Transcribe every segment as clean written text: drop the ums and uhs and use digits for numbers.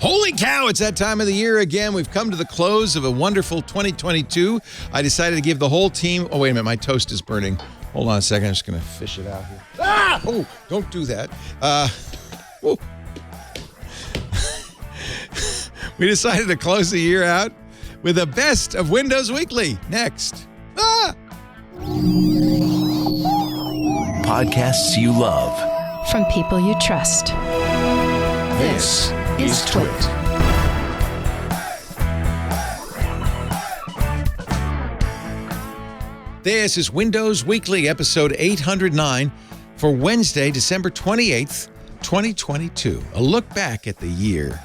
Holy cow, it's that time of the year again. We've come to the close of a wonderful 2022. I decided to give the whole team... Oh, wait a minute. My toast is burning. Hold on a second. I'm just going to fish it out here. Ah! Oh, don't do that. Oh. We decided to close the year out with the best of Windows Weekly. Next. Podcasts you love. From people you trust. This is Twit. This is Windows Weekly, episode 809 for Wednesday, December 28th, 2022. A look back at the year.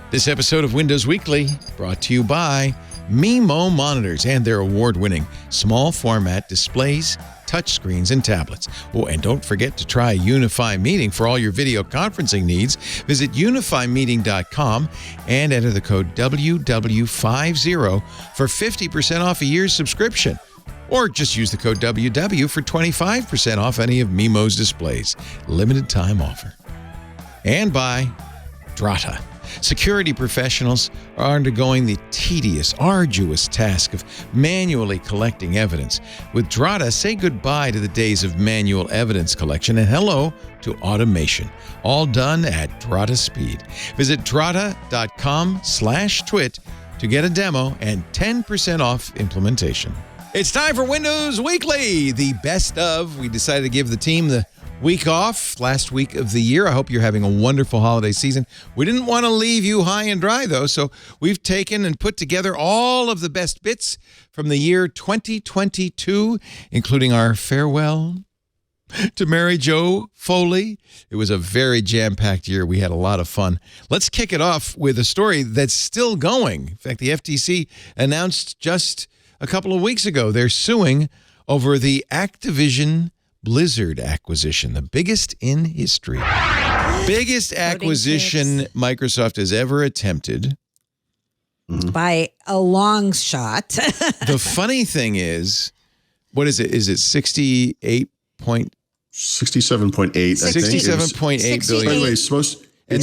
This episode of Windows Weekly brought to you by Mimo monitors and their award-winning small format displays, touchscreens, and tablets. Oh, and don't forget to try Unify Meeting for all your video conferencing needs. Visit unifymeeting.com and enter the code WW50 for 50% off a year's subscription. Or just use the code WW for 25% off any of Mimo's displays. Limited time offer. And by Drata. Security professionals are undergoing the tedious, arduous task of manually collecting evidence. With Drata, say goodbye to the days of manual evidence collection and hello to automation. All done at Drata speed. Visit drata.com/twit to get a demo and 10% off implementation. It's time for Windows Weekly, the best of. We decided to give the team the week off, last week of the year. I hope you're having a wonderful holiday season. We didn't want to leave you high and dry, though, so we've taken and put together all of the best bits from the year 2022, including our farewell to Mary Jo Foley. It was a very jam-packed year. We had a lot of fun. Let's kick it off with a story that's still going. In fact, the FTC announced just a couple of weeks ago they're suing over the Activision Blizzard acquisition, the biggest in history. Biggest acquisition Microsoft has ever attempted. By a long shot. The funny thing is, what is it? Is it 67.8? 67.8. 67.8 billion. By the way, it's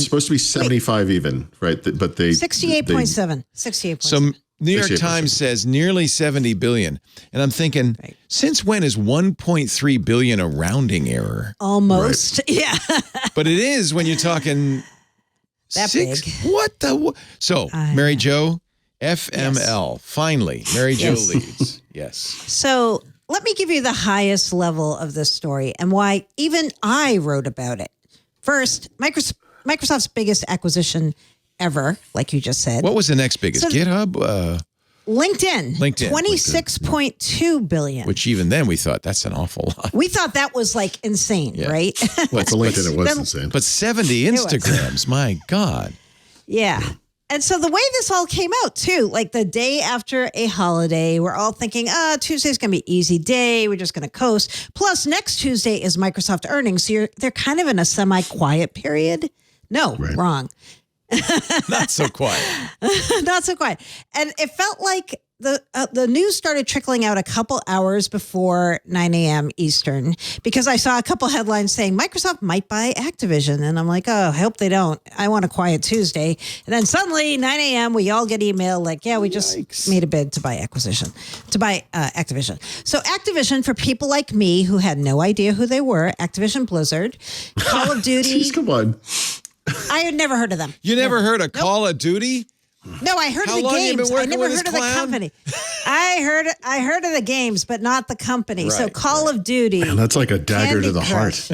supposed to be 75 even, right? But they 68.7. 68.7. So New York Times says nearly 70 billion. And I'm thinking, since when is 1.3 billion a rounding error? Almost. Right. Yeah. But it is when you're talking that big. What the? So, Mary Jo, FML. Yes. Finally, Mary Jo leads. Yes. So let me give you the highest level of this story and why even I wrote about it. First, Microsoft's biggest acquisition ever, like you just said. What was the next biggest? So, GitHub? LinkedIn. 26.2 billion. Which even then we thought, that's an awful lot. We thought that was like insane, right? Well, for LinkedIn, it was insane. But 70 Instagrams, my God. Yeah. And so the way this all came out, too, like the day after a holiday, we're all thinking, Tuesday's going to be an easy day. We're just going to coast. Plus, next Tuesday is Microsoft earnings. So they're kind of in a semi-quiet period. No, wrong. Not so quiet. Not so quiet. And it felt like the news started trickling out a couple hours before 9 a.m. Eastern because I saw a couple headlines saying Microsoft might buy Activision. And I'm like, oh, I hope they don't. I want a quiet Tuesday. And then suddenly 9 a.m. we all get email like, yeah, we just made a bid to buy Activision. So Activision, for people like me who had no idea who they were, Activision Blizzard, Call of Duty. Jeez, come on. I had never heard of them. You never heard of Call of Duty? No, I heard of the games. I never heard of the company. I heard of the games, but not the company. Right, so Call of Duty. Man, that's like a dagger to the heart.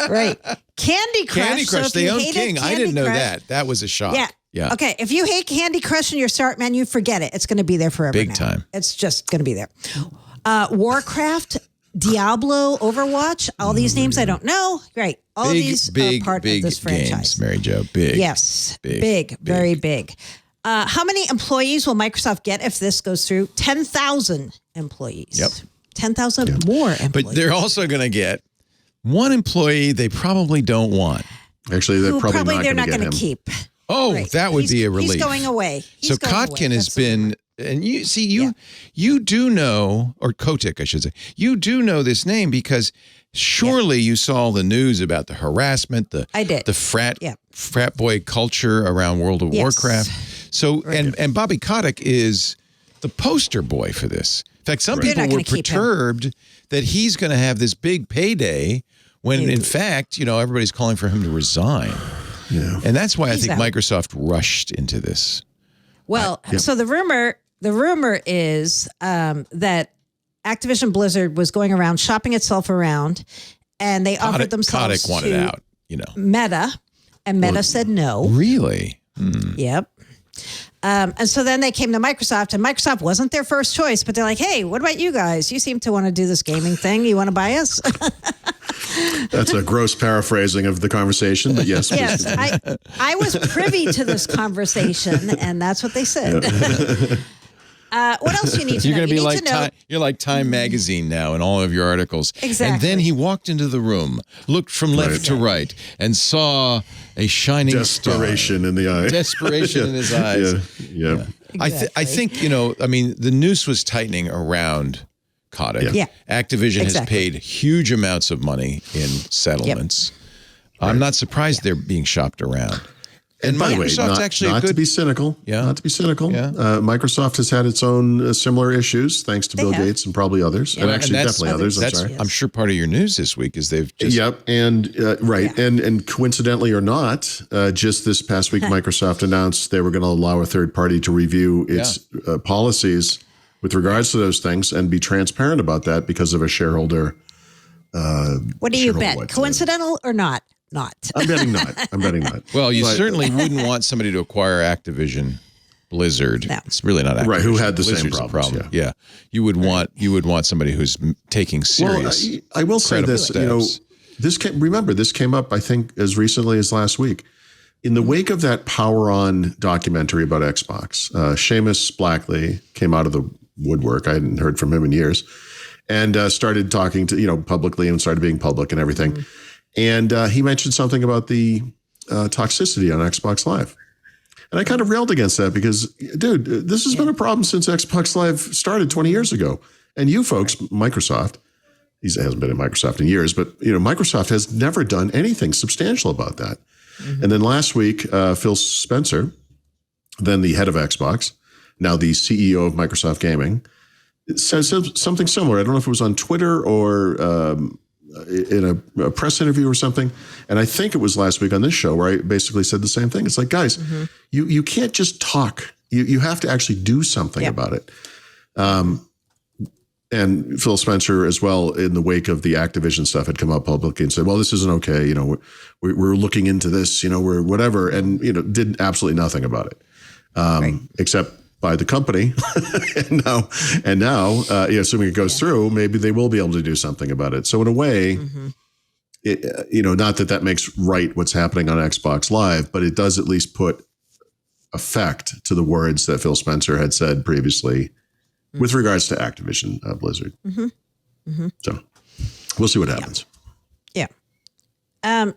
Right. Candy Crush. Candy Crush, they own King. I didn't know that. That was a shock. Yeah. Okay, if you hate Candy Crush in your start menu, forget it. It's going to be there forever Big now. Time. It's just going to be there. Warcraft, Diablo, Overwatch, all these names I don't know. Great. All these are part of this franchise. Games, Mary Jo. Big. Yes. Big. Very big. How many employees will Microsoft get if this goes through? 10,000 employees. Yep. 10,000 more employees. But they're also going to get one employee they probably don't want. Actually, they're probably they're not going to keep. Oh, right. That would be a relief. He's going away. So Kotkin has been, and you see, you do know, or Kotick, I should say, you do know this name because surely you saw the news about the harassment, the frat frat boy culture around World of Warcraft. So, and Bobby Kotick is the poster boy for this. In fact, some people were perturbed that he's going to have this big payday when, in fact, everybody's calling for him to resign. Yeah. And that's why I think Microsoft rushed into this. Well, so the rumor is that Activision Blizzard was going around shopping itself around, and they offered themselves Kotick wanted out, Meta, and Meta said no. Really? Yep. And so then they came to Microsoft, and Microsoft wasn't their first choice, but they're like, hey, what about you guys? You seem to want to do this gaming thing. You want to buy us? That's a gross paraphrasing of the conversation, but yes. Yes, I was privy to this conversation, and that's what they said. What else do you need to know? You're going to be like you're like Time Magazine now in all of your articles. Exactly. And then he walked into the room, looked from left to right, and saw a shining desperation in the eye. Desperation in his eyes. Yeah. Exactly. I think, the noose was tightening around Kotick. Yeah. Activision has paid huge amounts of money in settlements. Yep. I'm not surprised they're being shopped around. And by the way, not to be cynical. Yeah. Not to be cynical. Yeah. Microsoft has had its own similar issues, thanks to Bill Gates and probably others. Yeah. And actually, definitely others. I'm sorry. I'm sure part of your news this week is they've just... Yep. And and coincidentally or not, just this past week, Microsoft announced they were going to allow a third party to review its policies with regards to those things and be transparent about that because of a shareholder. What do you bet? Coincidental or not? Not. I'm betting not. Well, you certainly wouldn't want somebody to acquire Activision Blizzard. No. It's really not Activision. Right, who had the Blizzard's same problems. Yeah. You would want somebody who's taking serious. Well, I will say this, this came up I think as recently as last week. In the wake of that Power On documentary about Xbox, Seamus Blackley came out of the woodwork. I hadn't heard from him in years, and started talking to publicly and started being public and everything. Mm-hmm. And he mentioned something about the toxicity on Xbox Live. And I kind of railed against that because, dude, this has been a problem since Xbox Live started 20 years ago. And you folks, Microsoft, he hasn't been at Microsoft in years, but Microsoft has never done anything substantial about that. Mm-hmm. And then last week, Phil Spencer, then the head of Xbox, now the CEO of Microsoft Gaming, says something similar. I don't know if it was on Twitter or in a press interview or something. And I think it was last week on this show where I basically said the same thing. It's like, guys, you can't just talk. You have to actually do something about it. And Phil Spencer as well, in the wake of the Activision stuff, had come out publicly and said, well, this isn't okay. We're looking into this, we're whatever. And, did absolutely nothing about it, except by the company. and now, assuming it goes through, maybe they will be able to do something about it. So in a way, not that makes right what's happening on Xbox Live, but it does at least put effect to the words that Phil Spencer had said previously with regards to Activision Blizzard. So we'll see what happens.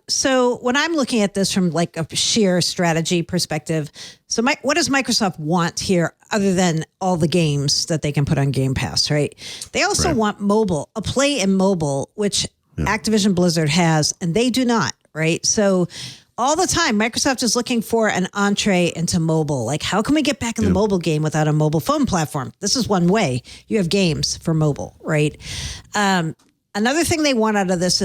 So when I'm looking at this from like a sheer strategy perspective, so what does Microsoft want here other than all the games that they can put on Game Pass, right? They also want mobile, a play in mobile, which Activision Blizzard has, and they do not, right? So all the time, Microsoft is looking for an entree into mobile. Like, how can we get back in the mobile game without a mobile phone platform? This is one way. You have games for mobile, right? Another thing they want out of this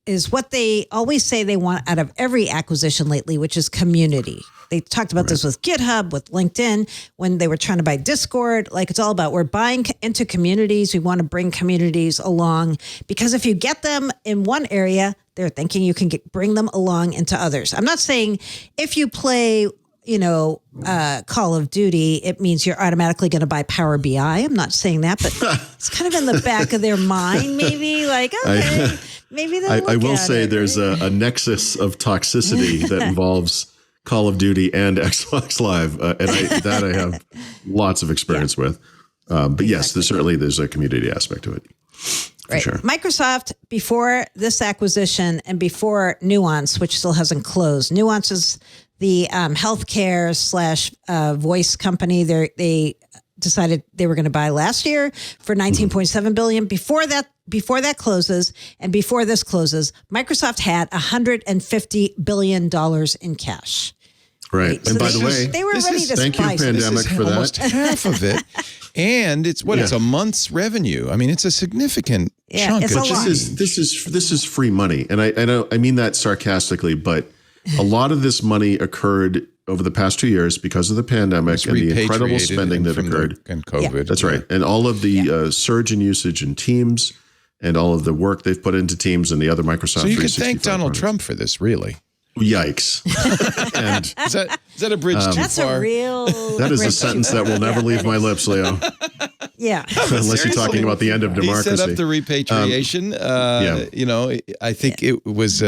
is what they always say they want out of every acquisition lately, which is community. They talked about this with GitHub, with LinkedIn, when they were trying to buy Discord. Like, it's all about, we're buying into communities. We want to bring communities along, because if you get them in one area, they're thinking you can bring them along into others. I'm not saying if you play, Call of Duty, it means you're automatically going to buy Power BI. I'm not saying that, but it's kind of in the back of their mind, maybe like, okay, maybe they'll I will say there's a nexus of toxicity that involves Call of Duty and Xbox Live. And I have lots of experience with. But yes, there's a community aspect to it. Right. Sure. Microsoft, before this acquisition and before Nuance, which still hasn't closed, Nuance is the healthcare / voice company. They decided they were going to buy last year for $19.7 billion. Before that, before that closes and before this closes, Microsoft had $150 billion in cash. Right. So And by the way, they were ready to thank you, buy. pandemic, for that. Almost half of it. And it's it's a month's revenue. I mean, it's a significant chunk. It's a lot. This is free money. And I mean that sarcastically, but a lot of this money occurred over the past 2 years because of the pandemic and the incredible spending that occurred. And COVID. That's right. And all of the surge in usage in Teams and all of the work they've put into Teams and the other Microsoft 365 So you could thank Donald products. Trump for this, really. Yikes. And Is that a bridge too That's far? a real. that is a sentence that will never leave my lips, Leo, Yeah. unless you're talking about the end of democracy. He set up the repatriation. I think it was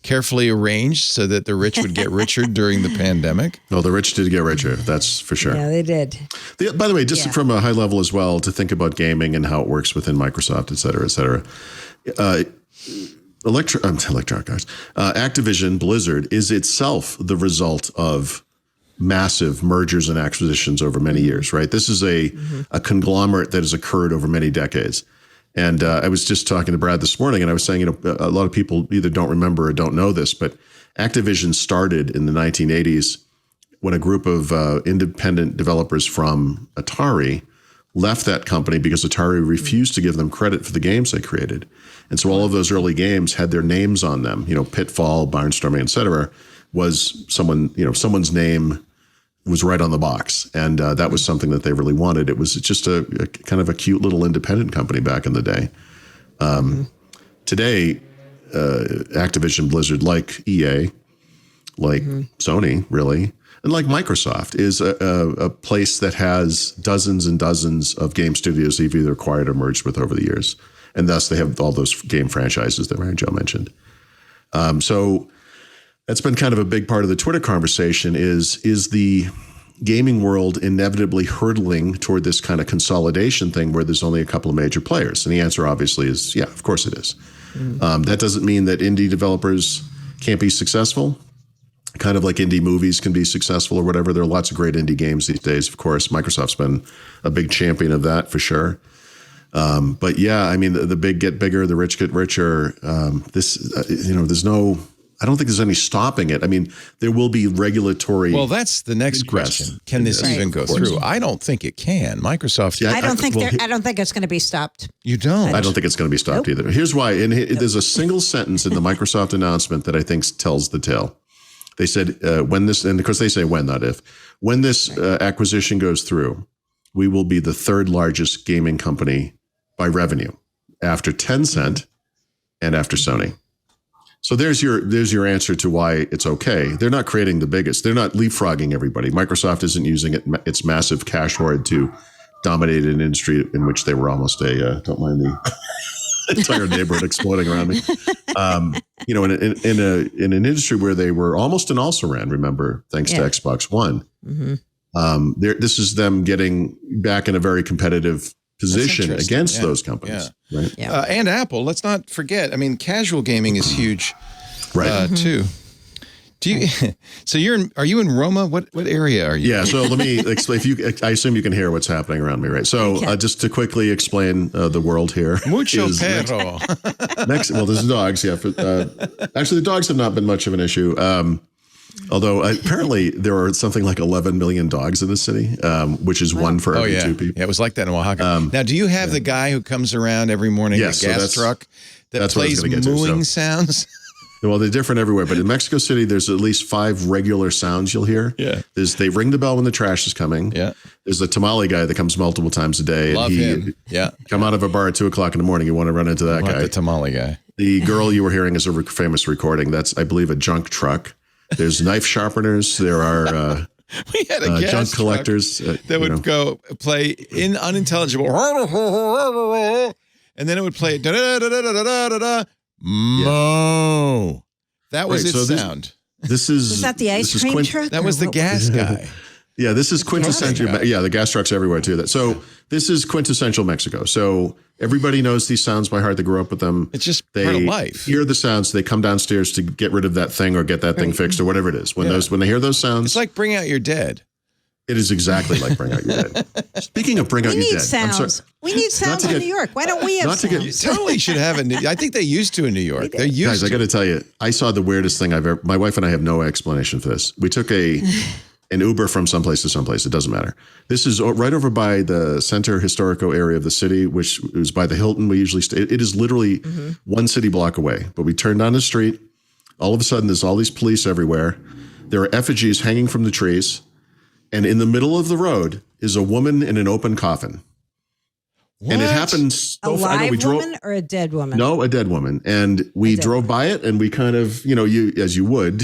carefully arranged so that the rich would get richer during the pandemic. No, the rich did get richer. That's for sure. Yeah, they did. By the way, just from a high level as well, to think about gaming and how it works within Microsoft, et cetera, et cetera. Activision Blizzard is itself the result of massive mergers and acquisitions over many years, right? This is a conglomerate that has occurred over many decades. And I was just talking to Brad this morning, and I was saying, a lot of people either don't remember or don't know this, but Activision started in the 1980s when a group of independent developers from Atari left that company because Atari refused to give them credit for the games they created. And so all of those early games had their names on them, Pitfall, Barnstorming, et cetera, was someone's name was right on the box. And that was something that they really wanted. It was just a kind of a cute little independent company back in the day. Today, Activision Blizzard, like EA, like Sony, really, and like Microsoft, is a place that has dozens and dozens of game studios they've either acquired or merged with over the years. And thus they have all those game franchises that Ryan Joe mentioned. So that's been kind of a big part of the Twitter conversation is the gaming world inevitably hurtling toward this kind of consolidation thing where there's only a couple of major players? And the answer obviously is, yeah, of course it is. That doesn't mean that indie developers can't be successful. Kind of like indie movies can be successful or whatever. There are lots of great indie games these days. Of course, Microsoft's been a big champion of that for sure. But yeah, I mean, the big get bigger, the rich get richer. I don't think there's any stopping it. I mean, there will be regulatory. Well, that's the next question. Can this even go through? I don't think it can. Microsoft. I don't think it's going to be stopped. You don't? I don't think it's going to be stopped either. Here's why. And there's a single sentence in the Microsoft announcement that I think tells the tale. They said when this, and of course they say when, not if, when this acquisition goes through, we will be the third largest gaming company by revenue after Tencent and after Sony. So there's your answer to why it's okay. They're not creating the biggest. They're not leapfrogging everybody. Microsoft isn't using its massive cash hoard to dominate an industry in which they were almost don't mind the entire neighborhood exploding around me. In an industry where they were almost an also-ran, remember, thanks to Xbox One. This is them getting back in a very competitive position against those companies. Yeah. Right? Yeah. And Apple, let's not forget. I mean, casual gaming is huge, too. Do you? So are you in Roma? What area are you? Yeah. So let me explain. I assume you can hear what's happening around me, right? So just to quickly explain the world here. Mucho perro. Well, there's dogs. Yeah. Actually, the dogs have not been much of an issue. Although apparently there are something like 11 million dogs in the city, which is one for every two people. Yeah, it was like that in Oaxaca. Now, do you have the guy who comes around every morning in a gas truck that plays mooing sounds? Well, they're different everywhere, but in Mexico City, there's at least 5 regular sounds you'll hear. Yeah. They ring the bell when the trash is coming. Yeah. There's a tamale guy that comes multiple times a day. Love him. Yeah. Come out of a bar at 2:00 in the morning, you want to run into that guy. The tamale guy. The girl you were hearing is a famous recording. That's, I believe, a junk truck. There's knife sharpeners. There are we had a gas junk collectors that would go play in unintelligible, and then it would play mo. That was its sound. This is was that the ice cream truck? That was the gas guy. Yeah, this is quintessential. Yeah, the gas trucks everywhere too. So this is quintessential Mexico. So everybody knows these sounds by heart. They grew up with them. It's just part of life. Hear the sounds. They come downstairs to get rid of that thing or get that thing fixed or whatever it is. When they hear those sounds, it's like Bring Out Your Dead. It is exactly like Bring Out Your Dead. Speaking of Bring Out Your Dead, sounds. We need sounds in New York. Why don't we have sounds? You totally should have it. I think they used to in New York. They're used guys, to. I got to tell you, I saw the weirdest thing I've ever. My wife and I have no explanation for this. We took an Uber from someplace to someplace. It doesn't matter. This is right over by the Center Historico area of the city, which is by the Hilton. We usually stay. It is literally one city block away. But we turned down the street. All of a sudden, there's all these police everywhere. There are effigies hanging from the trees. And in the middle of the road is a woman in an open coffin. What? And it happens. A live woman or a dead woman? No, a dead woman. And we drove by it and we kind of, as you would.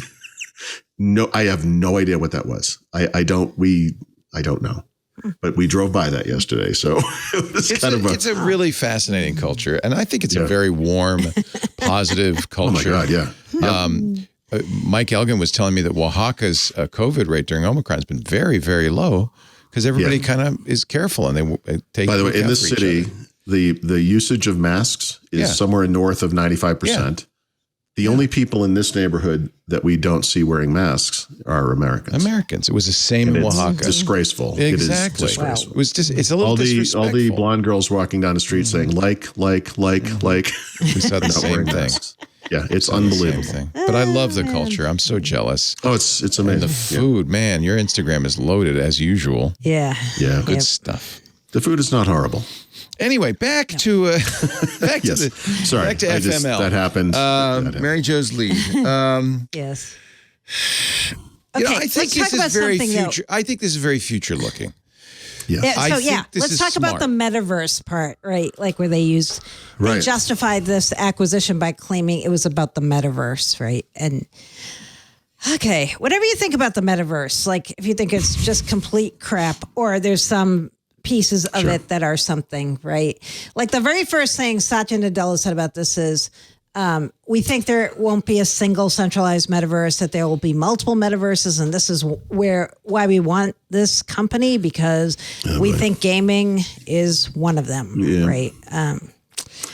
No, I have no idea what that was. I don't know. But we drove by that yesterday. So it's a really fascinating culture. And I think it's a very warm, positive culture. Oh my God, yeah. Mike Elgin was telling me that Oaxaca's COVID rate during Omicron has been very, very low because everybody kind of is careful and they take. By the way, in this city, the usage of masks is somewhere north of 95%. Yeah. The only people in this neighborhood that we don't see wearing masks are Americans. It was the same in Oaxaca. It's disgraceful. Exactly. It is disgraceful. It was just, it's a little disrespectful. All the blonde girls walking down the street saying like. We saw the same thing. Yeah, it's unbelievable. But I love the culture. I'm so jealous. Oh, it's amazing. And the food, man, your Instagram is loaded as usual. Yeah. Yeah. Good stuff. The food is not horrible. Anyway, back to FML. That happened. Mary Jo's lead. Yes. Okay, I think this is very future. I think this is very future looking. Yeah. Let's talk about the metaverse part, right? Like where they justified this acquisition by claiming it was about the metaverse, right? And okay, whatever you think about the metaverse, like if you think it's just complete crap or there's some pieces of it that are something, right? Like the very first thing Satya Nadella said about this is, we think there won't be a single centralized metaverse, that there will be multiple metaverses. And this is why we want this company, because we think gaming is one of them, right?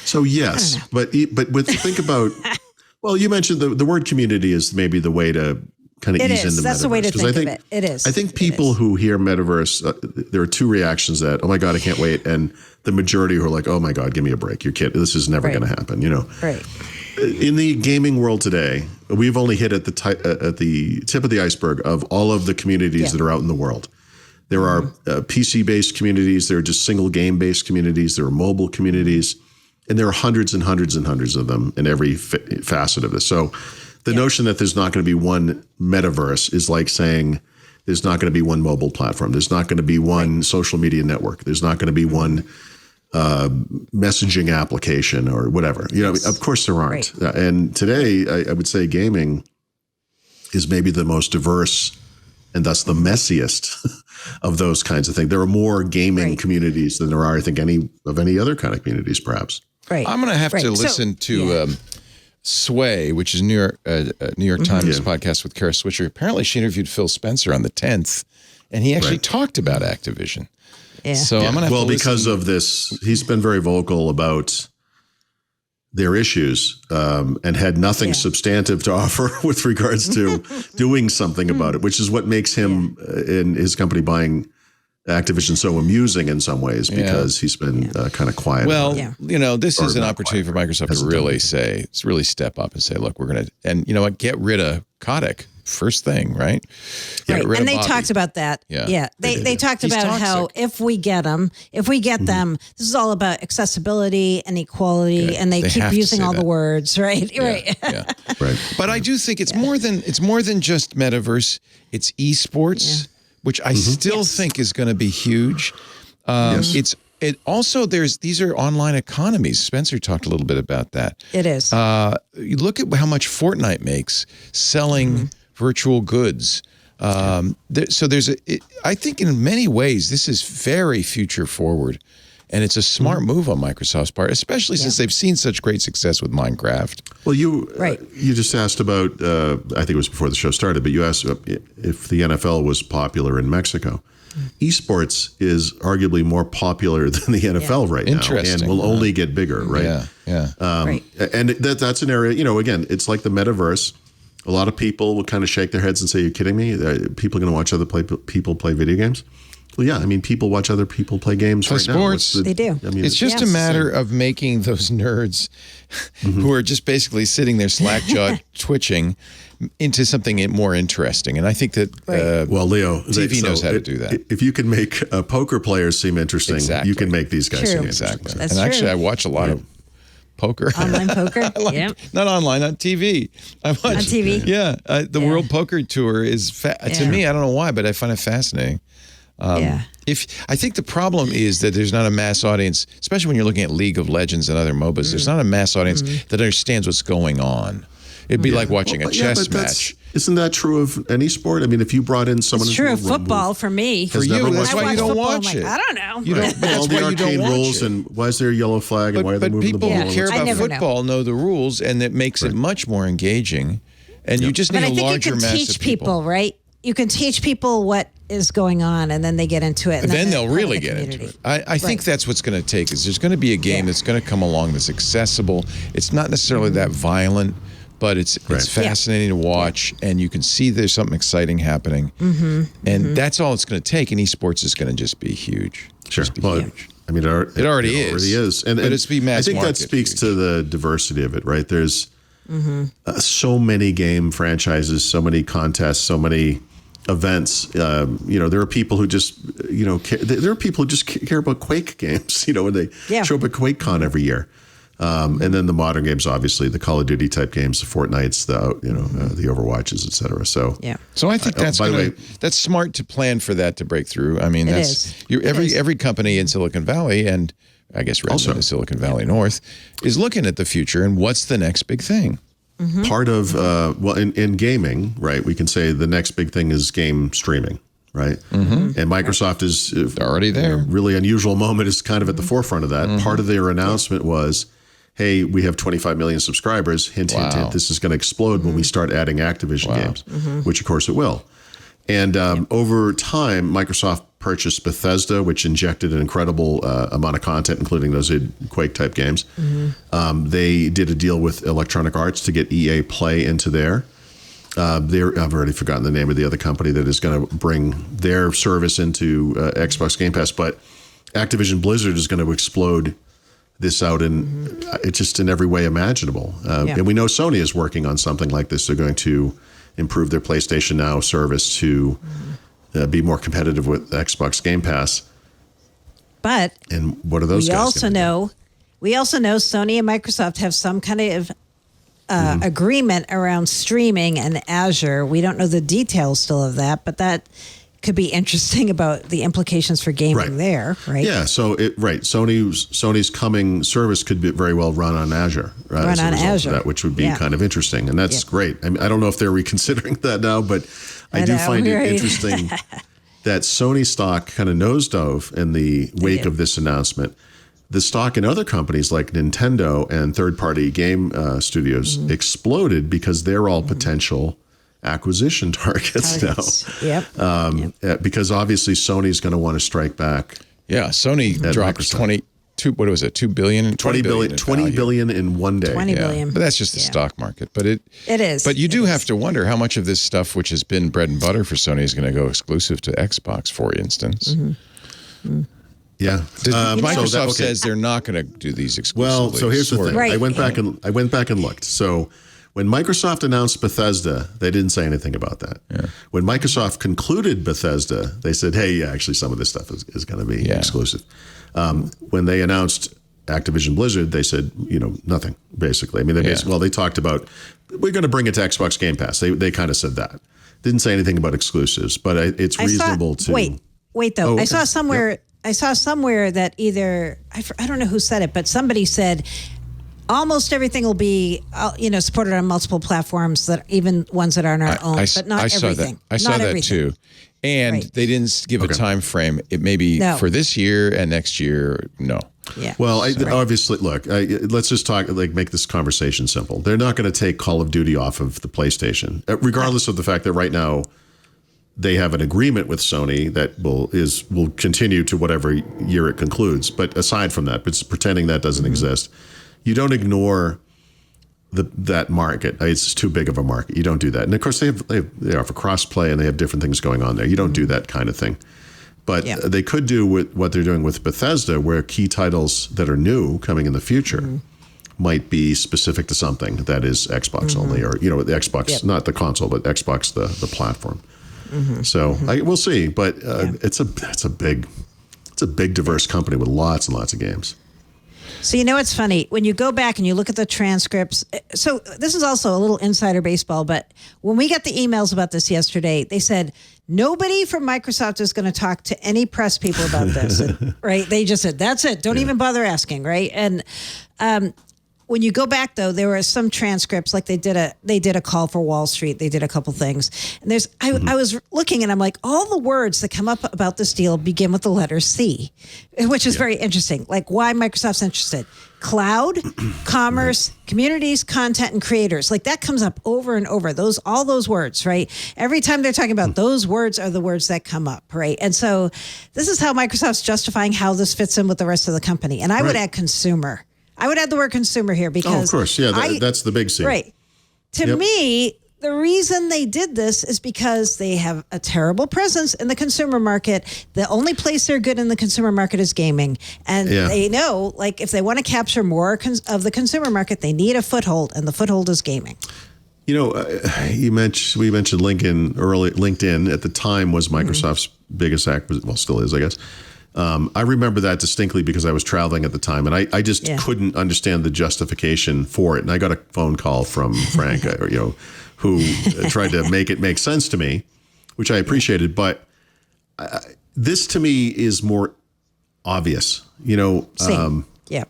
So yes, but think about, well, you mentioned the word community is maybe the way to kind of ease into metaverse. That's the way to think of it. It is. I think people who hear metaverse, there are two reactions that, oh my God, I can't wait. And the majority who are like, oh my God, give me a break. You're kidding. This is never going to happen, Right. In the gaming world today, we've only hit at the tip of the iceberg of all of the communities that are out in the world. There are PC-based communities. There are just single game-based communities. There are mobile communities. And there are hundreds and hundreds and hundreds of them in every facet of this. So the notion that there's not going to be one metaverse is like saying there's not going to be one mobile platform. There's not going to be one social media network. There's not going to be one messaging application or whatever. Of course there aren't. Right. And today, I would say gaming is maybe the most diverse and thus the messiest of those kinds of things. There are more gaming communities than there are, I think, any other kind of communities, perhaps. Right. I'm going to have to listen to Sway, which is New York Times podcast with Kara Swisher. Apparently, she interviewed Phil Spencer on the 10th, and he actually talked about Activision. Yeah. So I'm going to have to because of this, he's been very vocal about their issues and had nothing substantive to offer with regards to doing something about it, which is what makes him and his company buying Activision so amusing in some ways, because he's been kind of quiet. Well, this is an opportunity for Microsoft to really step up and say, look, we're going to, and you know what, get rid of Kotick. First thing, right? And they talked about that. Yeah. They talked about how if we get them, this is all about accessibility and equality, and they keep using all the words, right? Right. But I do think it's more than just metaverse. It's esports, which I still think is going to be huge. These are online economies. Spencer talked a little bit about that. It is. You look at how much Fortnite makes selling virtual goods. I think in many ways, this is very future forward, and it's a smart move on Microsoft's part, especially since they've seen such great success with Minecraft. Well, you just asked about, I think it was before the show started, but you asked if the NFL was popular in Mexico. Esports is arguably more popular than the NFL right now, and will only get bigger, right? Yeah. And that's an area, again, it's like the metaverse. A lot of people will kind of shake their heads and say, "You're kidding me? People are going to watch other people play video games?" Well, yeah. I mean, people watch other people play games Play right sports. now. They do. I mean, It's just a matter of making those nerds who are just basically sitting there slack-jawed twitching into something more interesting. And I think that well, Leo, TV knows how to do that. If you can make poker players seem interesting, you can make these guys seem interesting. Exactly. That's and actually, true. I watch a lot of poker. Online poker? Yep. Not online, on TV. I watch, On TV? Yeah. The World Poker Tour is, to me, I don't know why, but I find it fascinating. I think the problem is that there's not a mass audience, especially when you're looking at League of Legends and other MOBAs, there's not a mass audience that understands what's going on. It'd be like watching a chess match. Isn't that true of any sport? I mean, if you brought in someone It's true of football for me. For you, that's why you don't watch it. I don't know. You don't, but all that's the why you don't arcane watch rules it. and why is there a yellow flag and why are they moving the ball? But people who care I about never football know the rules, and it makes it much more engaging. And you just need But I a think you larger can mass teach of people. right? You can teach people what is going on, and then they get into it. And Then they're they'll part of really the get community. into it. I think that's what's going to take is there's going to be a game that's going to come along that's accessible. It's not necessarily that violent, but it's fascinating to watch, and you can see there's something exciting happening. And that's all it's going to take, and esports is going to just be huge. Sure. Just be Well, huge. I mean, it already is. And it's be mass I think that market speaks huge. to the diversity of it, right? There's so many game franchises, so many contests, so many events. There are people who just, there are people who just care about Quake games, when they show up at QuakeCon every year. And then the modern games, obviously, the Call of Duty type games, the Fortnites, the Overwatches, et cetera. So, So I think that's smart to plan for that to break through. I mean, every company in Silicon Valley, and I guess Redmond is Silicon Valley North, is looking at the future and what's the next big thing. Part of, in gaming, right, we can say the next big thing is game streaming, right? And Microsoft is already there. Really unusual moment is kind of at the forefront of that. Part of their announcement was, hey, we have 25 million subscribers. Hint, hint, hint. This is going to explode when we start adding Activision games, which of course it will. And over time, Microsoft purchased Bethesda, which injected an incredible amount of content, including those Quake-type games. They did a deal with Electronic Arts to get EA Play into there. I've already forgotten the name of the other company that is going to bring their service into Xbox Game Pass. But Activision Blizzard is going to explode this out in just in every way imaginable. And we know Sony is working on something like this. They're going to improve their PlayStation Now service to be more competitive with Xbox Game Pass. But and what are those guys? We also know Sony and Microsoft have some kind of agreement around streaming and Azure. We don't know the details still of that, but that could be interesting about the implications for gaming there, right? Yeah, so Sony's coming service could be very well run on Azure, right? Run on Azure, that, which would be kind of interesting, and that's great. I mean, I don't know if they're reconsidering that now, but I do find it interesting that Sony stock kind of nosedove in the wake of this announcement. The stock in other companies like Nintendo and third-party game studios exploded because they're all potential acquisition targets now. Because obviously Sony's going to want to strike back. Yeah, Sony dropped Microsoft. $2 billion? 20 billion in one day. 20 billion. But that's just the stock market. But it is. But you do have to wonder how much of this stuff, which has been bread and butter for Sony, is going to go exclusive to Xbox, for instance. Yeah. Microsoft says they're not going to do these exclusively. Well, so here's the thing. Right. I went back and looked. So when Microsoft announced Bethesda, they didn't say anything about that. Yeah. When Microsoft concluded Bethesda, they said, hey, actually some of this stuff is going to be exclusive. When they announced Activision Blizzard, they said, nothing, basically. I mean, they talked about, we're going to bring it to Xbox Game Pass. They kind of said that. Didn't say anything about exclusives, but it's reasonable to. Wait, though. I saw somewhere. I saw somewhere that either I don't know who said it, but somebody said almost everything will be supported on multiple platforms, that even ones that aren't our own, but not everything. I saw that too. And they didn't give a time frame. It may be for this year and next year. No. Yeah. Well, obviously, look, let's just make this conversation simple. They're not going to take Call of Duty off of the PlayStation, regardless of the fact that right now they have an agreement with Sony that will continue to whatever year it concludes. But aside from that, but pretending that doesn't exist, you don't ignore that market. It's too big of a market. You don't do that. And of course, they offer cross-play and they have different things going on there. You don't do that kind of thing. But they could do with what they're doing with Bethesda, where key titles that are new coming in the future might be specific to something that is Xbox only, or the Xbox, not the console, but Xbox the platform. So we'll see. But it's a big diverse company with lots and lots of games. So it's funny when you go back and you look at the transcripts. So this is also a little insider baseball, but when we got the emails about this yesterday, they said nobody from Microsoft is going to talk to any press people about this, right? They just said that's it. Don't even bother asking, right? And when you go back though, there were some transcripts, like they did a call for Wall Street. They did a couple things, and I was looking and I'm like, all the words that come up about this deal begin with the letter C, which is very interesting. Like why Microsoft's interested: cloud, commerce, communities, content, and creators. Like that comes up over and over. All those words, right? Every time they're talking about those words are the words that come up, right? And so this is how Microsoft's justifying how this fits in with the rest of the company. And I would add consumer. I would add the word consumer here because... of course. Yeah, that's the big C. Right. To me, the reason they did this is because they have a terrible presence in the consumer market. The only place they're good in the consumer market is gaming. And they know, like, if they want to capture more of the consumer market, they need a foothold, and the foothold is gaming. We mentioned LinkedIn at the time was Microsoft's biggest acquisition. Well, still is, I guess. I remember that distinctly because I was traveling at the time, and I just couldn't understand the justification for it. And I got a phone call from Frank, who tried to make it make sense to me, which I appreciated. But this to me is more obvious. I understand.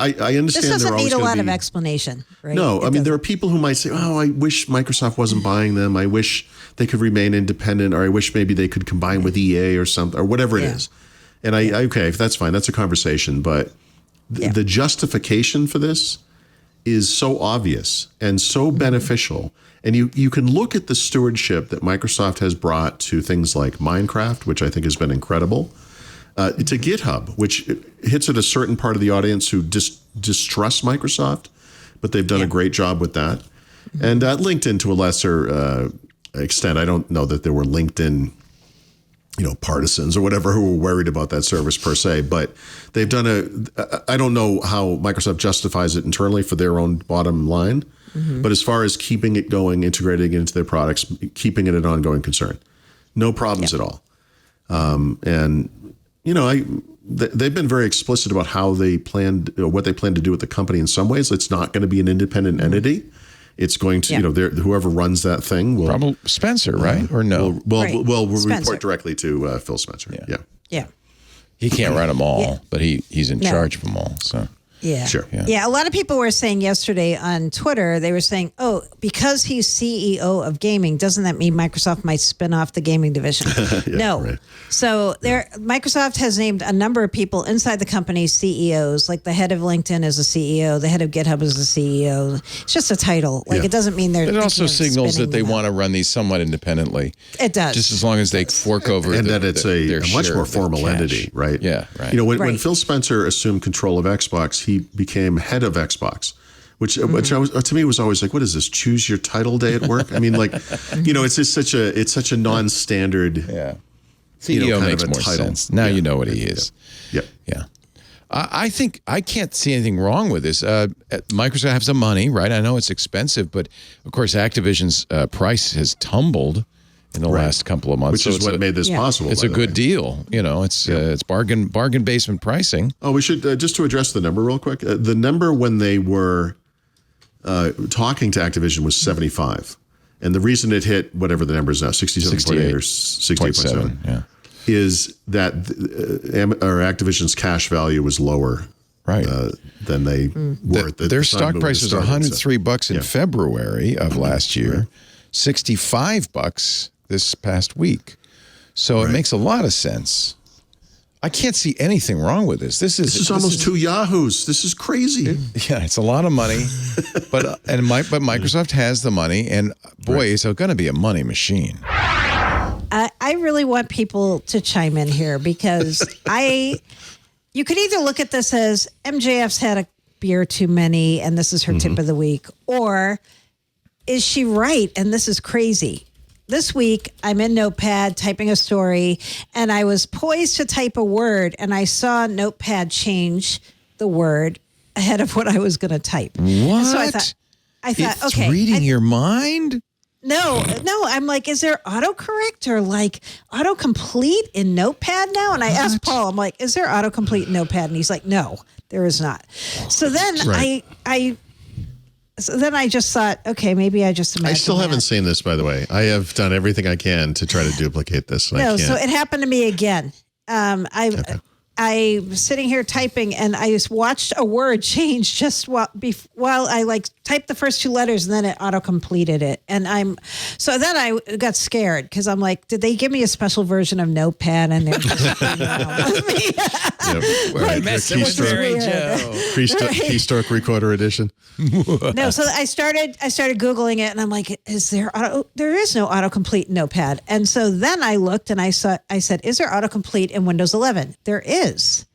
This doesn't need a lot of explanation, right? No, I mean, there are people who might say, "Oh, I wish Microsoft wasn't buying them. I wish they could remain independent, or I wish maybe they could combine with EA or something, or whatever it is." And if that's fine, that's a conversation. But the justification for this is so obvious and so beneficial. And you can look at the stewardship that Microsoft has brought to things like Minecraft, which I think has been incredible, to GitHub, which hits at a certain part of the audience who distrust Microsoft, but they've done a great job with that. And LinkedIn to a lesser extent. I don't know that there were LinkedIn partisans or whatever who were worried about that service per se, but they've done I don't know how Microsoft justifies it internally for their own bottom line, but as far as keeping it going, integrating it into their products, keeping it an ongoing concern, no problems at all. They've been very explicit about how they planned, what they plan to do with the company. In some ways, it's not going to be an independent entity. It's going to, whoever runs that thing will... Probably Spencer, right? Or no? We'll report directly to Phil Spencer. Yeah. He can't run them all, but he's in charge of them all. So Yeah. Sure. Yeah. A lot of people were saying yesterday on Twitter, they were saying, oh, because he's CEO of gaming, doesn't that mean Microsoft might spin off the gaming division? No. Right. So Microsoft has named a number of people inside the company CEOs, like the head of LinkedIn is a CEO, the head of GitHub is a CEO. It's just a title. Like it doesn't mean they're... It also signals that they want to run these somewhat independently. It does. Just as long as they fork over and that it's a much more formal entity, right? Yeah, right. You know, when Phil Spencer assumed control of Xbox, he became head of Xbox, which to me was always like, what is this? Choose your title day at work? I mean, like, you know, it's just such a non-standard. Yeah. CEO makes more title. sense. Now you know what he is. Yeah. I think I can't see anything wrong with this. Microsoft has some money, right? I know it's expensive, but of course Activision's price has tumbled in the last couple of months. Which is what made this possible. It's a good deal. You know, it's bargain basement pricing. Oh, we should, just to address the number real quick. The number when they were talking to Activision was 75. And the reason it hit whatever the number is now, 67.8 or 68.7, is that Activision's cash value was lower than they were. Their stock price was $103 in February of last year, $65 this past week. So it makes a lot of sense. I can't see anything wrong with this. This is almost two Yahoos. This is crazy. It's a lot of money, but Microsoft has the money, and boy, it's going to be a money machine. I really want people to chime in here because you could either look at this as MJF's had beer too many and this is her tip of the week? Or is she right and this is crazy? This week, I'm in Notepad typing a story, and I was poised to type a word, and I saw Notepad change the word ahead of what I was going to type. What? And so I thought, it's okay. reading your mind? No. I'm like, is there autocorrect or like autocomplete in Notepad now? And I asked Paul, I'm like, is there autocomplete in Notepad? And he's like, no, there is not. So then So then I just thought, okay, maybe I just imagined I still haven't seen this, by the way. I have done everything I can to try to duplicate this. And I can't. So it happened to me again. I was sitting here typing, and I just watched a word change just while I like typed the first two letters, and then it auto-completed it. And so then I got scared because I'm like, did they give me a special version of Notepad? And they're just We're messing with Mary Jo. Keystroke Recorder Edition. No, so I started Googling it, and I'm like, there is no autocomplete in Notepad. And so then I looked and I said, is there autocomplete in Windows 11? There is.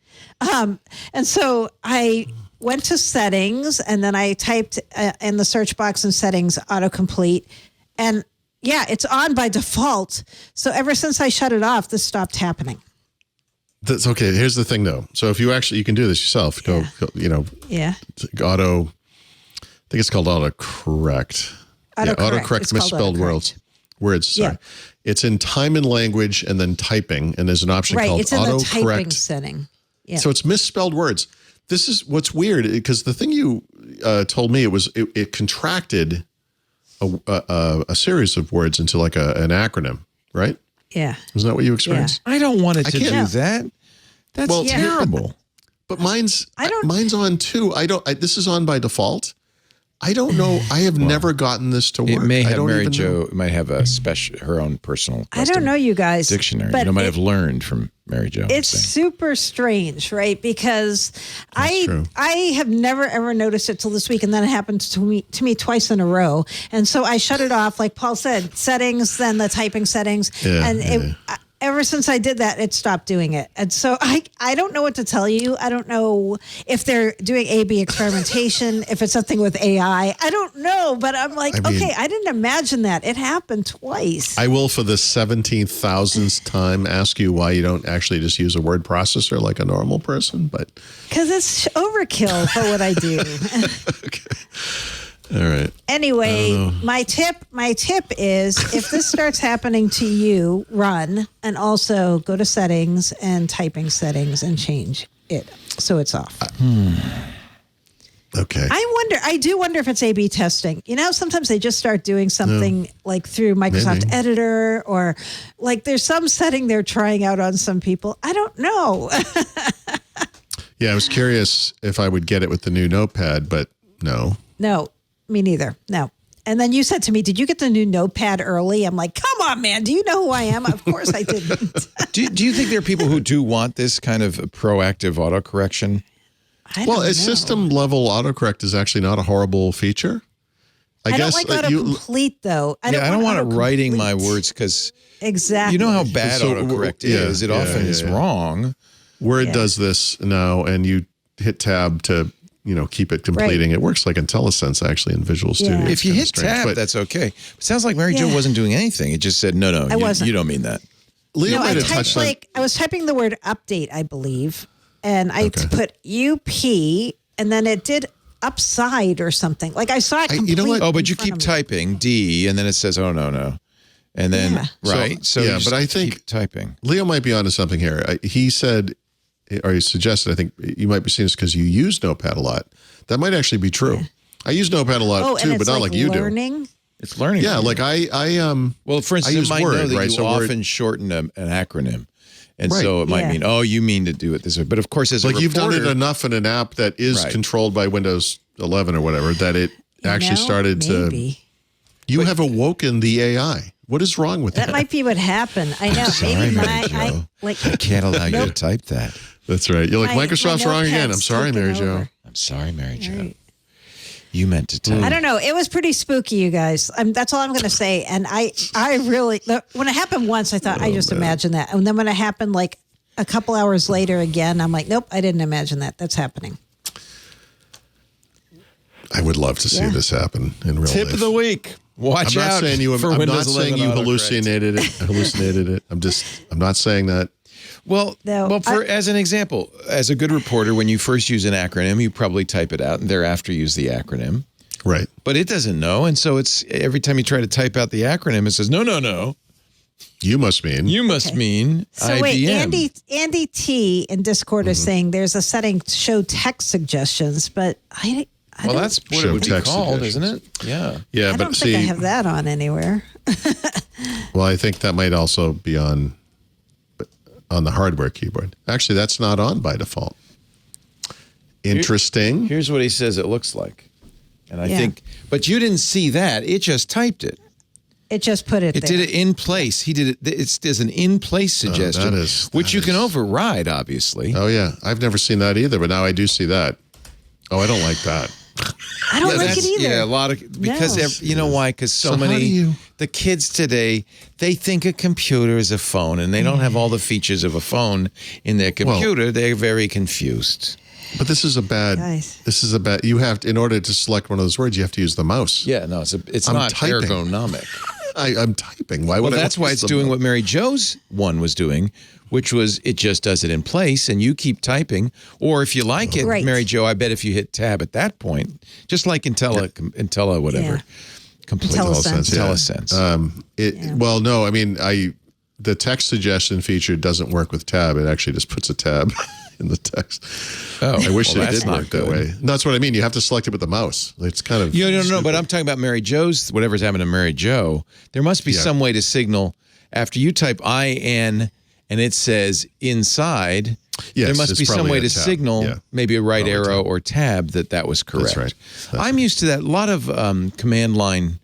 And so I went to settings, and then I typed in the search box in settings autocomplete, and yeah, it's on by default. So ever since I shut it off, this stopped happening. That's okay. Here's the thing, though. So if you can do this yourself. Auto. I think it's called autocorrect. Autocorrect misspelled words. Sorry. Yeah. It's in time and language, and then typing, and there's an option called it's in autocorrect. the typing setting. Yeah. So it's misspelled words. This is what's weird, because the thing you told me, it contracted a series of words into like an acronym, right? Yeah. Isn't that what you experienced? I don't want it to do that. That's terrible. But mine's on too. This is on by default. I don't know. I have never gotten this to work. It may have Mary Jo might have her own personal. I don't know, you guys. Dictionary. But might have learned from Mary Jo. It's super strange, right? Because I have never ever noticed it till this week, and then it happened to me twice in a row. And so I shut it off, like Paul said, settings, then the typing settings, ever since I did that, it stopped doing it. And so I don't know what to tell you. I don't know if they're doing A/B experimentation, if it's something with AI. I don't know, but I'm like, I didn't imagine that. It happened twice. I will, for the 17,000th time, ask you why you don't actually just use a word processor like a normal person. But because it's overkill for what I do. Okay. All right. Anyway, my tip is, if this starts happening to you, run, and also go to settings and typing settings and change it so it's off. Okay. I do wonder if it's A/B testing. You know, sometimes they just start doing something like through Microsoft Editor, or like there's some setting they're trying out on some people. I don't know. Yeah, I was curious if I would get it with the new Notepad, but no. No. Me neither. No. And then you said to me, did you get the new Notepad early? I'm like, come on, man. Do you know who I am? Of course I didn't. Do you think there are people who do want this kind of proactive autocorrection? A system level autocorrect is actually not a horrible feature. I guess don't like autocomplete, though. I don't want it writing my words, because you know how bad autocorrect is. It often is wrong. Word does this now, and you hit tab to keep it completing. Right. It works like IntelliSense actually in Visual Studio. If you hit tab, that's okay. It sounds like Mary Jo wasn't doing anything. It just said, no, you don't mean that. Leo might have touched on. I was typing the word update, I believe, and I put UP, and then it did upside or something. Like I saw it complete. You know what? Oh, but you keep typing D, and then it says, oh, no. And then, right? So but I think keep typing. Leo might be onto something here. He said, or he suggested, I think you might be seeing this because you use Notepad a lot. That might actually be true. Yeah. I use Notepad a lot too, but not like you do. It's learning. Yeah, like I well, for instance, it might know that you often shorten an acronym. And so it might mean, you mean to do it this way. But of course, as a reporter, you've done it enough in an app that is controlled by Windows 11 or whatever, that it actually started to. You have awoken the AI. What is wrong with that? That might be what happened. I know. Sorry, Mary Jo. I can't allow you to type that. That's right. You're like, Microsoft's wrong again. I'm sorry, Mary Jo. I'm sorry, Mary Jo. Right. You meant to type. I don't know. It was pretty spooky, you guys. That's all I'm going to say. And I really, when it happened once, I thought, I just imagined that. And then when it happened like a couple hours later again, I'm like, nope, I didn't imagine that. That's happening. I would love to see this happen in real life. Tip of the week. Watch out for I'm Windows not saying 11 you autocorrect. hallucinated it. I'm not saying that. Well, as an example, as a good reporter, when you first use an acronym, you probably type it out and thereafter use the acronym. Right. But it doesn't know. And so it's every time you try to type out the acronym, it says, no. You must mean. So IBM. wait, Andy T in Discord is saying there's a setting to show text suggestions, but I Well, don't, that's what Show it would be text called, suggestions. isn't it? Yeah. Yeah, I but don't see, think I have that on anywhere. well, I think that might also be on the hardware keyboard. Actually, that's not on by default. Interesting. Here's what he says it looks like. And I Yeah. think, but you didn't see that. It just typed it. It just put it It there. did it in place. He did it. There's an in-place suggestion, which you can override, obviously. Oh, yeah. I've never seen that either, but now I do see that. Oh, I don't like that. I don't like it either. Yeah, a lot of because No. you know why? Because so how do many you- the kids today, they think a computer is a phone, and they don't have all the features of a phone in their computer. They're very confused. But this is a bad. Guys. You have to, in order to select one of those words, you have to use the mouse. Yeah, no, it's I'm not typing. ergonomic. I'm typing. Why would Well, I? that's why use it's the doing mouse? what Mary Jo's one was doing, which was it just does it in place, and you keep typing. Or if you like it, Right. Mary Jo, I bet if you hit tab at that point, just like Intella whatever, Yeah. complete IntelliSense. IntelliSense. Well, no, I mean, the text suggestion feature doesn't work with tab. It actually just puts a tab in the text. Oh, I wish well, it that's did not work that good. way. No, that's what I mean. You have to select it with the mouse. It's kind of. No, but I'm talking about Mary Jo's, whatever's happened to Mary Jo. There must be some way to signal after you type IN and it says inside. Yes, there must it's be some probably way a to tab. signal, Yeah. maybe a right Probably arrow tab. or tab that was correct. right. I'm used to that. A lot of command line,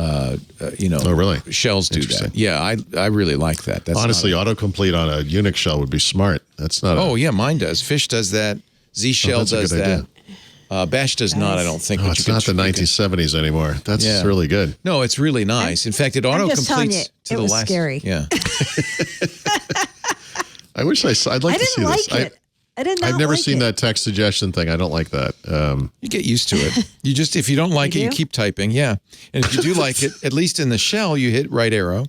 Oh, really? shells do that. Yeah, I really like that. That's Honestly, autocomplete on a Unix shell would be smart. That's not. Oh, yeah, mine does. Fish does that. Z Shell that's a does good that. idea. Bash does not, I don't think. Oh, but it's you not the can- you can- 1970s anymore. That's really good. No, it's really nice. In fact, it auto I'm just telling you, completes to it the was last. scary. Yeah. I wish I'd like I to see didn't this. like it. I did not I've never like seen it. that text suggestion thing. I don't like that. You get used to it. You just, if you don't like it, you do? keep typing. Yeah. And if you do like it, at least in the shell, you hit right arrow.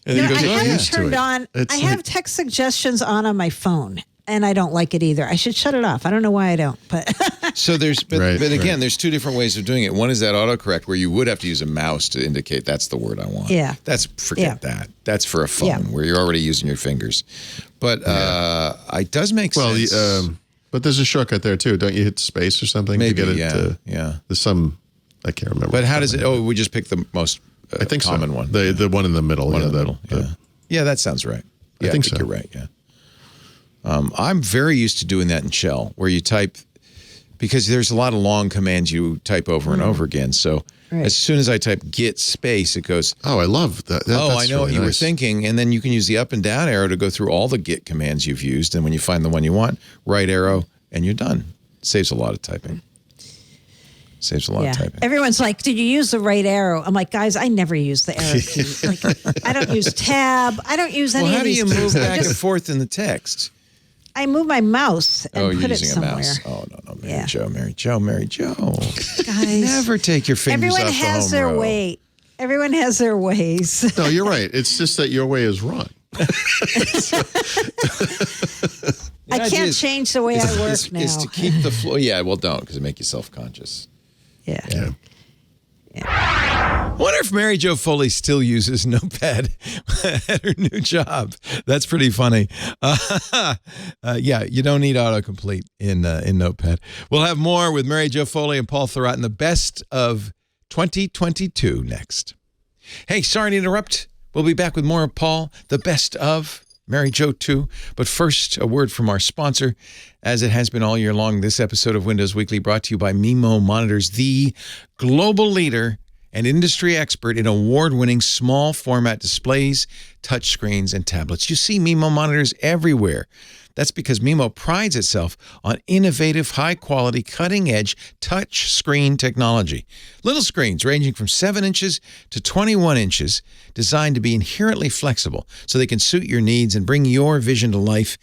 And No, then it I goes, oh, have yeah. it used to turned it. on. It's I like- have text suggestions on my phone, and I don't like it either. I should shut it off. I don't know why I don't, but So there's, but Right, again, right. there's two different ways of doing it. One is that autocorrect where you would have to use a mouse to indicate that's the word I want. Yeah. Forget that. That's for a phone Yeah. where you're already using your fingers. But it does make Well, sense. but there's a shortcut there too. Don't you hit space or something Maybe, to get it yeah, to? yeah. There's some. I can't remember. But how does it? Oh, we just picked the most I think common so. one. The one in the middle. One yeah, in the middle. the- Yeah. Yeah, that sounds right. Yeah, I think think so. you're right. Yeah. I'm very used to doing that in shell where you type because there's a lot of long commands you type over and over again. So Right. as soon as I type git space, it goes, Oh, I love that. oh, That's I know what really you were nice. thinking. And then you can use the up and down arrow to go through all the git commands you've used. And when you find the one you want, right arrow, and you're done. Saves a lot of typing. Saves a lot yeah. of typing. Everyone's like, "Did you use the right arrow?" I'm like, "Guys, I never use the arrow key. Like, I don't use tab. I don't use any Well, of how do these you move keys. I back just- and forth in the text? I move my mouse and Oh, you're put it using a somewhere. mouse. Oh, no, Mary Yeah. Jo, Mary Jo, Mary Jo. Guys, Never take your fingers everyone off the has home their row. way. Everyone has their ways. No, you're right. It's just that your way is wrong. I idea can't is- change the way I work is, now. is to keep the flow. Yeah, well, don't because it make you self-conscious. yeah. I wonder if Mary Jo Foley still uses Notepad at her new job. That's pretty funny. Yeah, you don't need autocomplete in Notepad. We'll have more with Mary Jo Foley and Paul Thurrott in the best of 2022 next. Hey, sorry to interrupt. We'll be back with more of Paul, the best of Mary Jo too. But first, a word from our sponsor, as it has been all year long. This episode of Windows Weekly brought to you by Mimo Monitors, the global leader and industry expert in award-winning small format displays, touchscreens, and tablets. You see Mimo monitors everywhere. That's because Mimo prides itself on innovative, high-quality, cutting-edge touch screen technology. Little screens ranging from 7 inches to 21 inches, designed to be inherently flexible so they can suit your needs and bring your vision to life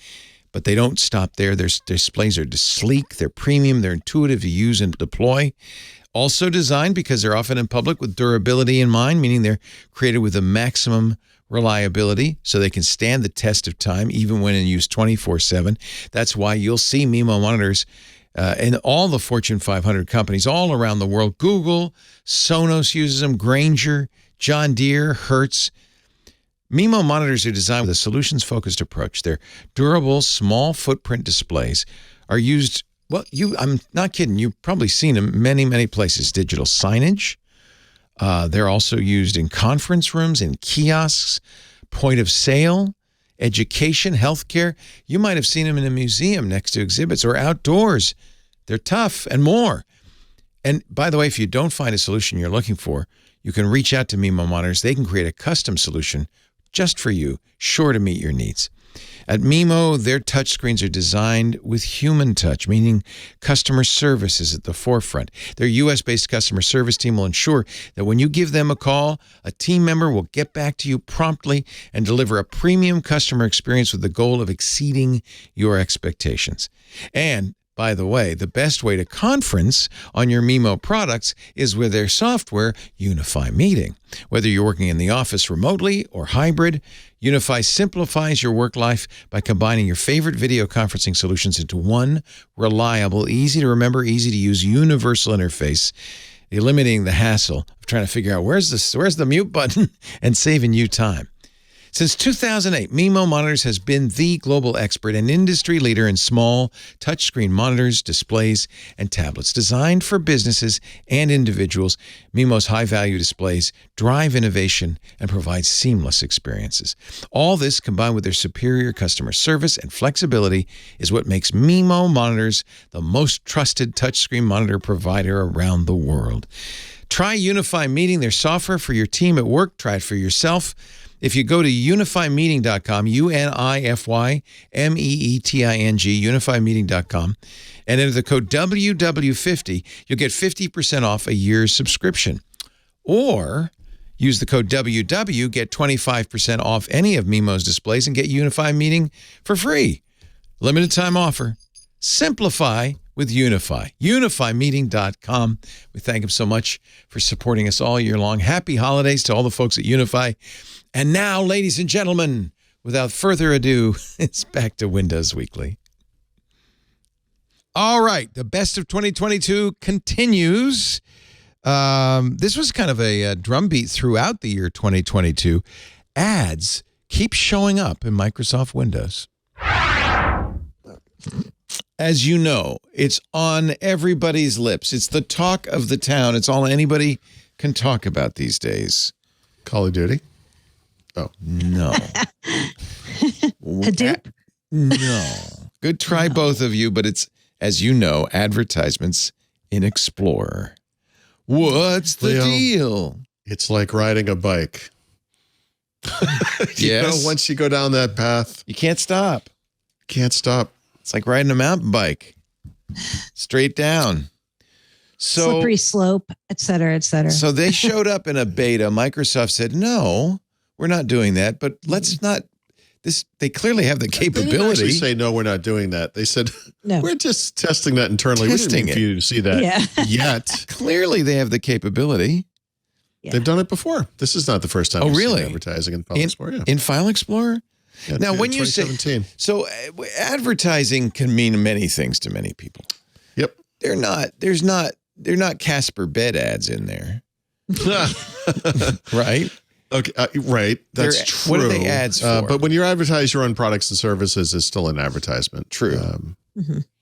But they don't stop there. Their displays are sleek, they're premium, they're intuitive to use and deploy. Also designed because they're often in public with durability in mind, meaning they're created with the maximum reliability so they can stand the test of time even when in use 24/7. That's why you'll see MIMO monitors in all the Fortune 500 companies all around the world. Google, Sonos uses them, Grainger, John Deere, Hertz. MIMO monitors are designed with a solutions-focused approach. Their durable, small footprint displays are used, well, I'm not kidding, you've probably seen them many, many places. Digital signage. They're also used in conference rooms, in kiosks, point of sale, education, healthcare. You might have seen them in a museum next to exhibits or outdoors. They're tough and more. And by the way, if you don't find a solution you're looking for, you can reach out to MIMO Monitors. They can create a custom solution just for you, sure to meet your needs. At MIMO, their touchscreens are designed with human touch, meaning customer service is at the forefront. Their U.S.-based customer service team will ensure that when you give them a call, a team member will get back to you promptly and deliver a premium customer experience with the goal of exceeding your expectations. And by the way, the best way to conference on your MIMO products is with their software, Unify Meeting. Whether you're working in the office remotely or hybrid, Unify simplifies your work life by combining your favorite video conferencing solutions into one reliable, easy to remember, easy to use, universal interface, eliminating the hassle of trying to figure out where's the mute button and saving you time. Since 2008, MIMO Monitors has been the global expert and industry leader in small touchscreen monitors, displays, and tablets. Designed for businesses and individuals, MIMO's high-value displays drive innovation and provide seamless experiences. All this, combined with their superior customer service and flexibility, is what makes MIMO Monitors the most trusted touchscreen monitor provider around the world. Try Unify Meeting, their software for your team at work. Try it for yourself. If you go to unifymeeting.com, UNIFYMEETING, unifymeeting.com, and enter the code WW50, you'll get 50% off a year's subscription. Or use the code WW, get 25% off any of MIMO's displays, and get Unify Meeting for free. Limited time offer. Simplify with Unify. UnifyMeeting.com. We thank him so much for supporting us all year long. Happy holidays to all the folks at Unify. And now, ladies and gentlemen, without further ado, it's back to Windows Weekly. All right, the best of 2022 continues. This was kind of a drumbeat throughout the year 2022. Ads keep showing up in Microsoft Windows. As you know, it's on everybody's lips. It's the talk of the town. It's all anybody can talk about these days. Call of Duty? Oh. No. Hadoop? No. Good try, both of you, but it's, as you know, advertisements in Explorer. What's the deal? It's like riding a bike. You know, once you go down that path, you can't stop. Can't stop. It's like riding a mountain bike. Straight down. So, slippery slope, et cetera, et cetera. So they showed up in a beta. Microsoft said, no, we're not doing that, but let's not. They clearly have the capability. They didn't actually say, no, we're not doing that. They said, no, we're just testing that internally. We didn't need for you to see that yet. Clearly they have the capability. Yeah. They've done it before. This is not the first time we've seen advertising in File Explorer. Yeah. In File Explorer? Yeah, now, when you say, so advertising can mean many things to many people. Yep. They're not Casper bed ads in there. Right? Okay, right. That's true. What are they ads for? But when you advertise your own products and services, it's still an advertisement. True.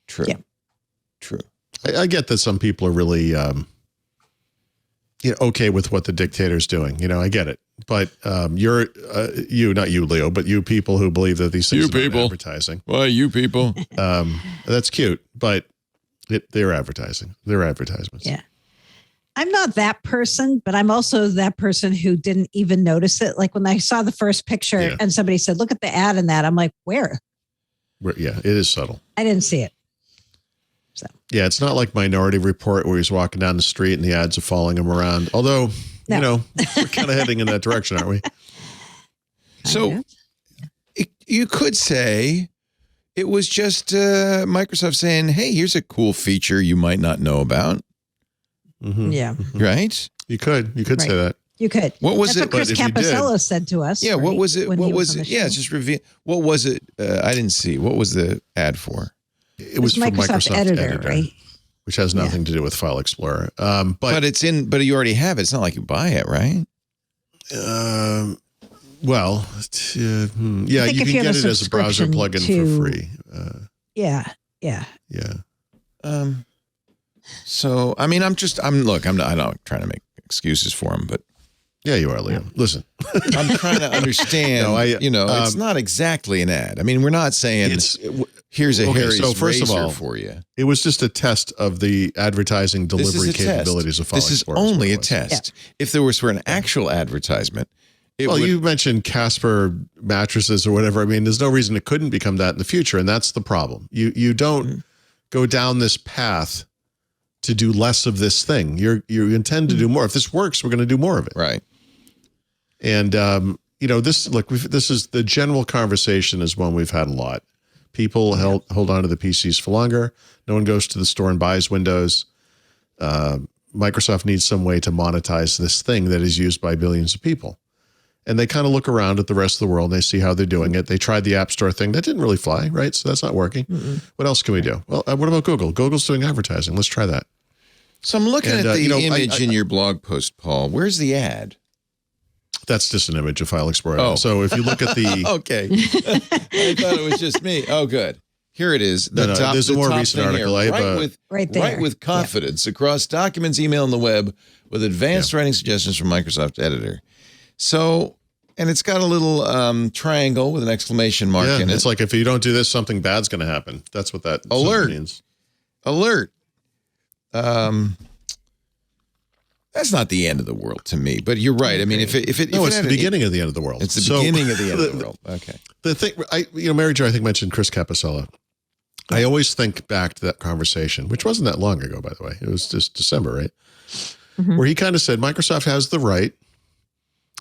True. Yeah. True. I get that some people are really okay with what the dictator's doing. I get it. But you're not you, Leo, but you people who believe that these things are advertising. Why, you people? That's cute, but they're advertising. They're advertisements. Yeah. I'm not that person, but I'm also that person who didn't even notice it. Like when I saw the first picture and somebody said, look at the ad in that. I'm like, where? Yeah, it is subtle. I didn't see it. So. Yeah, it's not like Minority Report where he's walking down the street and the ads are following him around. Although, we're kind of heading in that direction, aren't we? So you could say It was just Microsoft saying, hey, here's a cool feature you might not know about. Mm-hmm. Yeah. Right? You could say that. You could. What was That's it? what Chris Caposello said to us. Yeah, what was it? when What he was on it? the Yeah, show. it's just reveal. What was it? I didn't see. What was the ad for? It was for Microsoft Editor, right? Which has nothing to do with File Explorer. But it's in. But you already have it. It's not like you buy it, right? Well, yeah, you can get it as a browser plugin for free. Yeah. So I mean, I'm not trying to make excuses for him, but yeah, you are, Liam. Listen, I'm trying to understand. It's not exactly an ad. I mean, we're not saying here's a Harry's first of razor all, for you. It was just a test of the advertising delivery capabilities of File Explorer. This is only a test. Yeah. If there was for an actual advertisement, you mentioned Casper mattresses or whatever. I mean, there's no reason it couldn't become that in the future, and that's the problem. You don't go down this path to do less of this thing. You intend to do more. If this works, we're going to do more of it. Right. And this is the general conversation is one we've had a lot. People hold on to the PCs for longer. No one goes to the store and buys Windows. Microsoft needs some way to monetize this thing that is used by billions of people. And they kind of look around at the rest of the world and they see how they're doing it. They tried the App Store thing. That didn't really fly, right? So that's not working. What else can we do? Well, what about Google? Google's doing advertising. Let's try that. So I'm looking at the image in your blog post, Paul. Where's the ad? That's just an image of File Explorer. Oh. So if you look at the... Okay. I thought it was just me. Oh, good. Here it is. There's a more recent article. Write with confidence across documents, email, and the web with advanced writing suggestions from Microsoft Editor. So, and it's got a little triangle with an exclamation mark in it. It's like if you don't do this, something bad's going to happen. That's what that means. Alert. That's not the end of the world to me, but you're right. I mean, if it's the beginning of the end of the world. It's the beginning of the end of the world. Okay. The thing, Mary Jo, I think mentioned Chris Caposello. I always think back to that conversation, which wasn't that long ago, by the way. It was just December, right? Mm-hmm. Where he kind of said Microsoft has the right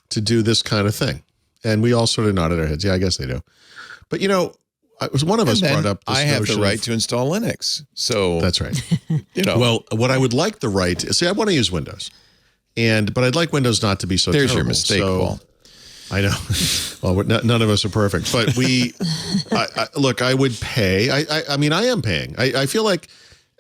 to do this kind of thing. And we all sort of nodded our heads. Yeah, I guess they do. But, one of us brought up this I have the right to install Linux. So that's right. Well, what I would like the right to, I want to use Windows. But I'd like Windows not to be so There's terrible. Your mistake, Paul. I know. Well, none of us are perfect. But I would pay. I mean, I am paying. I feel like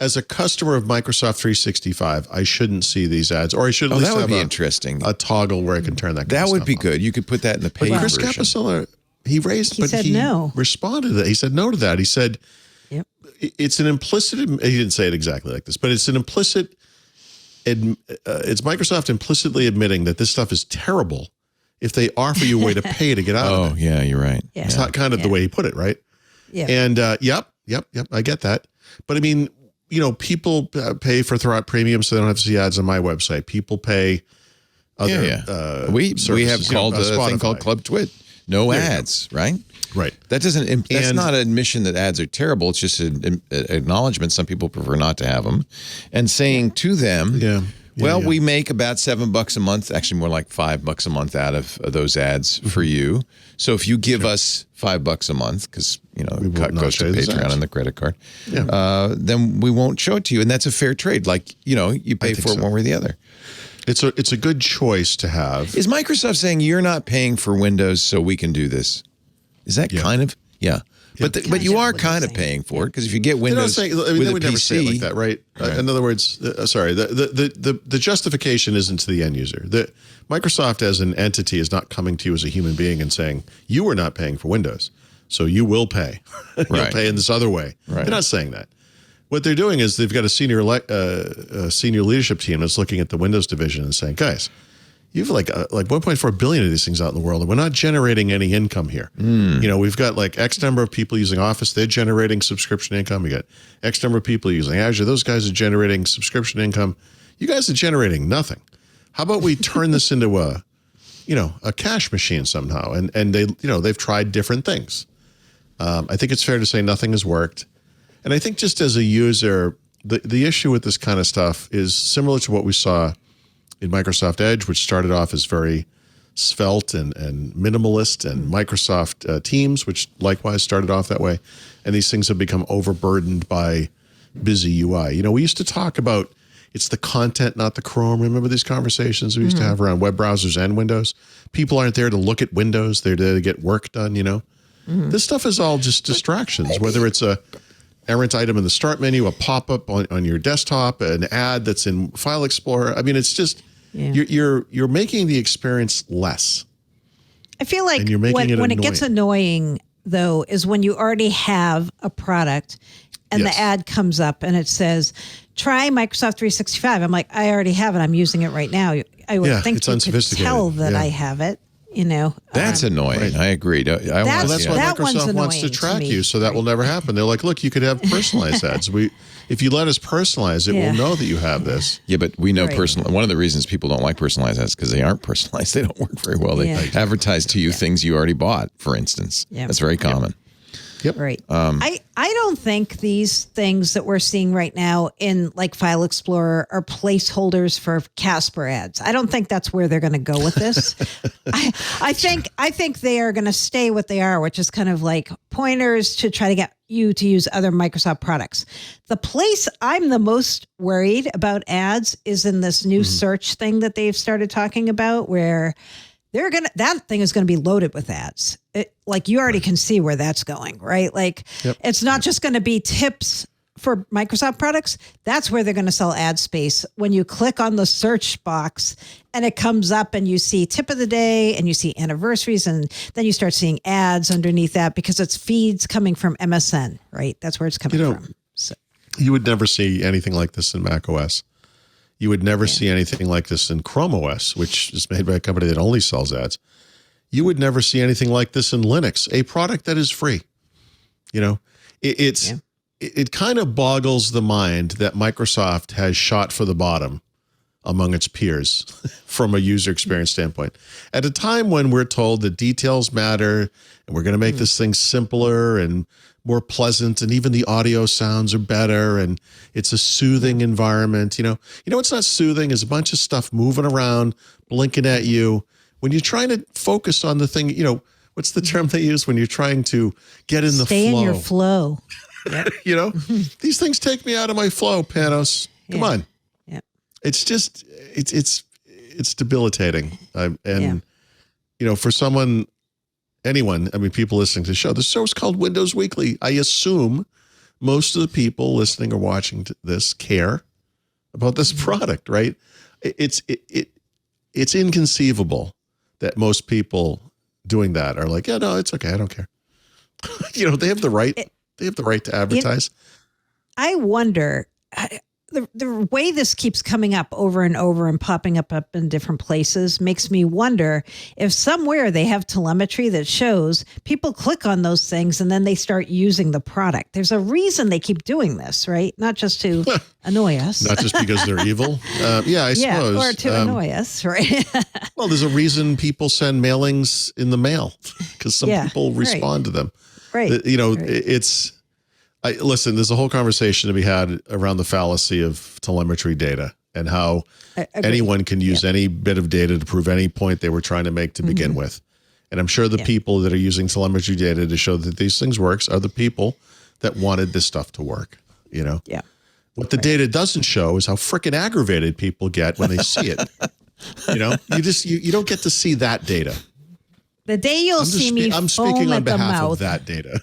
as a customer of Microsoft 365, I shouldn't see these ads, or I should at least have interesting. A toggle where I can turn that. That would be good. You could put that in the paid Chris version. Caposello, he said no. Responded to that. He said no to that. He said, it's an implicit. He didn't say it exactly like this, but it's an implicit. It's Microsoft implicitly admitting that this stuff is terrible if they offer you a way to pay to get out of it. Oh, yeah, you're right. Yeah. It's not kind of the way he put it, right? Yeah. And yep, I get that. But I mean, people pay for Throat Premium so they don't have to see ads on my website. People pay other we have called a thing called Club Twit. No ads, right? Right. That doesn't. That's not an admission that ads are terrible. It's just an acknowledgement. Some people prefer not to have them, and saying to them, we make about $7 a month, actually more like $5 a month out of those ads for you. So if you give us $5 a month, because the cut goes to Patreon and the credit card, then we won't show it to you, and that's a fair trade. Like you pay for it one way or the other. It's a good choice to have. Is Microsoft saying you're not paying for Windows so we can do this? Is that kind of But you are kind of paying for it, because if you get Windows with they would a never PC, say it like that, right? In other words, the justification isn't to the end user. Microsoft as an entity is not coming to you as a human being and saying you are not paying for Windows, so you will pay. You'll pay in this other way. Right. They're not saying that. What they're doing is they've got a senior leadership team that's looking at the Windows division and saying, guys, you have like 1.4 billion of these things out in the world, and we're not generating any income here. We've got like X number of people using Office. They're generating subscription income. We got X number of people using Azure. Those guys are generating subscription income. You guys are generating nothing. How about we turn this into a cash machine somehow? And they've tried different things. I think it's fair to say nothing has worked. And I think just as a user, the issue with this kind of stuff is similar to what we saw in Microsoft Edge, which started off as very svelte and minimalist, and Microsoft Teams, which likewise started off that way. And these things have become overburdened by busy UI. You know, we used to talk about it's the content, not the Chrome. Remember these conversations we used to have around web browsers and Windows? People aren't there to look at Windows. They're there to get work done, you know? This stuff is all just distractions, whether it's a errant item in the start menu, a pop-up on your desktop, an ad that's in File Explorer. I mean, it's just, you're making the experience less. I feel like And you're making when it it gets annoying, though, is when you already have a product and the ad comes up and it says, try Microsoft 365. I'm like, I already have it. I'm using it right now. I would think you could tell that I have it. You know, that's annoying. Right. I agree. That's why Microsoft wants to track you, so that will never happen. They're like, look, you could have personalized ads. If you let us personalize it, we'll know that you have this. Yeah, but we know personal. One of the reasons people don't like personalized ads is because they aren't personalized. They don't work very well. They advertise to you things you already bought, for instance. That's very common. Yep. Right. I don't think these things that we're seeing right now in like File Explorer are placeholders for Casper ads. I don't think that's where they're going to go with this. I think they are going to stay what they are, which is kind of like pointers to try to get you to use other Microsoft products. The place I'm the most worried about ads is in this new search thing that they've started talking about, where that thing is going to be loaded with ads. Like you already can see where that's going, right? Like it's not just going to be tips for Microsoft products. That's where they're going to sell ad space. When you click on the search box and it comes up and you see tip of the day and you see anniversaries, and then you start seeing ads underneath that because it's feeds coming from MSN, right? That's where it's coming from. So. You would never see anything like this in Mac OS. You would never see anything like this in Chrome OS, which is made by a company that only sells ads. You would never see anything like this in Linux, a product that is free. You know, it kind of boggles the mind that Microsoft has shot for the bottom among its peers from a user experience standpoint. At a time when we're told that details matter and we're going to make this thing simpler and more pleasant, and even the audio sounds are better, and it's a soothing environment. You know what's not soothing is a bunch of stuff moving around, blinking at you. When you're trying to focus on the thing, you know, what's the term they use when you're trying to get in the flow? Stay in your flow. Yep. You know, these things take me out of my flow, Panos. Come on. Yep. It's just, it's debilitating. You know, for anyone, I mean, people listening to the show is called Windows Weekly. I assume most of the people listening or watching to this care about this product, right? It's inconceivable that most people doing that are like, yeah, no, it's okay. I don't care. You know, they have the right. They have the right to advertise. I wonder, the way this keeps coming up over and over and popping up in different places makes me wonder if somewhere they have telemetry that shows people click on those things and then they start using the product. There's a reason they keep doing this, right? Not just to annoy us. Not just because they're evil. I suppose. Or to annoy us, right? Well, there's a reason people send mailings in the mail, because some people respond to them. Right. You know, listen, there's a whole conversation to be had around the fallacy of telemetry data and how anyone can use any bit of data to prove any point they were trying to make to begin with. And I'm sure the people that are using telemetry data to show that these things works are the people that wanted this stuff to work, you know? Yeah. What the data doesn't show is how freaking aggravated people get when they see it. You know, you don't get to see that data. The day you'll see me I'm foam speaking on at the behalf mouth. of that data.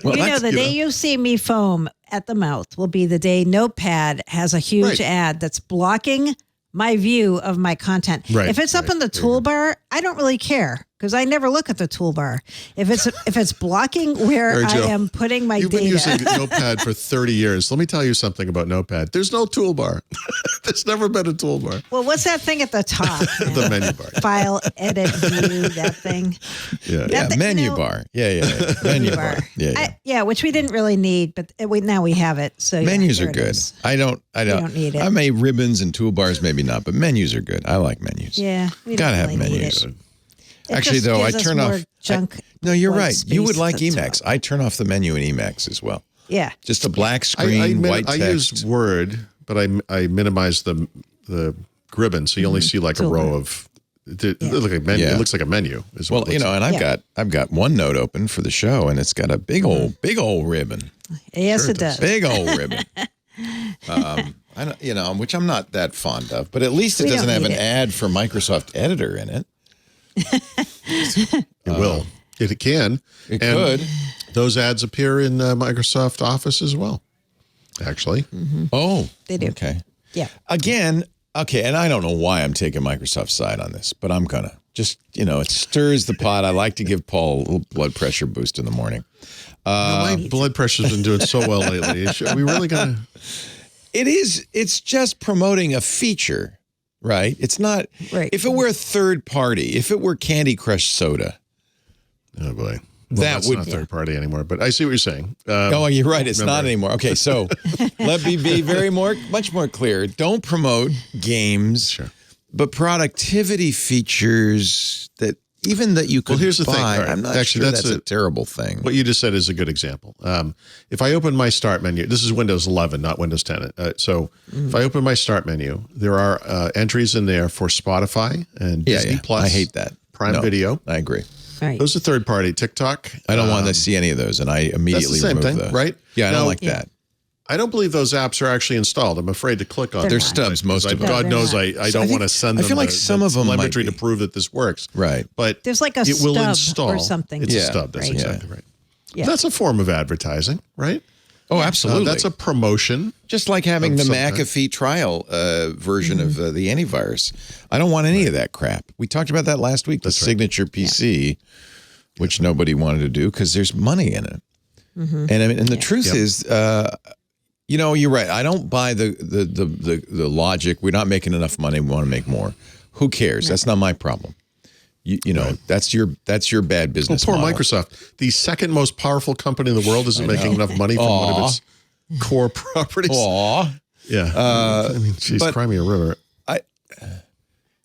Well, the day you see me foam at the mouth will be the day Notepad has a huge ad that's blocking my view of my content. Right, if it's up in the toolbar, I don't really care because I never look at the toolbar. If it's blocking where I am putting my data. You've been using Notepad for 30 years. Let me tell you something about Notepad. There's no toolbar. There's never been a toolbar. Well, what's that thing at the top? The menu bar. File, edit, view, that thing. Menu bar. Yeah. Menu bar. Yeah. Which we didn't really need, but now we have it. So menus are good. I don't need it. I may ribbons and toolbars, maybe not, but menus are good. I like menus. Yeah. We gotta really have menus. Actually, though, I turn off junk. No, you're right. You would like Emacs. I turn off the menu in Emacs as well. Yeah. Just a black screen, white text. I use Word, but I minimize the ribbon, so you only see like a row of It looks like a menu. Well, and I've got OneNote open for the show, and it's got a big old ribbon. Yes, it does. Big old ribbon. Which I'm not that fond of, but at least it doesn't have an ad for Microsoft Editor in it. It will. It can. It could. Those ads appear in Microsoft Office as well, actually. Mm-hmm. Oh. They do. Okay. Yeah. Again, okay, and I don't know why I'm taking Microsoft's side on this, but I'm going to. Just, it stirs the pot. I like to give Paul a little blood pressure boost in the morning. My blood pressure's been doing so well lately. Are we really going to... It's just promoting a feature, right? It's not, right. If it were a third party, if it were Candy Crush Soda. Oh, boy. Well, that's not third party anymore, but I see what you're saying. You're right. It's not anymore. Okay, so let me be much more clear. Don't promote games, but productivity features that you could here's the buy. thing. Right. I'm not sure that's a terrible thing. What you just said is a good example. If I open my start menu, this is Windows 11, not Windows 10. If I open my start menu, there are entries in there for Spotify and Disney Plus. I hate that. Prime Video. I agree. Right. Those are third party. TikTok. I don't want to see any of those, and I immediately that's the same remove thing, those. right? Yeah, I don't like that. I don't believe those apps are actually installed. I'm afraid to click on them. They're stubs, most of them. God knows I don't want to send them. I feel like some of them might be to prove that this works. Right. But there's like a it will stub install. or something. It's a stub. That's exactly right. Yeah. That's a form of advertising, right? Oh, absolutely. That's a promotion. Just like having the McAfee trial version of the antivirus. I don't want any of that crap. We talked about that last week, the signature PC, which nobody wanted to do because there's money in it. Mm-hmm. And the truth is, you're right. I don't buy the logic. We're not making enough money. We want to make more. Who cares? That's not my problem. That's your bad business. Well, poor model. Microsoft, the second most powerful company in the world, isn't making enough money from one of its core properties. Yeah. Geez, cry me a river.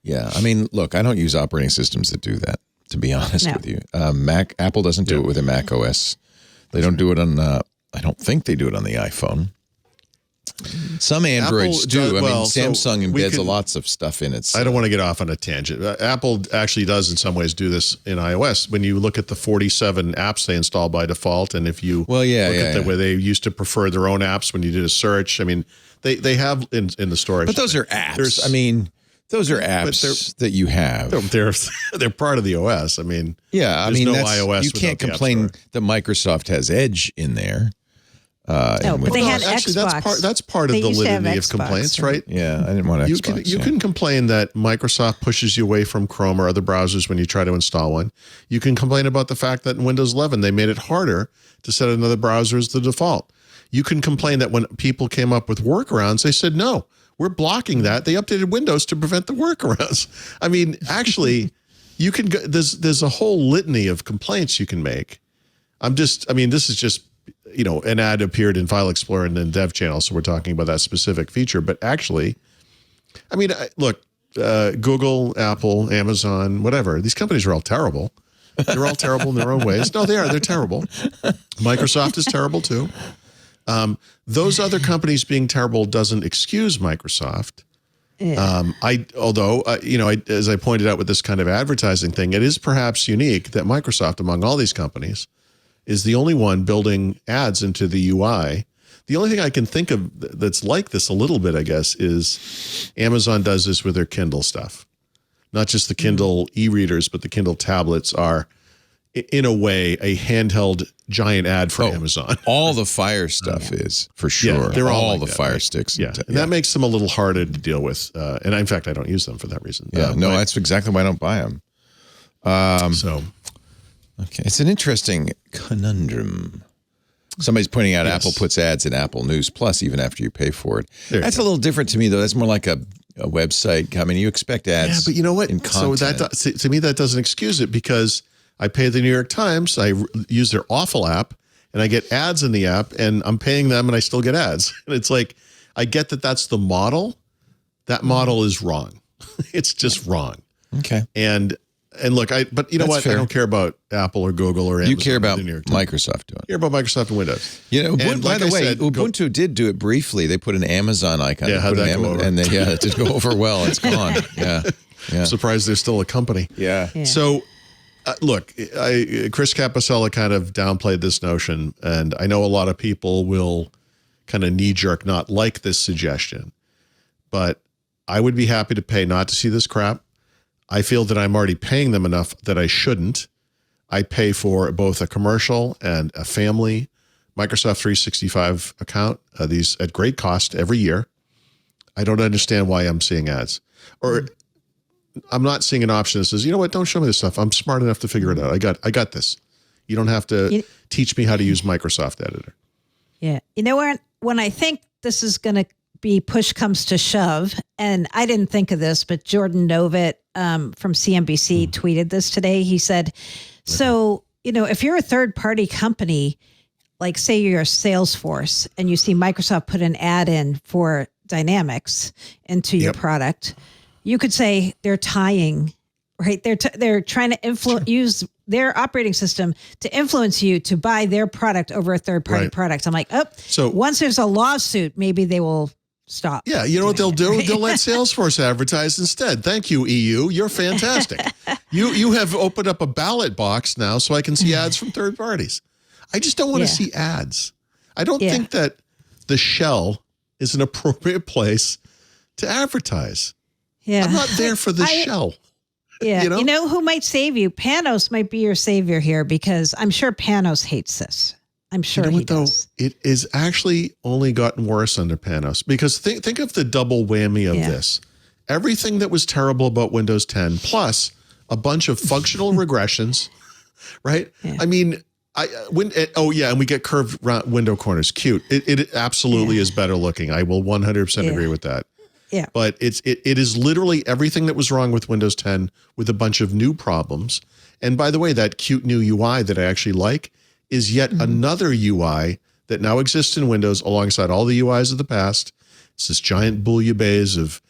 Look, I don't use operating systems that do that, to be honest with you. Apple doesn't do it with a Mac OS. They don't do it on, I don't think they do it on the iPhone. Some Androids do. Samsung embeds lots of stuff in it. I don't want to get off on a tangent. Apple actually does in some ways do this in iOS. When you look at the 47 apps they install by default, and if you look at the way they used to prefer their own apps when you did a search, they have in the storage. But those are apps. Those are apps that you have. They're part of the OS. There's no iOS. You can't complain that Microsoft has Edge in there. But they had Xbox. That's part of the litany of complaints, right? Yeah, I didn't want Xbox. You can complain that Microsoft pushes you away from Chrome or other browsers when you try to install one. You can complain about the fact that in Windows 11 they made it harder to set another browser as the default. You can complain that when people came up with workarounds, they said, no, we're blocking that. They updated Windows to prevent the workarounds. Actually, you can go, there's a whole litany of complaints you can make. This is just, an ad appeared in File Explorer and then Dev Channel, so we're talking about that specific feature. But actually, look, Google, Apple, Amazon, whatever, these companies are all terrible. They're all terrible in their own ways. No, they are. They're terrible. Microsoft is terrible too. Those other companies being terrible doesn't excuse Microsoft. Yeah. As I pointed out with this kind of advertising thing, it is perhaps unique that Microsoft, among all these companies, is the only one building ads into the UI. The only thing I can think of that's like this a little bit, I guess, is Amazon does this with their Kindle stuff. Not just the Kindle e-readers, but the Kindle tablets are, in a way, a handheld giant ad for Amazon. All the Fire stuff is, for sure. Yeah, they're all the Fire sticks. Yeah, and that makes them a little harder to deal with. And in fact, I don't use them for that reason. Yeah, that's exactly why I don't buy them. Okay, it's an interesting conundrum. Somebody's pointing out Apple puts ads in Apple News Plus even after you pay for it. That's a little different to me, though. That's more like a website. You expect ads. Yeah, but you know what? In content. So to me, that doesn't excuse it because I pay the New York Times. I use their awful app, and I get ads in the app, and I'm paying them, and I still get ads. And it's like, I get that that's the model. That model is wrong. It's just wrong. Okay. And look, but you know what? Fair. I don't care about Apple or Google or Amazon. You care about Microsoft doing it. You care about Microsoft and Windows. By the way, Ubuntu did do it briefly. They put an Amazon icon. Yeah, how'd that go over? And it did go over well. It's gone. Yeah. Yeah. Surprised there's still a company. Yeah. So, look, Chris Capicella kind of downplayed this notion, and I know a lot of people will kind of knee-jerk not like this suggestion, but I would be happy to pay not to see this crap. I feel that I'm already paying them enough that I shouldn't. I pay for both a commercial and a family Microsoft 365 account, these at great cost every year. I don't understand why I'm seeing ads. Or I'm not seeing an option that says, you know what, don't show me this stuff. I'm smart enough to figure it out. I got this. You don't have to teach me how to use Microsoft Editor. Yeah. You know, when I think this is going to be push comes to shove, and I didn't think of this, but Jordan Novitt from CNBC tweeted this today. He said, so, you know, if you're a third-party company, like say you're Salesforce, and you see Microsoft put an ad in for Dynamics into your product, you could say they're tying, right? They're trying to use their operating system to influence you to buy their product over a third-party product. I'm like, so once there's a lawsuit, maybe they will stop. Yeah, you know what they'll do? They'll let Salesforce advertise instead. Thank you, EU. You're fantastic. You have opened up a ballot box now so I can see ads from third parties. I just don't want to see ads. I don't think that the shell is an appropriate place to advertise. Yeah. I'm not there for the shell. Yeah. You know who might save you? Panos might be your savior here, because I'm sure Panos hates this. I'm sure he does. It is actually only gotten worse under Panos, because think of the double whammy of this. Everything that was terrible about Windows 10 plus a bunch of functional regressions, right? Yeah. I mean, and we get curved window corners. Cute. It absolutely is better looking. I will 100% agree with that. Yeah. But it is literally everything that was wrong with Windows 10 with a bunch of new problems. And by the way, that cute new UI that I actually like is yet another UI that now exists in Windows alongside all the UIs of the past. It's this giant bouillabaisse of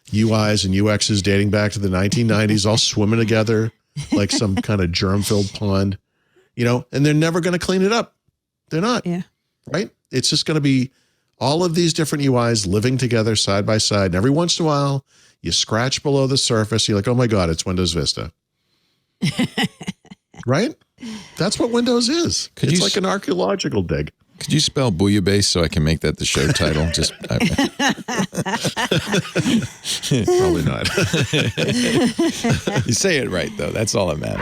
UIs and UXs dating back to the 1990s, all swimming together like some kind of germ-filled pond, you know, and they're never going to clean it up. They're not. Yeah. Right? It's just going to be all of these different UIs living together side by side. And every once in a while, you scratch below the surface. You're like, oh my God, it's Windows Vista. Right? That's what Windows is. It's like an archaeological dig. Could you spell bouillabaisse so I can make that the show title? Just probably not. You say it right, though. That's all that matters.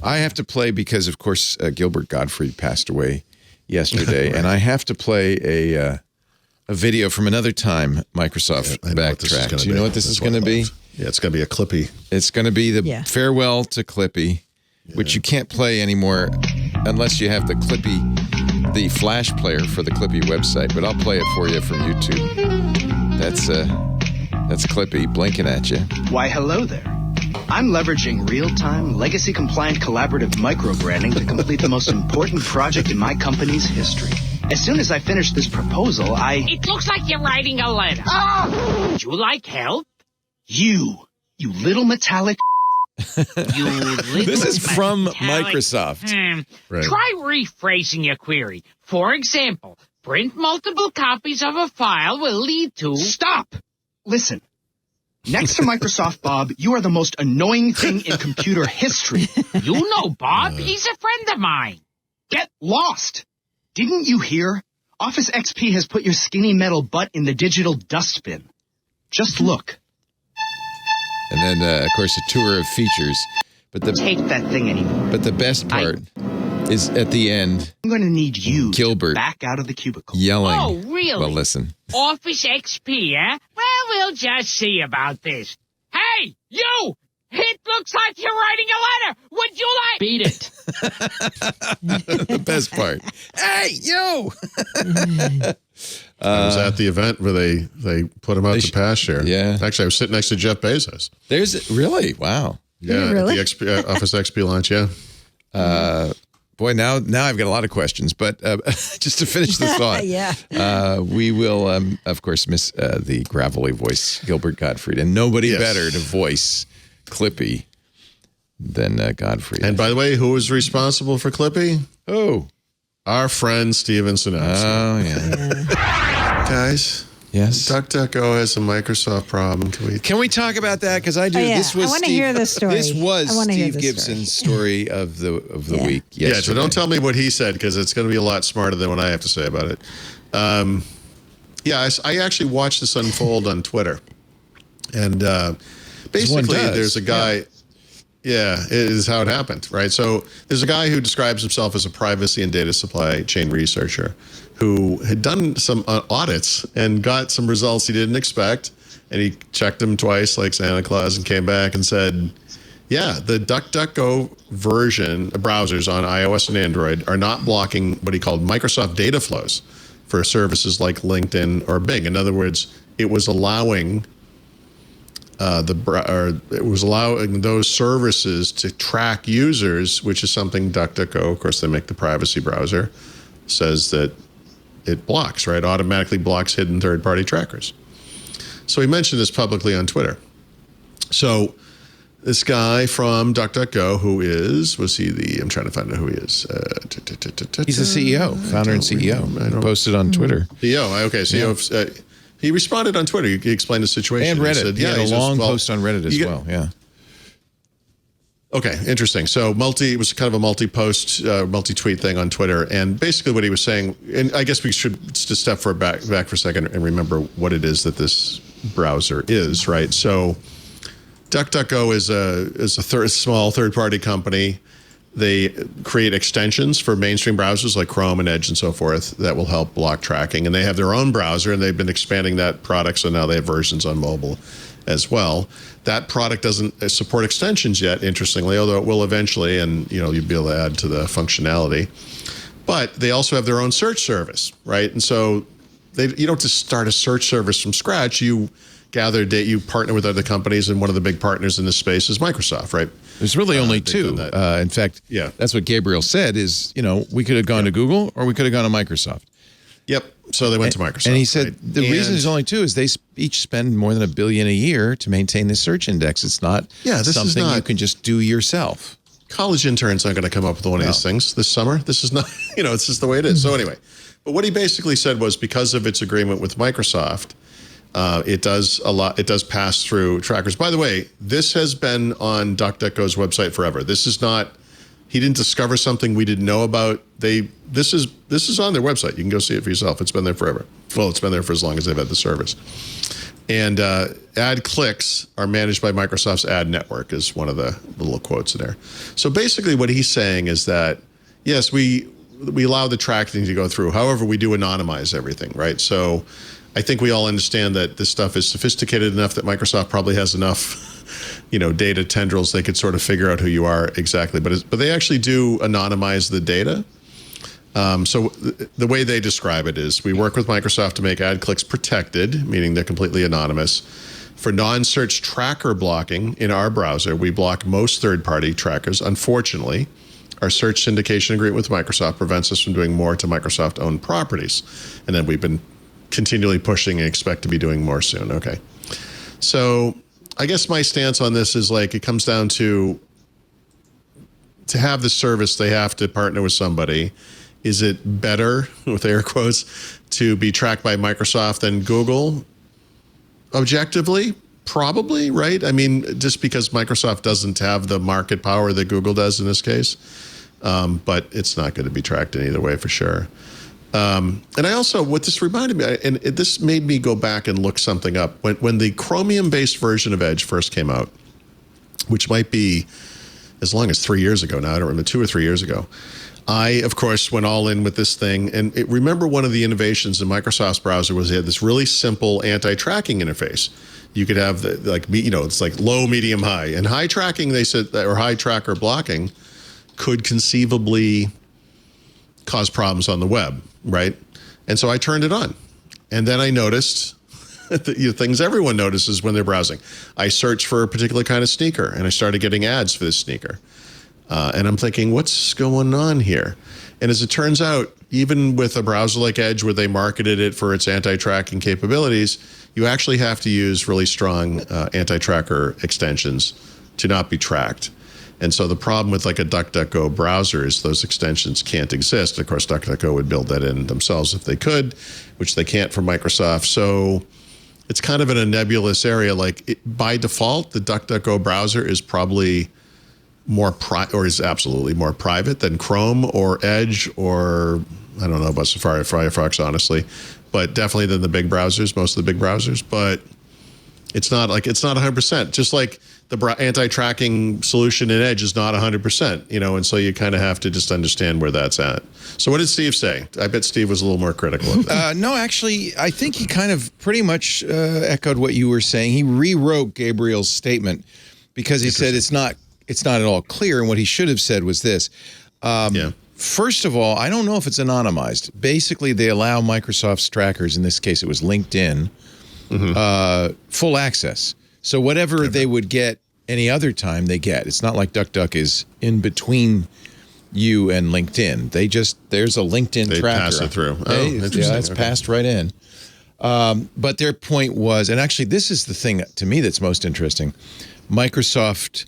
I have to play because, of course, Gilbert Gottfried passed away yesterday, and I have to play a video from another time Microsoft backtracked. Do you know what this is going to be? Yeah, it's going to be a Clippy. It's going to be the farewell to Clippy, which you can't play anymore unless you have the Clippy, the Flash player for the Clippy website. But I'll play it for you from YouTube. That's Clippy blinking at you. Why, hello there. I'm leveraging real-time, legacy-compliant collaborative micro-branding to complete the most important project in my company's history. As soon as I finish this proposal, It looks like you're writing a letter. Oh! Would you like help? You little metallic This is from Microsoft. Right. Try rephrasing your query. For example, print multiple copies of a file will lead to... Stop! Listen. Next to Microsoft, Bob, you are the most annoying thing in computer history. You know Bob. He's a friend of mine. Get lost. Didn't you hear? Office XP has put your skinny metal butt in the digital dustbin. Just look. And then, of course, a tour of features. But take that thing anymore. But the best part is at the end. I'm going to need you Gilbert back out of the cubicle. Yelling. Oh, really? Well, listen. Office XP, eh? Well, we'll just see about this. Hey, you! It looks like you're writing a letter. Would you like... Beat it. The best part. Hey, you! I was at the event where they put him out to pasture. Yeah. Actually, I was sitting next to Jeff Bezos. Really? Wow. Yeah. Really? At the Office XP launch, yeah. Boy, now I've got a lot of questions, but just to finish the thought, we will, of course, miss the gravelly voice, Gilbert Gottfried, and nobody better to voice Clippy than Gottfried. And by the way, who was responsible for Clippy? Oh, our friend Steven Sinatra. Oh, yeah. Guys, Yes. DuckDuckGo has a Microsoft problem. Can we talk about that? Because I do. Oh, yeah. This was I want to hear this story. This was I wanna hear Steve this Gibson's story of the week. Yeah, so don't tell me what he said because it's going to be a lot smarter than what I have to say about it. I actually watched this unfold on Twitter. And basically, there's a guy. Yeah, it is how it happened, right? So there's a guy who describes himself as a privacy and data supply chain researcher who had done some audits and got some results he didn't expect. And he checked them twice like Santa Claus and came back and said, yeah, the DuckDuckGo version of browsers on iOS and Android are not blocking what he called Microsoft data flows for services like LinkedIn or Bing. In other words, it was allowing those services to track users, which is something DuckDuckGo, of course, they make the privacy browser, says that it blocks, right? Automatically blocks hidden third-party trackers. So he mentioned this publicly on Twitter. So this guy from DuckDuckGo, I'm trying to find out who he is. He's the CEO, founder and CEO. Posted on Twitter. CEO, okay, CEO. Yeah. He responded on Twitter. He explained the situation. And Reddit. He had a long post on Reddit as well. Yeah. Okay, interesting. So it was kind of a multi-post, multi-tweet thing on Twitter. And basically what he was saying, and I guess we should just step back for a second and remember what it is that this browser is, right? So DuckDuckGo is a small third-party company. They create extensions for mainstream browsers like Chrome and Edge and so forth that will help block tracking. And they have their own browser, and they've been expanding that product, so now they have versions on mobile as well. That product doesn't support extensions yet, interestingly, although it will eventually, and you'll be able to add to the functionality. But they also have their own search service, right? And so you don't just start a search service from scratch. You gather data, you partner with other companies, and one of the big partners in this space is Microsoft, right? There's really only two. In fact, that's what Gabriel said is, we could have gone to Google or we could have gone to Microsoft. Yep. So they went to Microsoft. And he said the reason there's only two is they each spend more than $1 billion a year to maintain the search index. It's not something you can just do yourself. College interns aren't going to come up with one of these things this summer. This is not, it's just the way it is. So anyway, but what he basically said was because of its agreement with Microsoft, it does pass through trackers. By the way, this has been on DuckDuckGo's website forever. This is not, he didn't discover something we didn't know about. This is on their website. You can go see it for yourself. It's been there forever. Well, it's been there for as long as they've had the service. And ad clicks are managed by Microsoft's ad network is one of the little quotes in there. So basically what he's saying is that, yes, we allow the tracking to go through. However, we do anonymize everything, right? So I think we all understand that this stuff is sophisticated enough that Microsoft probably has enough, data tendrils they could sort of figure out who you are exactly. But they actually do anonymize the data. So the way they describe it is we work with Microsoft to make ad clicks protected, meaning they're completely anonymous. For non-search tracker blocking in our browser, we block most third-party trackers. Unfortunately, our search syndication agreement with Microsoft prevents us from doing more to Microsoft-owned properties. And then we've been continually pushing and expect to be doing more soon. Okay. So I guess my stance on this is it comes down to have the service, they have to partner with somebody. Is it better, with air quotes, to be tracked by Microsoft than Google? Objectively, probably, right? I mean, just because Microsoft doesn't have the market power that Google does in this case, but it's not going to be tracked in either way for sure. And I also, what this reminded me, and this made me go back and look something up. When the Chromium-based version of Edge first came out, which might be as long as 3 years ago now, I don't remember, 2 or 3 years ago, I, of course, went all in with this thing. And remember one of the innovations in Microsoft's browser was it had this really simple anti-tracking interface. You could have, it's like low, medium, high. And high tracking, they said, or high tracker blocking could conceivably cause problems on the web, right? And so I turned it on. And then I noticed things everyone notices when they're browsing. I searched for a particular kind of sneaker, and I started getting ads for this sneaker. And I'm thinking, what's going on here? And as it turns out, even with a browser like Edge, where they marketed it for its anti-tracking capabilities, you actually have to use really strong anti-tracker extensions to not be tracked. And so the problem with like a DuckDuckGo browser is those extensions can't exist. Of course, DuckDuckGo would build that in themselves if they could, which they can't from Microsoft. So it's kind of in a nebulous area. Like by default, the DuckDuckGo browser is probably is absolutely more private than Chrome or Edge or I don't know about Safari or Firefox, honestly, but definitely than the big browsers, most of the big browsers. But it's not 100%. Just like the anti-tracking solution in Edge is not 100%, and so you kind of have to just understand where that's at. So what did Steve say? I bet Steve was a little more critical of that. No, actually, I think he kind of pretty much echoed what you were saying. He rewrote Gabriel's statement because he said it's not at all clear, and what he should have said was this. First of all, I don't know if it's anonymized. Basically, they allow Microsoft's trackers, in this case it was LinkedIn, full access. So whatever they would get any other time, they get. It's not like DuckDuck is in between you and LinkedIn. There's a LinkedIn tracker. They pass it through. It's passed right in. But their point was, and actually this is the thing to me that's most interesting, Microsoft,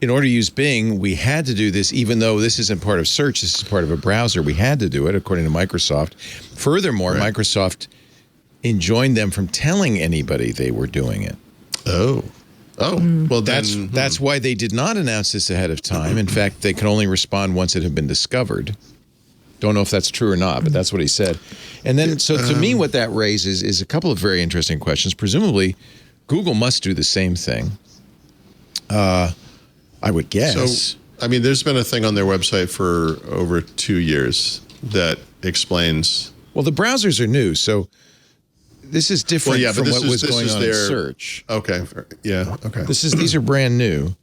in order to use Bing, we had to do this, even though this isn't part of search, this is part of a browser. We had to do it, according to Microsoft. Furthermore, Microsoft enjoined them from telling anybody they were doing it. Oh. Well, that's why they did not announce this ahead of time. In fact, they could only respond once it had been discovered. Don't know if that's true or not, but that's what he said. And then, so to me, what that raises is a couple of very interesting questions. Presumably, Google must do the same thing. I would guess. So, I mean, there's been a thing on their website for over 2 years that explains. Well, the browsers are new, so this is different from what was going on in search. Okay. Yeah. Okay. These are brand new.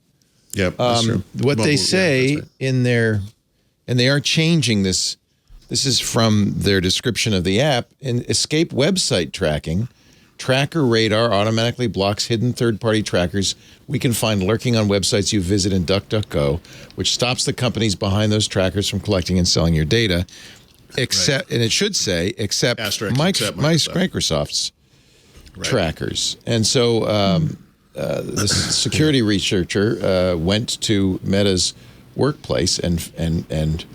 Yep. That's true. What they say in their, and they are changing this. This is from their description of the app. In escape website tracking, Tracker Radar automatically blocks hidden third-party trackers we can find lurking on websites you visit in DuckDuckGo, which stops the companies behind those trackers from collecting and selling your data. Except, and it should say, except Microsoft's trackers. And so this security researcher went to Meta's workplace and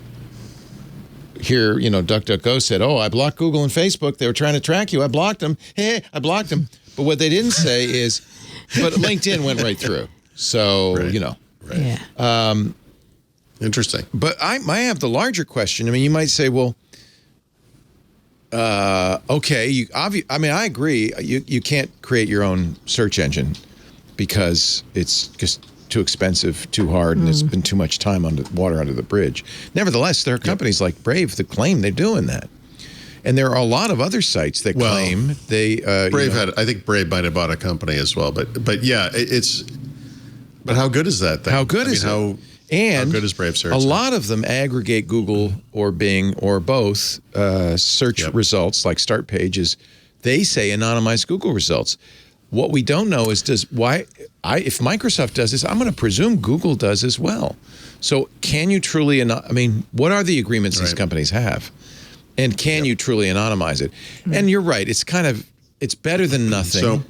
here, DuckDuckGo said, I blocked Google and Facebook. They were trying to track you. I blocked them. Hey, I blocked them. But what they didn't say is, but LinkedIn went right through. So, Yeah. Interesting. But I have the larger question. I mean, you might say, well, okay, I agree. You can't create your own search engine because it's just too expensive, too hard, and it's been too much time water under the bridge. Nevertheless, there are companies like Brave that claim they're doing that. And there are a lot of other sites that claim they... Brave I think Brave might have bought a company as well. But yeah, but how good is that thing? How good is it? How good is Brave Search? A lot of them aggregate Google or Bing or both search results, like start pages. They say anonymize Google results. What we don't know is if Microsoft does this, I'm going to presume Google does as well. So can you truly, what are the agreements these companies have? And can you truly anonymize it? And you're right, it's better than nothing.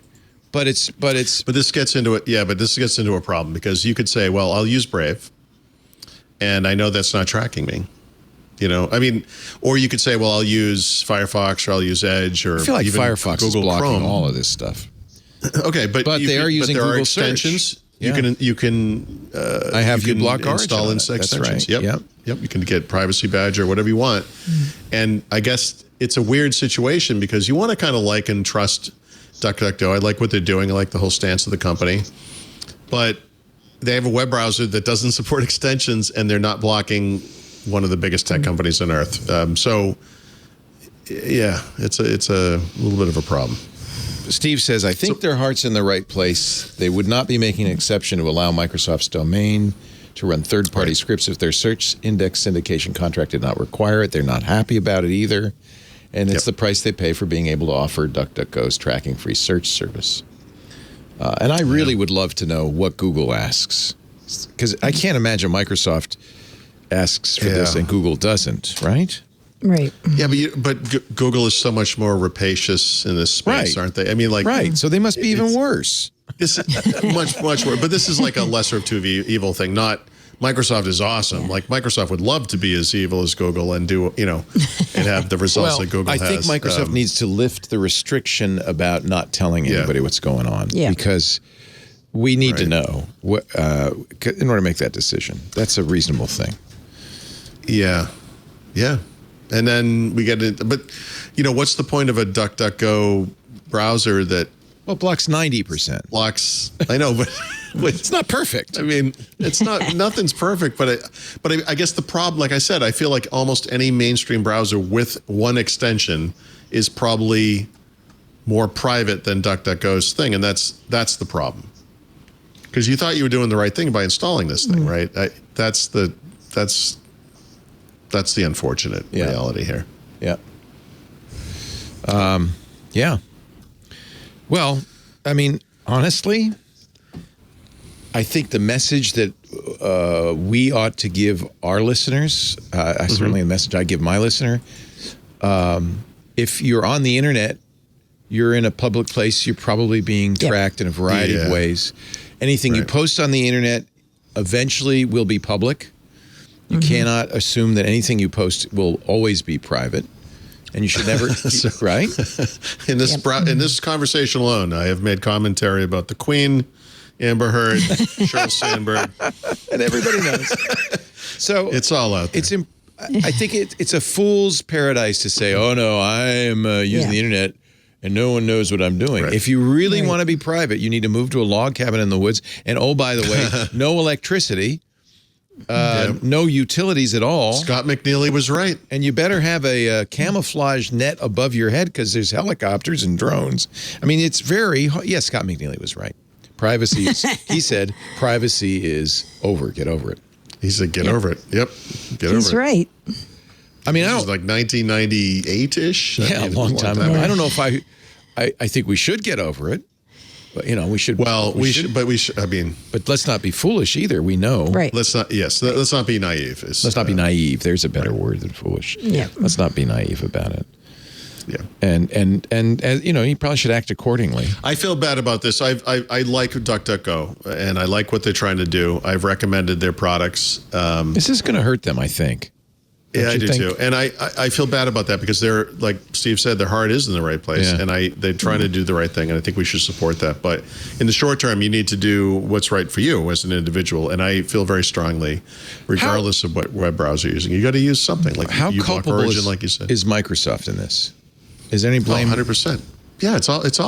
But this gets into it. Yeah, but this gets into a problem because you could say, well, I'll use Brave, and I know that's not tracking me. Or you could say, well, I'll use Firefox or I'll use Edge or I feel like even Firefox Google is blocking Chrome. all of this stuff. Okay, but they are using Google extensions. Search. You can. I have you can block install extensions. Right. Yep. You can get Privacy Badge or whatever you want. And I guess it's a weird situation because you want to kind of like and trust DuckDuckGo. I like what they're doing. I like the whole stance of the company, but they have a web browser that doesn't support extensions, and they're not blocking one of the biggest tech companies on earth. So, yeah, it's a little bit of a problem. Steve says, I think their heart's in the right place. They would not be making an exception to allow Microsoft's domain to run third-party scripts if their search index syndication contract did not require it. They're not happy about it either. And it's the price they pay for being able to offer DuckDuckGo's tracking-free search service. And I really would love to know what Google asks. Because I can't imagine Microsoft asks for this and Google doesn't, right? Right. Yeah, but Google is so much more rapacious in this space, aren't they? I mean, right. So they must be even worse. This much worse. But this is like a lesser of two evil thing. Not Microsoft is awesome. Like Microsoft would love to be as evil as Google and do and have the results that Google has. I think Microsoft needs to lift the restriction about not telling anybody what's going on because we need to know in order to make that decision. That's a reasonable thing. Yeah. And then we get it. But, what's the point of a DuckDuckGo browser that blocks 90%? Blocks, I know, but it's not perfect. I mean, it's not, nothing's perfect. But I guess the problem, like I said, I feel like almost any mainstream browser with one extension is probably more private than DuckDuckGo's thing. And that's the problem. Because you thought you were doing the right thing by installing this thing, right? That's the unfortunate reality here. Yeah. Yeah. Well, I mean, honestly, I think the message that we ought to give our listeners, certainly a message I give my listener, if you're on the internet, you're in a public place, you're probably being tracked in a variety of ways. Anything you post on the internet eventually will be public. You cannot assume that anything you post will always be private. And you should never, right? In this conversation alone, I have made commentary about the Queen, Amber Heard, Sheryl Sandberg. And everybody knows. So it's all out there. I think it's a fool's paradise to say, oh, no, I'm using the internet and no one knows what I'm doing. Right. If you really want to be private, you need to move to a log cabin in the woods. And, oh, by the way, no electricity. No utilities at all. Scott McNeely was right. And you better have a camouflage net above your head because there's helicopters and drones. I mean, it's yes, Scott McNeely was right. Privacy he said, privacy is over. Get over it. He said, get over it. Yep. Get over it. He's right. I mean, this was like 1998-ish. Yeah, a long time ago. I don't know if I think we should get over it. But, we should. Well, we should. But we should. I mean, but let's not be foolish either. We know, right? Let's not. Yes, let's not be naive. Let's not be naive. There's a better word than foolish. Yeah. Let's not be naive about it. Yeah. And you probably should act accordingly. I feel bad about this. I like DuckDuckGo and I like what they're trying to do. I've recommended their products. This is going to hurt them, I think. Yeah, I do too. And I feel bad about that because they're, like Steve said, their heart is in the right place. Yeah. And they're trying to do the right thing. And I think we should support that. But in the short term, you need to do what's right for you as an individual. And I feel very strongly, regardless of what web browser you're using, you got to use something. Like how culpable Origin, like you said. Is Microsoft in this? Is there any blame? 100%. Yeah, it's almost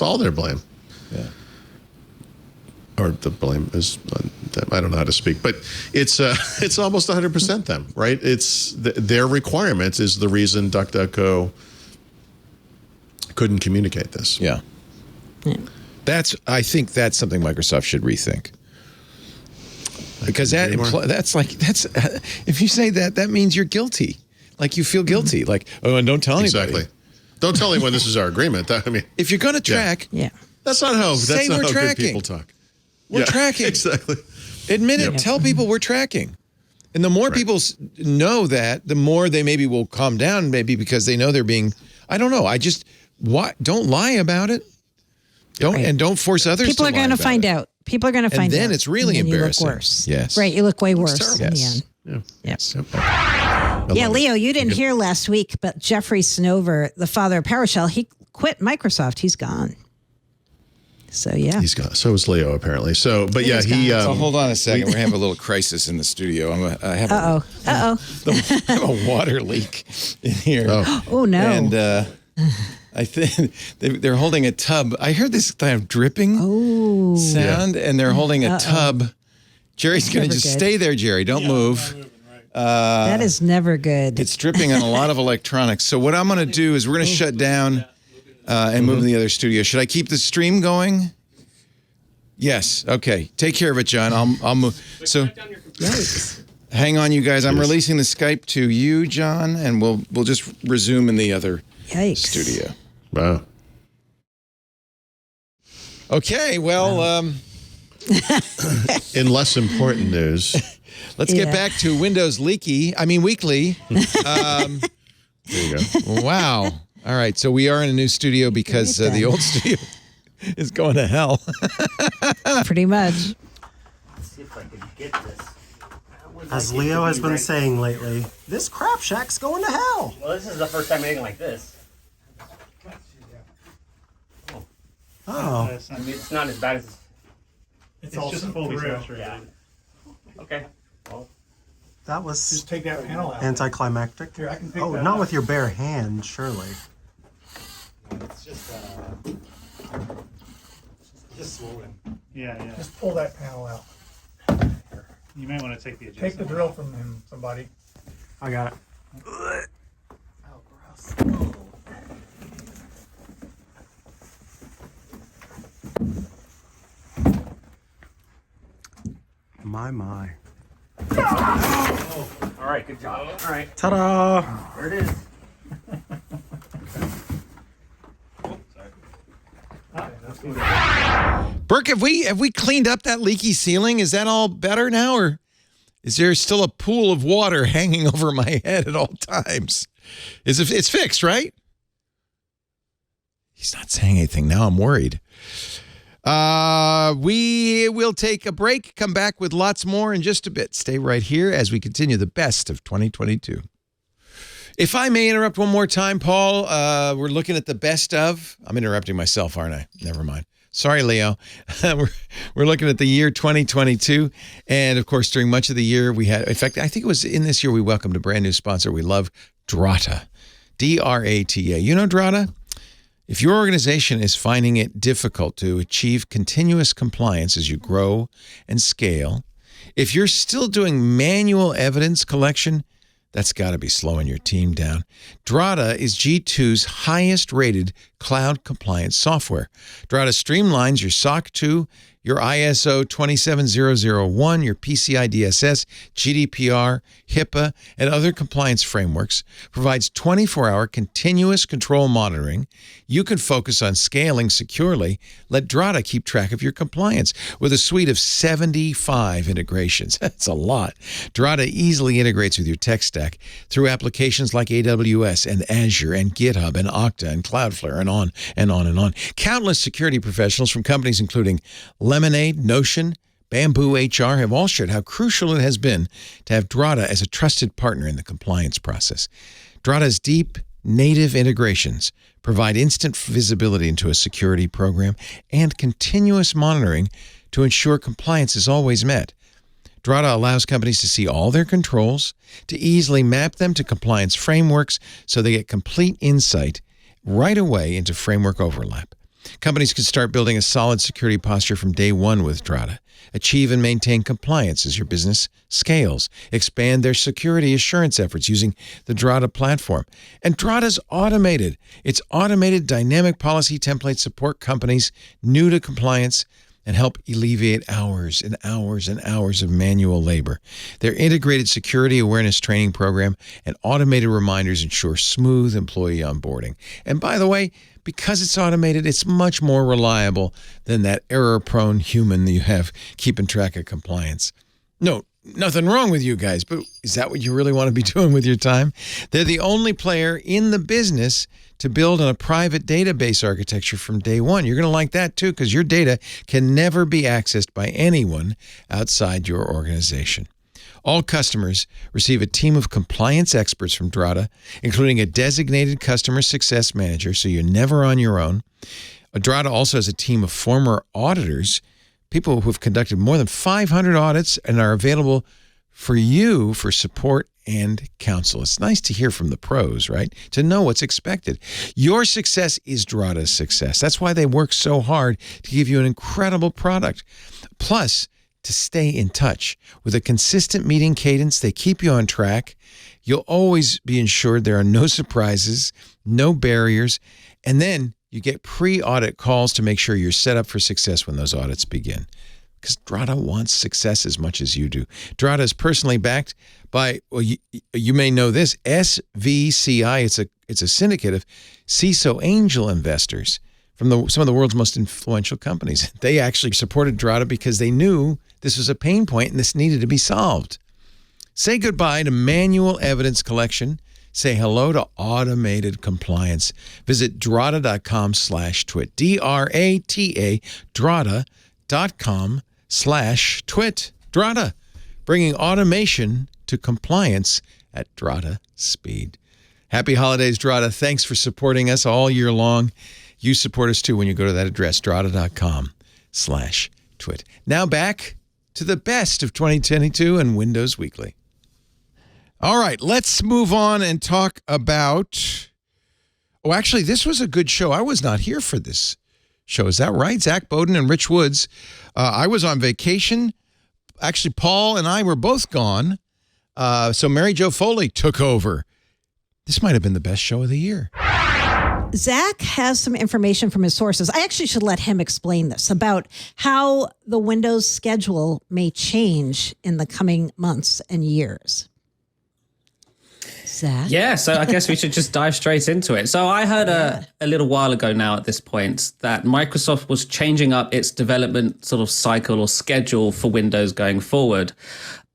all their blame. Yeah. Or the blame is on them. I don't know how to speak, but it's almost 100% them, right? It's their requirements is the reason DuckDuckGo couldn't communicate this. Yeah. I think that's something Microsoft should rethink. Because if you say that means you're guilty. Like you feel guilty. Like, oh, and don't tell anybody. Exactly. Don't tell anyone this is our agreement. If you're going to track, that's not how tracking. Good people talk. We're tracking. Exactly. Admit it. Tell people we're tracking. And the more people know that, the more they maybe will calm down, maybe because they know they're being, I don't know. Don't lie about it. Don't force others People to are going to find out. People are going to find out. And then it's really embarrassing. You look worse. Yes. Right. You look way worse in the end. Yeah. Yes. Yeah, Leo, you didn't hear last week, but Jeffrey Snover, the father of PowerShell, he quit Microsoft. He's gone. So, yeah. He's gone. So is Leo, apparently. So, but yeah, he... so hold on a second. We're having a little crisis in the studio. I have a water leak in here. Oh no. And I think they're holding a tub. I heard this kind of dripping sound, and they're holding a tub. Jerry's going to just stay there, Jerry. Don't move. That is never good. It's dripping on a lot of electronics. So what I'm going to do is we're going to shut down and move to the other studio. Should I keep the stream going? Yes. Okay. Take care of it, John. I'll move. So hang on, you guys. I'm releasing the Skype to you, John, and we'll just resume in the other studio. Wow. Okay. Well, in less important news, let's get back to Windows Weekly. There you go. Wow. All right. So we are in a new studio because the old studio is going to hell. Pretty much. Let's see if I can get this. As Leo has been saying lately, this crap shack's going to hell. Well, this is the first time anything like this. Oh. I mean, it's not as bad as... It's just fully saturated. Yeah. Okay. Well, That was Just take that panel out. anticlimactic. Here, I can pick Oh, that not up. with your bare hand, surely. It's just swollen. Yeah. Just pull that panel out. You may want to take the adjustment. Take the drill from him, somebody. I got it. oh, gross. My. All right, good job. All right. Ta-da! There it is. Burke, have we cleaned up that leaky ceiling? Is that all better now, or is there still a pool of water hanging over my head at all times? It's fixed, right? He's not saying anything now. I'm worried. We will take a break, come back with lots more in just a bit. Stay right here as we continue the best of 2022. If I may interrupt one more time, Paul, we're looking at the best of. I'm interrupting myself, aren't I? Never mind. Sorry, Leo. We're looking at the year 2022. And, of course, during much of the year, we had, in fact, I think it was in this year we welcomed a brand new sponsor we love, Drata. D-R-A-T-A. You know Drata? If your organization is finding it difficult to achieve continuous compliance as you grow and scale, if you're still doing manual evidence collection, that's got to be slowing your team down. Drata is G2's highest rated cloud compliance software. Drata streamlines your SOC 2, your ISO 27001, your PCI DSS, GDPR, HIPAA, and other compliance frameworks, provides 24-hour continuous control monitoring. You can focus on scaling securely. Let Drata keep track of your compliance with a suite of 75 integrations. That's a lot. Drata easily integrates with your tech stack through applications like AWS and Azure and GitHub and Okta and Cloudflare and on and on and on. Countless security professionals from companies including Lemonade, Notion, Bamboo HR have all shared how crucial it has been to have Drata as a trusted partner in the compliance process. Drata's deep native integrations provide instant visibility into a security program and continuous monitoring to ensure compliance is always met. Drata allows companies to see all their controls, to easily map them to compliance frameworks so they get complete insight right away into framework overlap. Companies can start building a solid security posture from day one with Drata. Achieve and maintain compliance as your business scales. Expand their security assurance efforts using the Drata platform. And Drata's automated. Its automated dynamic policy templates support companies new to compliance and help alleviate hours and hours and hours of manual labor. Their integrated security awareness training program and automated reminders ensure smooth employee onboarding. And by the way, because it's automated, it's much more reliable than that error-prone human that you have keeping track of compliance. No, nothing wrong with you guys, but is that what you really want to be doing with your time? They're the only player in the business to build on a private database architecture from day one. You're going to like that too, because your data can never be accessed by anyone outside your organization. All customers receive a team of compliance experts from Drata, including a designated customer success manager, so you're never on your own. Drata also has a team of former auditors, people who have conducted more than 500 audits and are available for you for support and counsel. It's nice to hear from the pros, right? To know what's expected. Your success is Drata's success. That's why they work so hard to give you an incredible product. Plus, to stay in touch. With a consistent meeting cadence, they keep you on track. You'll always be ensured there are no surprises, no barriers, and then you get pre-audit calls to make sure you're set up for success when those audits begin. Because Drata wants success as much as you do. Drata is personally backed by, well, you may know this, SVCI. It's a syndicate of CISO angel investors from some of the world's most influential companies. They actually supported Drata because they knew this was a pain point and this needed to be solved. Say goodbye to manual evidence collection. Say hello to automated compliance. Visit drata.com/twit. DRATA, drata.com/twit. Drata, bringing automation to compliance at Drata speed. Happy holidays, Drata. Thanks for supporting us all year long. You support us too when you go to that address, drata.com/twit. Now back to the best of 2022 and Windows Weekly. All right, let's move on and talk about... Oh, actually, this was a good show. I was not here for this show. Is that right? Zac Bowden and Rich Woods. I was on vacation. Actually, Paul and I were both gone. So Mary Jo Foley took over. This might have been the best show of the year. Zac has some information from his sources. I actually should let him explain this about how the Windows schedule may change in the coming months and years. Zac? Yeah, so I guess we should just dive straight into it. So I heard a little while ago now at this point that Microsoft was changing up its development sort of cycle or schedule for Windows going forward.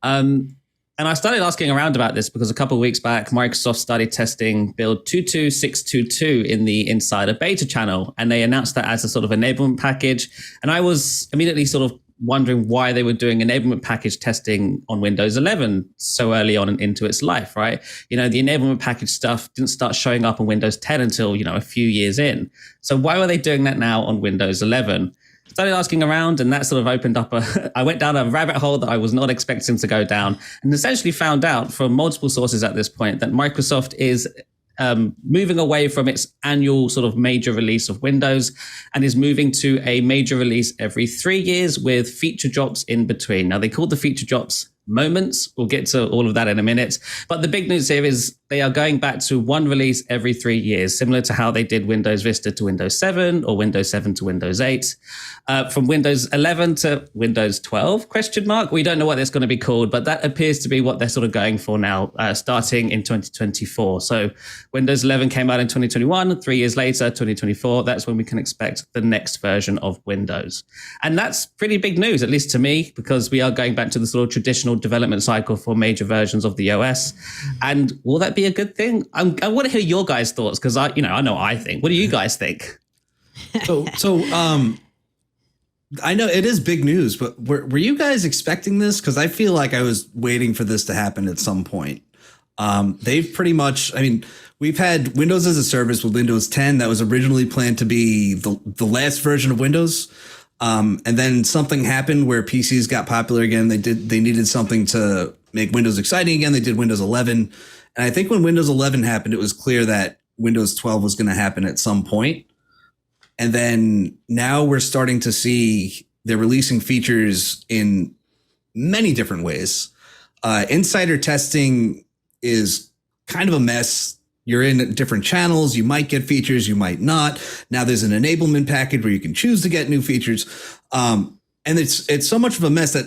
And I started asking around about this because a couple of weeks back, Microsoft started testing build 22622 in the Insider Beta channel, and they announced that as a sort of enablement package. And I was immediately sort of wondering why they were doing enablement package testing on Windows 11 so early on into its life, right? You know, the enablement package stuff didn't start showing up on Windows 10 until, a few years in. So why were they doing that now on Windows 11? Started asking around, and that sort of opened up I went down a rabbit hole that I was not expecting to go down, and essentially found out from multiple sources at this point that Microsoft is moving away from its annual sort of major release of Windows and is moving to a major release every 3 years with feature drops in between. Now, they call the feature drops moments. We'll get to all of that in a minute. But the big news here is they are going back to one release every 3 years, similar to how they did Windows Vista to Windows 7 or Windows 7 to Windows 8. From Windows 11 to Windows 12, ? We don't know what that's going to be called, but that appears to be what they're sort of going for now, starting in 2024. So Windows 11 came out in 2021, 3 years later, 2024, that's when we can expect the next version of Windows. And that's pretty big news, at least to me, because we are going back to the sort of traditional development cycle for major versions of the OS. And will that be a good thing? I want to hear your guys' thoughts, because I know I think. What do you guys think? I know it is big news, but were you guys expecting this? Because I feel like I was waiting for this to happen at some point. They've pretty much, we've had Windows as a service with Windows 10 that was originally planned to be the last version of Windows. And then something happened where PCs got popular again. They needed something to make Windows exciting again. They did Windows 11. And I think when Windows 11 happened, it was clear that Windows 12 was going to happen at some point. And then now we're starting to see they're releasing features in many different ways. Insider testing is kind of a mess. You're in different channels. You might get features, you might not. Now there's an enablement package where you can choose to get new features. And it's so much of a mess that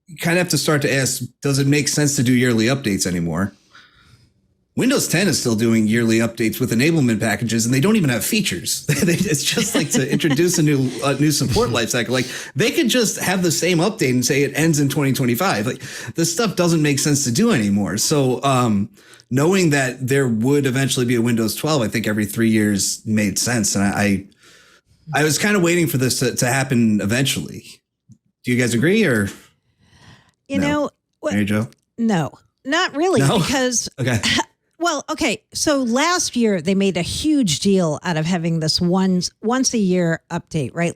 you kind of have to start to ask, does it make sense to do yearly updates anymore? Windows 10 is still doing yearly updates with enablement packages, and they don't even have features. It's just like to introduce a new support lifecycle. Like they could just have the same update and say it ends in 2025. Like this stuff doesn't make sense to do anymore. So knowing that there would eventually be a Windows 12, I think every 3 years made sense. And I was kind of waiting for this to happen eventually. Do you guys agree, or Mary Jo? No, not really, because okay. Well, okay. So last year they made a huge deal out of having this once a year update, right?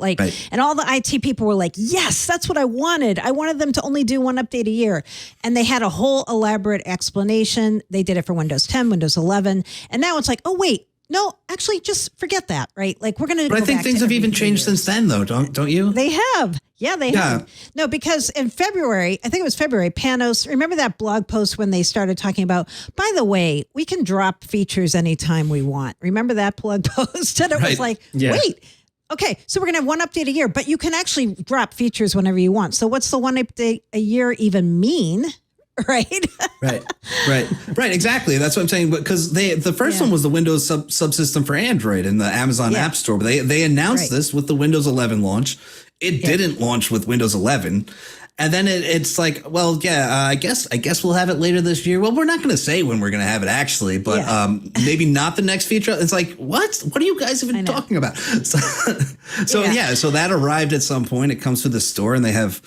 And all the IT people were like, yes, that's what I wanted. I wanted them to only do one update a year. And they had a whole elaborate explanation. They did it for Windows 10, Windows 11. And now it's like, oh, wait, no, actually just forget that, right? Like we're going to But I think things have even changed since then, though, don't you? They have. Yeah, they have. No, because in February, I think it was February, Panos, remember that blog post when they started talking about, by the way, we can drop features anytime we want. Remember that blog post? And it was like, wait, okay, so we're going to have one update a year, but you can actually drop features whenever you want. So what's the one update a year even mean? Right. Right. Exactly. That's what I'm saying. Because the first one was the Windows subsystem for Android in the Amazon App Store. But they announced this with the Windows 11 launch. It didn't launch with Windows 11. And then it's like, well, yeah, I guess we'll have it later this year. Well, we're not going to say when we're going to have it actually, but maybe not the next feature. It's like, what are you guys even talking about? So that arrived at some point. It comes to the store and they have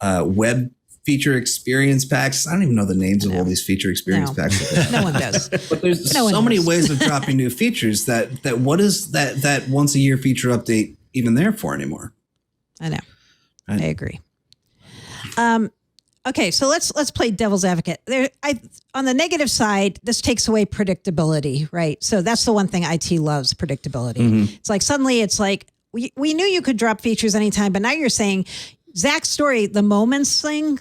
web feature experience packs. I don't even know the names of all these feature experience packs. No one does. But there's so many ways of dropping new features that what is that once a year feature update even there for anymore? I know. I agree. Okay, so let's play devil's advocate. On the negative side, this takes away predictability, right? So that's the one thing IT loves, predictability. Mm-hmm. It's like suddenly it's like we knew you could drop features anytime, but now you're saying Zach's story, the moments thing.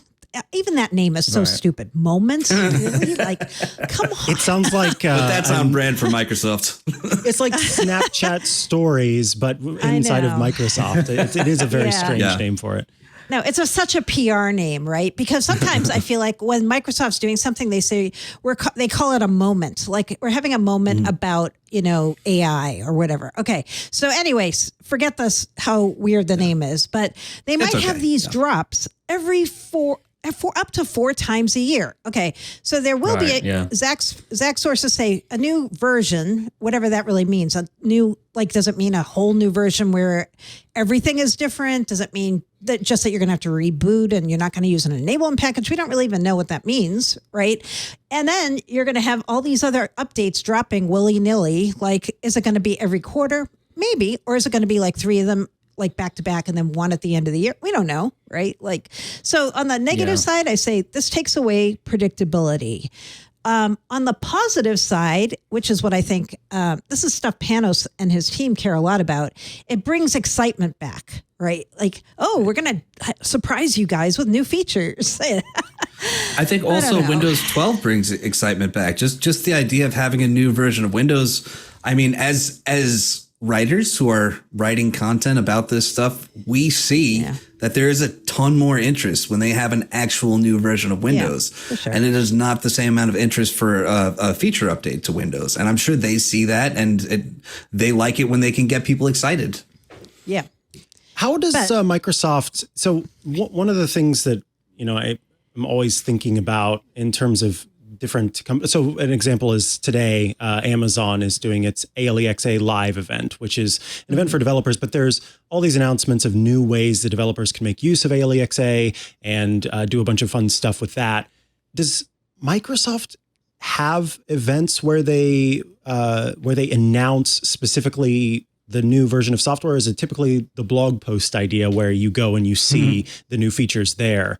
Even that name is so stupid. Moments? Really? Like, come on. It sounds like... but that's on brand for Microsoft. It's like Snapchat stories, but inside of Microsoft. It is a very strange name for it. No, it's such a PR name, right? Because sometimes I feel like when Microsoft's doing something, they say they call it a moment. Like we're having a moment about, AI or whatever. Okay. So anyways, forget this, how weird the name is, but they might have these drops every up to 4 times a year. Okay. So there will be Zach sources say a new version, whatever that really means. A new, does it mean a whole new version where everything is different? Does it mean that you're going to have to reboot and you're not going to use an enablement package? We don't really even know what that means, right? And then you're going to have all these other updates dropping willy-nilly. Like, is it going to be every quarter? Maybe. Or is it going to be 3 of them back to back and then 1 at the end of the year? We don't know, right? So on the negative side, I say this takes away predictability. On the positive side, which is what I think, this is stuff Panos and his team care a lot about. It brings excitement back, right? We're going to surprise you guys with new features. I think also Windows 12 brings excitement back. Just the idea of having a new version of Windows. I mean, as writers who are writing content about this stuff, we see that there is a ton more interest when they have an actual new version of Windows. For sure. And it is not the same amount of interest for a feature update to Windows. And I'm sure they see that and they like it when they can get people excited. Yeah. How does Microsoft... So one of the things that, I'm always thinking about in terms of different so an example is today Amazon is doing its ALEXA live event, which is an event for developers, but there's all these announcements of new ways that developers can make use of ALEXA and do a bunch of fun stuff with that. Does Microsoft have events where they announce specifically the new version of software? Is it typically the blog post idea where you go and you see the new features there?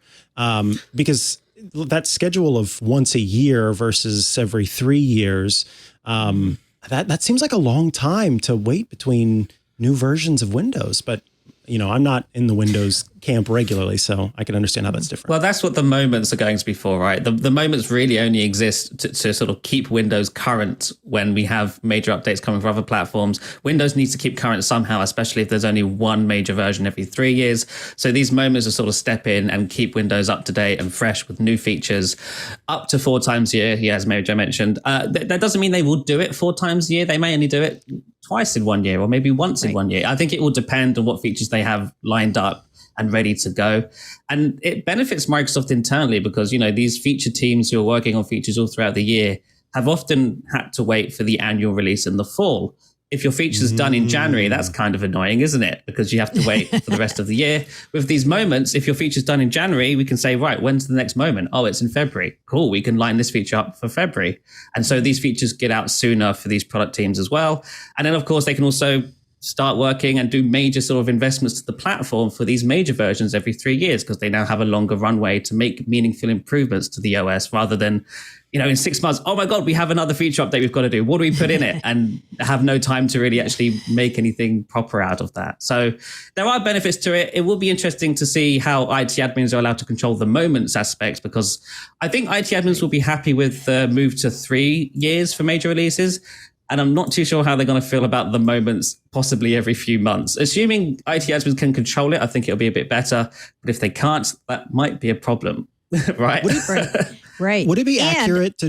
Because that schedule of once a year versus every 3 years, that seems like a long time to wait between new versions of Windows. But, I'm not in the Windows camp regularly, so I can understand how that's different. Well, that's what the moments are going to be for, right? The moments really only exist to sort of keep Windows current when we have major updates coming for other platforms. Windows needs to keep current somehow, especially if there's only one major version every 3 years. So these moments are sort of step in and keep Windows up to date and fresh with new features up to 4 times a year, as Mary Jo mentioned. That doesn't mean they will do it 4 times a year. They may only do it twice in 1 year or maybe once in 1 year. I think it will depend on what features they have lined up and ready to go. And it benefits Microsoft internally because, these feature teams who are working on features all throughout the year have often had to wait for the annual release in the fall. If your feature's done in January, that's kind of annoying, isn't it? Because you have to wait for the rest of the year. With these moments, if your feature's done in January, we can say, right, when's the next moment? Oh, it's in February. Cool, we can line this feature up for February. And so these features get out sooner for these product teams as well. And then, of course, they can also start working and do major sort of investments to the platform for these major versions every 3 years because they now have a longer runway to make meaningful improvements to the OS rather than, in 6 months, oh my God, we have another feature update we've got to do. What do we put in it? And have no time to really actually make anything proper out of that. So there are benefits to it. It will be interesting to see how IT admins are allowed to control the moments aspects because I think IT admins will be happy with the move to 3 years for major releases. And I'm not too sure how they're going to feel about the moments possibly every few months. Assuming IT admins can control it, I think it'll be a bit better. But if they can't, that might be a problem, right? Right. Would it be accurate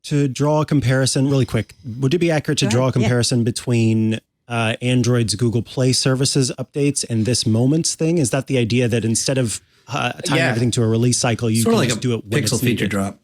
to draw a comparison really quick? Would it be accurate to draw a comparison between Android's Google Play services updates and this moments thing? Is that the idea that instead of tying everything to a release cycle. You sort can of like just do it when pixel it's feature needed. drop.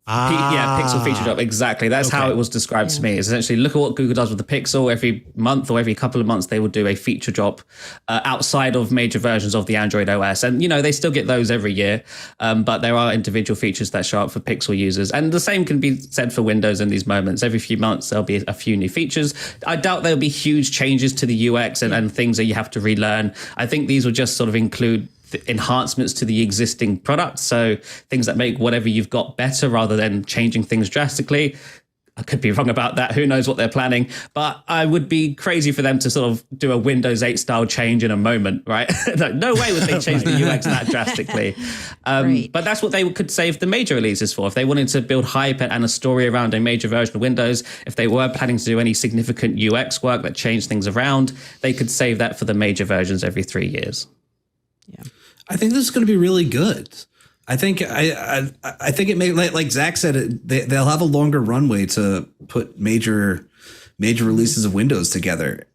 Pixel feature drop. Exactly. That's how it was described to me. It's essentially look at what Google does with the Pixel. Every month or every couple of months, they will do a feature drop outside of major versions of the Android OS. And, they still get those every year. But there are individual features that show up for Pixel users. And the same can be said for Windows in these moments. Every few months, there'll be a few new features. I doubt there'll be huge changes to the UX and things that you have to relearn. I think these will just sort of include enhancements to the existing product. So things that make whatever you've got better rather than changing things drastically. I could be wrong about that. Who knows what they're planning? But I would be crazy for them to sort of do a Windows 8 style change in a moment, right? No way would they change the UX that drastically. But that's what they could save the major releases for. If they wanted to build hype and a story around a major version of Windows, if they were planning to do any significant UX work that changed things around, they could save that for the major versions every 3 years. Yeah. I think this is going to be really good. I think I think it may, like Zach said, they'll have a longer runway to put major releases of Windows together.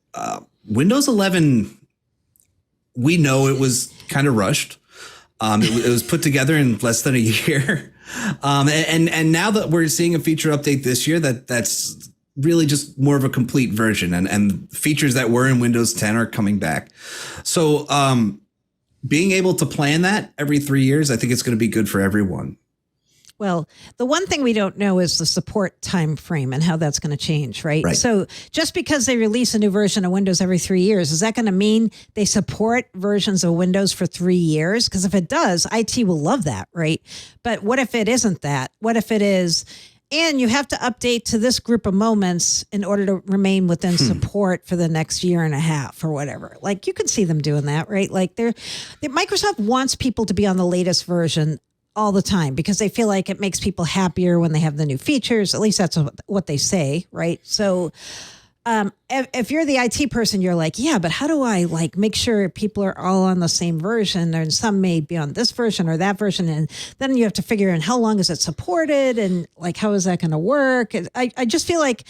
Windows 11, we know it was kind of rushed. It was put together in less than a year, and now that we're seeing a feature update this year, that's really just more of a complete version, and features that were in Windows 10 are coming back. So. Being able to plan that every 3 years, I think it's going to be good for everyone. Well, the one thing we don't know is the support time frame and how that's going to change, right? So just because they release a new version of Windows every 3 years, is that going to mean they support versions of Windows for 3 years? Because if it does, IT will love that, right? But what if it isn't that? What if it is... And you have to update to this group of moments in order to remain within support for the next year and a half or whatever. Like you can see them doing that, right? Like Microsoft wants people to be on the latest version all the time because they feel like it makes people happier when they have the new features. At least that's what they say, right? So if you're the IT person, you're like, yeah, but how do I like make sure people are all on the same version, and some may be on this version or that version, and then you have to figure out how long is it supported, and like how is that going to work? I just feel like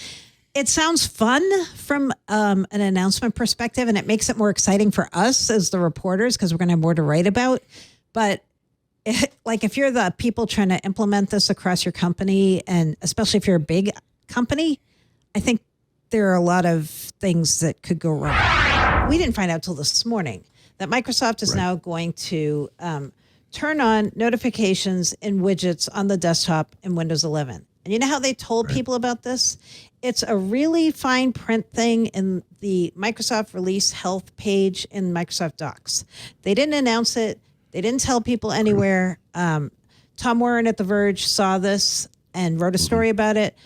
it sounds fun from an announcement perspective, and it makes it more exciting for us as the reporters because we're going to have more to write about. But if you're the people trying to implement this across your company, and especially if you're a big company, I think there are a lot of things that could go wrong. We didn't find out till this morning that Microsoft is now going to turn on notifications and widgets on the desktop in Windows 11. And you know how they told people about this? It's a really fine print thing in the Microsoft Release Health page in Microsoft Docs. They didn't announce it. They didn't tell people anywhere. Tom Warren at The Verge saw this and wrote a story about it.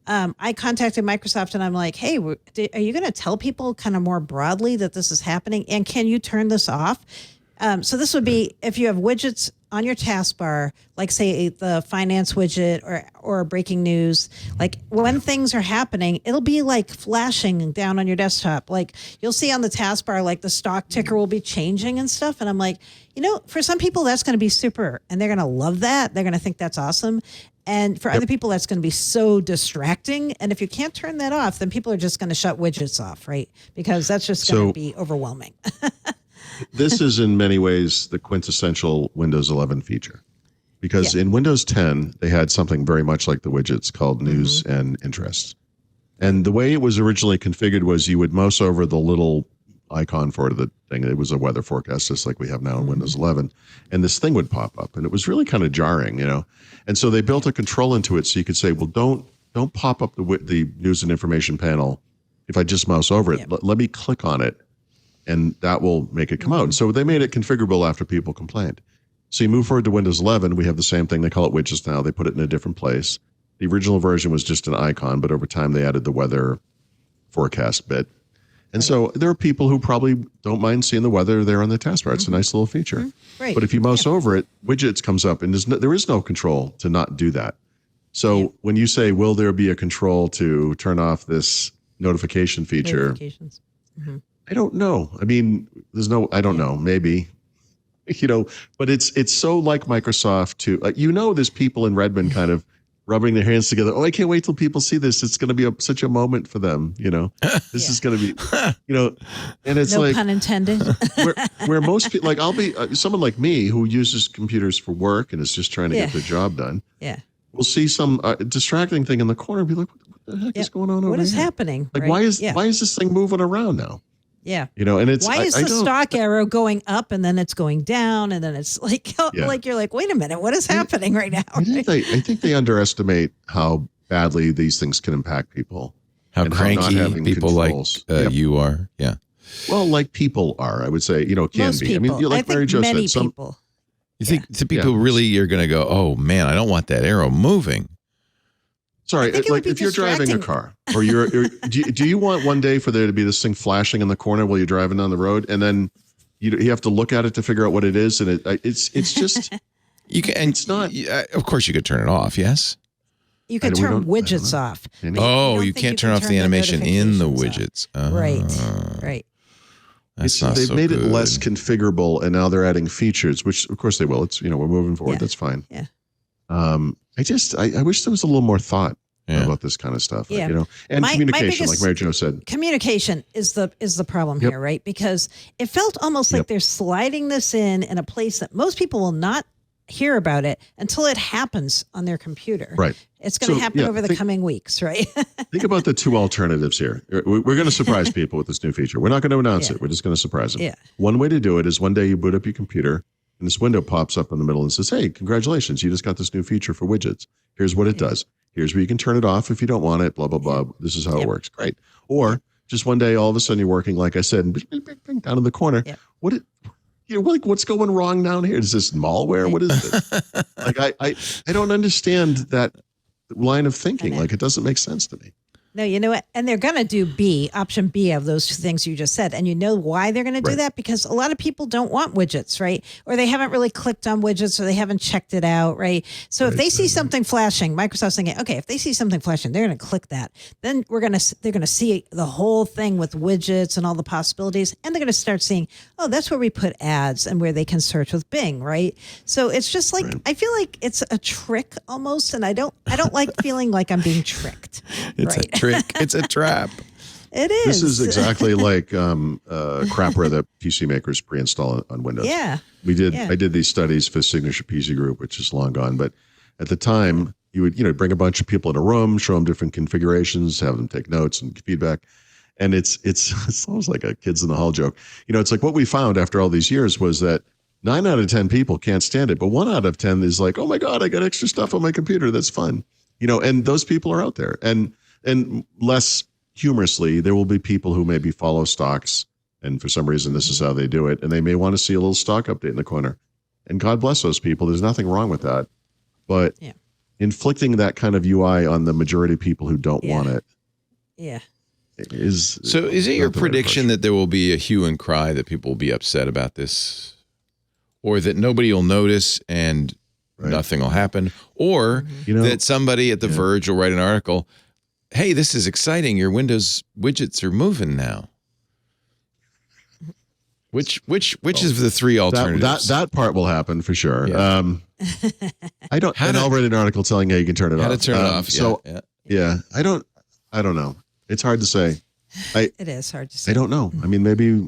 I contacted Microsoft and I'm like, hey, are you going to tell people kind of more broadly that this is happening? And can you turn this off? So this would be if you have widgets on your taskbar, like say the finance widget or breaking news, like when things are happening, it'll be like flashing down on your desktop. Like you'll see on the taskbar, like the stock ticker will be changing and stuff. And I'm like, for some people, that's going to be super and they're going to love that. They're going to think that's awesome. And for other people, that's going to be so distracting. And if you can't turn that off, then people are just going to shut widgets off, right? Because that's just going to be overwhelming. This is in many ways the quintessential Windows 11 feature. Because in Windows 10, they had something very much like the widgets called News and Interests. And the way it was originally configured was you would mouse over the little icon for the thing. It was a weather forecast, just like we have now in Windows 11. And this thing would pop up. And it was really kind of jarring, And so they built a control into it so you could say, well, don't pop up the news and information panel if I just mouse over it. Let me click on it, and that will make it come out. So they made it configurable after people complained. So you move forward to Windows 11, we have the same thing. They call it widgets now. They put it in a different place. The original version was just an icon, but over time they added the weather forecast bit. And so there are people who probably don't mind seeing the weather there on the taskbar. It's a nice little feature. But if you mouse over it, widgets comes up, and there is no control to not do that. So when you say, will there be a control to turn off this notification feature? I don't know. I mean, I don't know, maybe. But it's so like Microsoft there's people in Redmond kind of rubbing their hands together. Oh, I can't wait till people see this. It's going to be such a moment for them. This is going to be, and it's no like pun intended. where most people, like I'll be someone like me who uses computers for work and is just trying to get their job done. Yeah. We'll see some distracting thing in the corner and be like, what the heck is going on over here? What is happening? Like, right? why is this thing moving around now? Yeah. And it's why is the stock arrow going up and then it's going down and then it's like like you're like, wait a minute, what is happening right now? I think they underestimate how badly these things can impact people. How cranky people controls. Like you are. Yeah. Well, like people are, I would say, can Most be. People. I mean, like Mary Jo said, some people. You think the people really are going to go, oh man, I don't want that arrow moving. Sorry, like if you're driving a car or do you want one day for there to be this thing flashing in the corner while you're driving down the road and then you have to look at it to figure out what it is and it's just you can and it's not of course you could turn it off, yes? You can turn widgets off. You can't turn off the animation in the widgets. Right. They've made it less configurable and now they're adding features, which of course they will. It's we're moving forward. That's fine. Yeah. I wish there was a little more thought about this kind of stuff. Yeah. And communication, like Mary Jo said. Communication is the problem here, right? Because it felt almost like they're sliding this in a place that most people will not hear about it until it happens on their computer. Right. It's going to happen over the coming weeks, right? Think about the two alternatives here. We're going to surprise people with this new feature. We're not going to announce it. We're just going to surprise them. Yeah. One way to do it is one day you boot up your computer and this window pops up in the middle and says, hey, congratulations, you just got this new feature for widgets. Here's what it does. Here's where you can turn it off if you don't want it, blah, blah, blah. This is how it works. Great. Or just one day, all of a sudden you're working, like I said, and down in the corner. Yeah. What's going wrong down here? Is this malware? What is this? Like, I don't understand that line of thinking. Like, it doesn't make sense to me. No, you know what? And they're going to do option B of those two things you just said. And you know why they're going to do that? Because a lot of people don't want widgets, right? Or they haven't really clicked on widgets or they haven't checked it out, right? So if they see something flashing, Microsoft's thinking, okay, if they see something flashing, they're going to click that. Then they're going to see the whole thing with widgets and all the possibilities. And they're going to start seeing, oh, that's where we put ads and where they can search with Bing, right? So it's just like, I feel like it's a trick almost. And I don't like feeling like I'm being tricked. It's a trick. It's a trap. It is. This is exactly like crapware that PC makers pre-install on Windows. Yeah. I did these studies for Signature PC Group, which is long gone. But at the time, you would bring a bunch of people in a room, show them different configurations, have them take notes and feedback. And it's almost like a kids in the hall joke. It's like what we found after all these years was that 9 out of 10 people can't stand it, but 1 out of 10 is like, oh my God, I got extra stuff on my computer. That's fun. And those people are out there. And less humorously, there will be people who maybe follow stocks, and for some reason this is how they do it, and they may want to see a little stock update in the corner. And God bless those people. There's nothing wrong with that. But inflicting that kind of UI on the majority of people who don't want it is... So is it your prediction that there will be a hue and cry that people will be upset about this? Or that nobody will notice and nothing will happen? Or that somebody at The Verge will write an article... Hey, this is exciting. Your Windows widgets are moving now. Which is the three alternatives? That part will happen for sure. Yeah. I'll write an article telling you can turn it off. How to turn it off. I don't know. It's hard to say. It is hard to say. I don't know. I mean, maybe,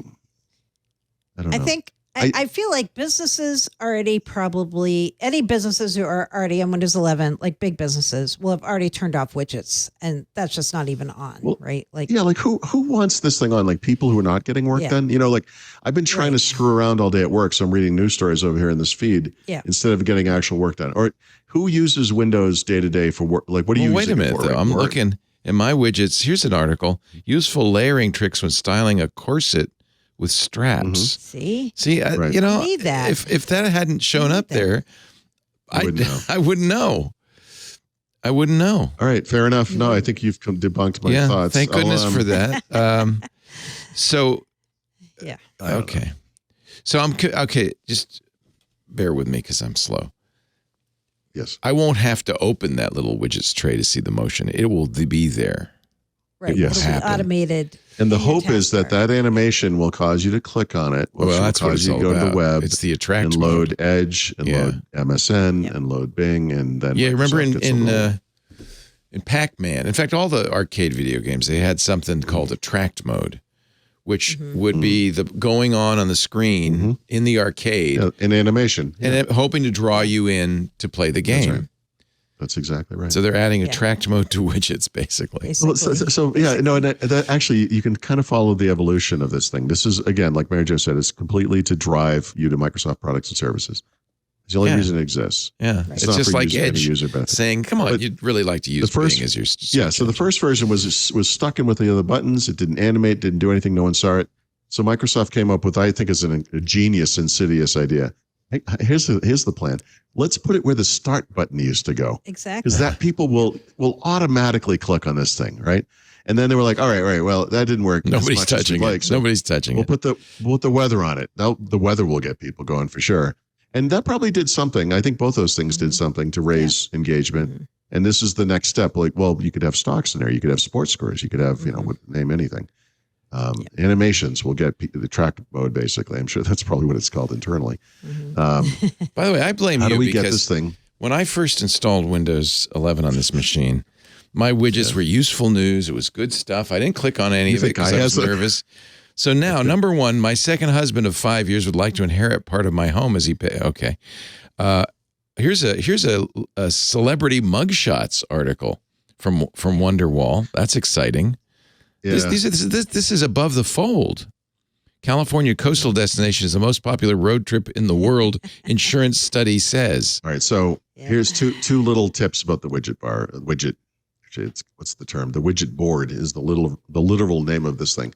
I don't know. I think, I feel like businesses already probably, any businesses who are already on Windows 11, like big businesses, will have already turned off widgets, and that's just not even on, right? Like, like who wants this thing on? Like people who are not getting work done? Like I've been trying to screw around all day at work, so I'm reading news stories over here in this feed instead of getting actual work done. Or who uses Windows day to day for work? Like, what do you use? Wait a minute, though. I'm looking in my widgets. Here's an article: useful layering tricks when styling a corset with straps. See, you need that. If that hadn't shown up there, I wouldn't know. I wouldn't know. All right, fair enough. No, I think you've debunked my thoughts. Thank goodness for that. Okay. So I'm okay. Just bear with me because I'm slow. Yes. I won't have to open that little widgets tray to see the motion. It will be there. Right. It'll be automated. And the hope is that animation will cause you to click on it. Well, that's what it's all go about. to the web. It's the attract and load Edge and load MSN and load Bing and then remember in in Pac-Man. In fact, all the arcade video games, they had something called attract mode, which would be the going on the screen in the arcade. In animation. And hoping to draw you in to play the game. That's right. That's exactly right. So they're adding attract mode to widgets, basically. Well, and that actually, you can kind of follow the evolution of this thing. This is, again, like Mary Jo said, it's completely to drive you to Microsoft products and services. It's the only reason it exists. Yeah. It's It's just like Edge user benefit. saying, come on, you'd really like to use Bing as your so the first version was stuck in with the other buttons. It didn't animate, didn't do anything. No one saw it. So Microsoft came up with, I think, is a genius, insidious idea. Hey, here's the plan. Let's put it where the start button used to go. Exactly. Because that people will automatically click on this thing, right? And then they were like, all right, well, that didn't work. Nobody's touching it. So Nobody's touching it. We'll put the weather on it. Now the weather will get people going for sure. And that probably did something. I think both those things did something to raise engagement. And this is the next step. Like, well, you could have stocks in there. You could have sports scores. You could have, name anything. Animations will get the track mode, basically. I'm sure that's probably what it's called internally. By the way, I blame how you do we because get this thing? When I first installed Windows 11 on this machine, my widgets were useful news. It was good stuff. I didn't click on any of it because I was nervous. So now, number one, my second husband of 5 years would like to inherit part of my home as he pay. Okay. Here's a celebrity mugshots article from Wonderwall. That's exciting. Yeah. This is above the fold. California coastal destination is the most popular road trip in the world, insurance study says. All right, so here's two little tips about the widget bar. Actually, what's the term? The widget board is the literal name of this thing.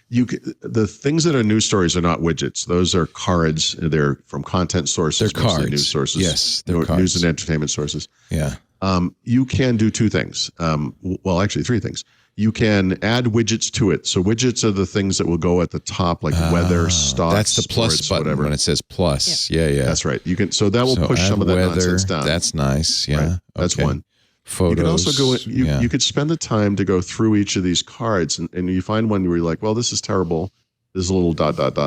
The things that are news stories are not widgets. Those are cards. They're from content sources. They're cards. News sources. Yes, they're cards. News and entertainment sources. Yeah. You can do two things. Well, actually, three things. You can add widgets to it. So widgets are the things that will go at the top, like weather, stocks. That's the plus button whatever. When it says plus. Yeah. That's right. You can. So that will push some of that nonsense down. That's nice. Yeah. Right. That's one. Photos. You can also go. You could spend the time to go through each of these cards, and you find one where you're like, well, this is terrible. There's a little ...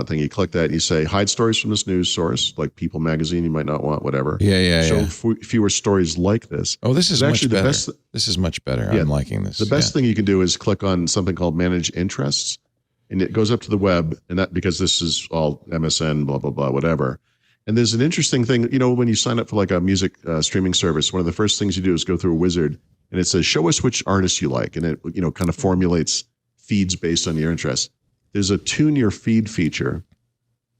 thing. You click that and you say, hide stories from this news source, like People Magazine. You might not want whatever. Yeah. Show fewer stories like this. Oh, this is actually much better. The best. This is much better. I'm liking this. The best thing you can do is click on something called Manage Interests, and it goes up to the web. And that because this is all MSN, blah blah blah, whatever. And there's an interesting thing. When you sign up for like a music streaming service, one of the first things you do is go through a wizard, and it says, "Show us which artists you like," and it kind of formulates feeds based on your interests. There's a tune your feed feature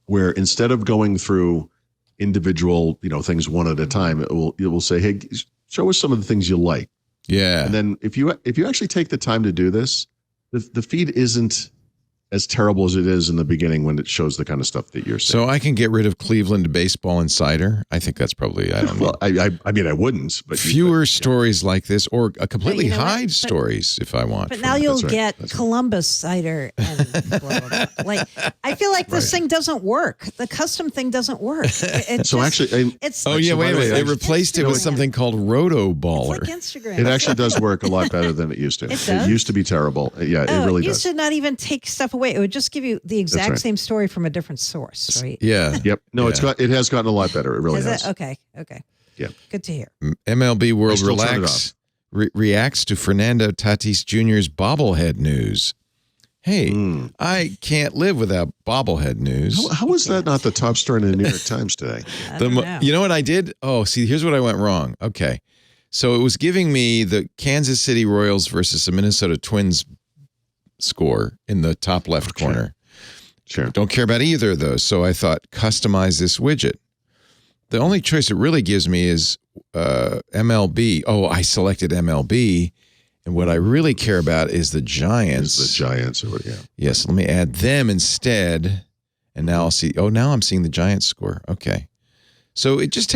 where instead of going through individual, things one at a time, it will say, hey, show us some of the things you like. Yeah. And then if you actually take the time to do this, the feed isn't as terrible as it is in the beginning when it shows the kind of stuff that you're saying. So I can get rid of Cleveland Baseball Insider. I think that's probably, I don't know. Well, I mean, I wouldn't, but fewer stories like this, or completely hide stories if I want. But now you'll get Columbus cider and blah, blah, blah. Like, I feel like this thing doesn't work. The custom thing doesn't work. It's wait a minute. They replaced it with something called Roto Baller. It's like Instagram. It actually does work a lot better than it used to. It used to be terrible. Yeah, it really does. It used to not even take stuff away. It would just give you the exact same story from a different source, right? Yeah. Yep. No, it has gotten a lot better. It really has. Okay. Yeah. Good to hear. MLB World reacts to Fernando Tatis Jr.'s bobblehead news. Hey, I can't live without bobblehead news. How is that not the top story in the New York Times today? You know what I did? Oh, see, here's what I went wrong. Okay. So it was giving me the Kansas City Royals versus the Minnesota Twins score in the top left corner. Sure. Don't care about either of those. So I thought, customize this widget. The only choice it really gives me is MLB. Oh, I selected MLB. And what I really care about is the Giants. The Giants. Yes, let me add them instead. And now I'll see. Oh, now I'm seeing the Giants score. Okay. So it just,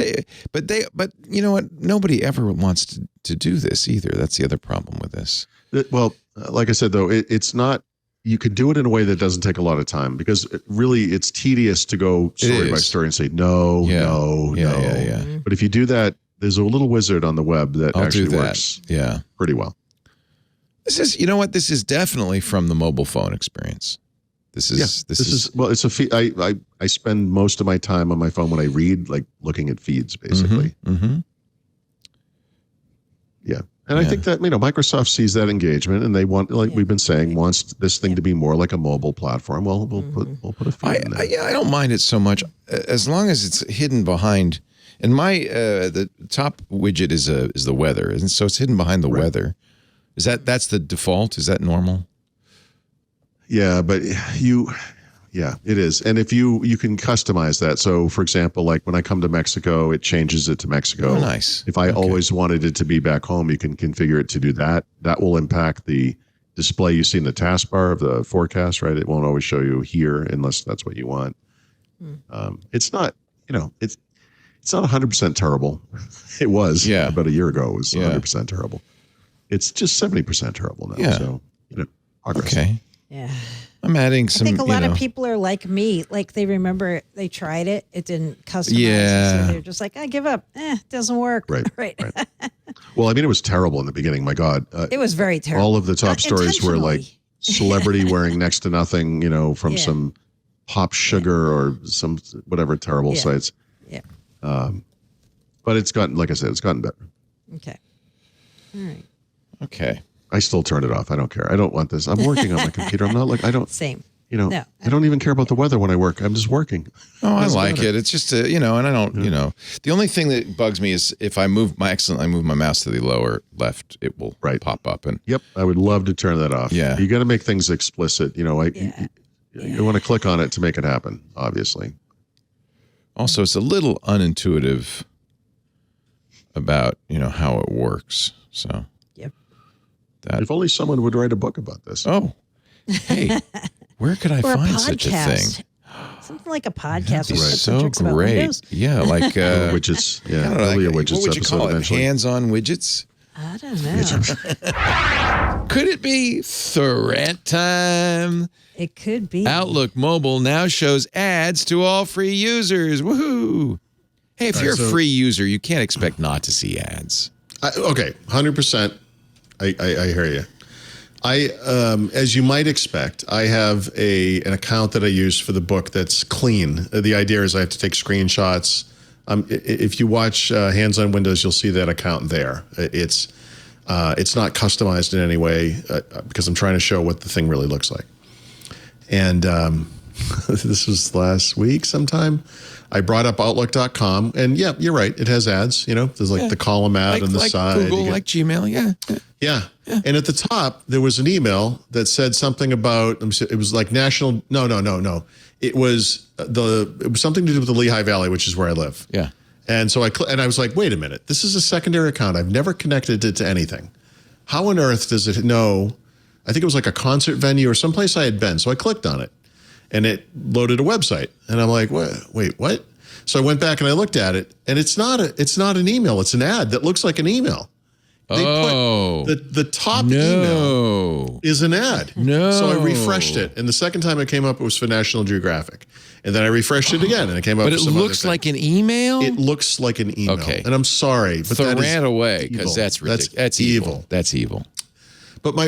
but you know what? Nobody ever wants to do this either. That's the other problem with this. Well, like I said, though, it's not, you could do it in a way that doesn't take a lot of time because it's tedious to go story by story and say, no. But if you do that, there's a little wizard on the web that actually works pretty well. This is, you know what? This is definitely from the mobile phone experience. This is well, it's a feed. I spend most of my time on my phone when I read, like looking at feeds, basically. Mm-hmm. Yeah. And I think that, Microsoft sees that engagement and they want, like we've been saying, wants this thing to be more like a mobile platform. Well, we'll put a fee in there. I don't mind it so much as long as it's hidden behind. And the top widget is the weather, and so it's hidden behind the weather. That's the default? Is that normal? Yeah, but it is. And if you can customize that. So, for example, like when I come to Mexico, it changes it to Mexico. Oh, nice. If I always wanted it to be back home, you can configure it to do that. That will impact the display you see in the taskbar of the forecast, right? It won't always show you here unless that's what you want. It's not, it's not 100% terrible. It was about a year ago. It was 100% terrible. It's just 70% terrible now. Yeah. So, progress. Okay. Yeah. I'm adding some. I think a lot of people are like me. Like they remember they tried it. It didn't customize. Yeah. So they're just like, I give up. It doesn't work. Right. Well, I mean, it was terrible in the beginning. My God. It was very terrible. All of the top stories were like celebrity wearing next to nothing, from some Pop Sugar or some whatever terrible sites. Yeah. But it's gotten, like I said, it's gotten better. Okay. All right. Okay. I still turn it off. I don't care. I don't want this. I'm working on my computer. I'm not like, I don't. Same. I don't even care about the weather when I work. I'm just working. Oh, I like it. It's just, and I don't, the only thing that bugs me is if I move my mouse to the lower left, it will pop up. And yep. I would love to turn that off. Yeah. You got to make things explicit. You want to click on it to make it happen, obviously. Also, it's a little unintuitive about, how it works. So, if only someone would write a book about this. Oh, hey, where could I find such a thing? Something like a podcast. That'd be so great. Yeah, like widgets. Yeah, probably a widgets what would you episode call it? Eventually. Hands-on widgets? I don't know. Could it be threat time? It could be. Outlook Mobile now shows ads to all free users. Woohoo! Hey, if you're a free user, you can't expect not to see ads. Okay, 100%. I hear you. As you might expect, I have an account that I use for the book that's clean. The idea is I have to take screenshots. If you watch Hands on Windows, you'll see that account there. It's not customized in any way because I'm trying to show what the thing really looks like. And this was last week sometime. I brought up Outlook.com, and yeah, you're right. It has ads. There's like the column ad on the side. Google, like Gmail, yeah. And at the top, there was an email that said something about, it was like national, no. It was something to do with the Lehigh Valley, which is where I live. Yeah. And so I was like, wait a minute, this is a secondary account. I've never connected it to anything. How on earth does it know? I think it was like a concert venue or someplace I had been. So I clicked on it and it loaded a website. And I'm like, wait, what? So I went back and I looked at it, and it's not an email. It's an ad that looks like an email. They put the top email is an ad. No. So I refreshed it, and the second time it came up, it was for National Geographic. And then I refreshed it again, and it came up. But it looks like an email? It looks like an email. Okay. And I'm sorry, but that ran away, because that's ridiculous. That's evil. That's evil. But go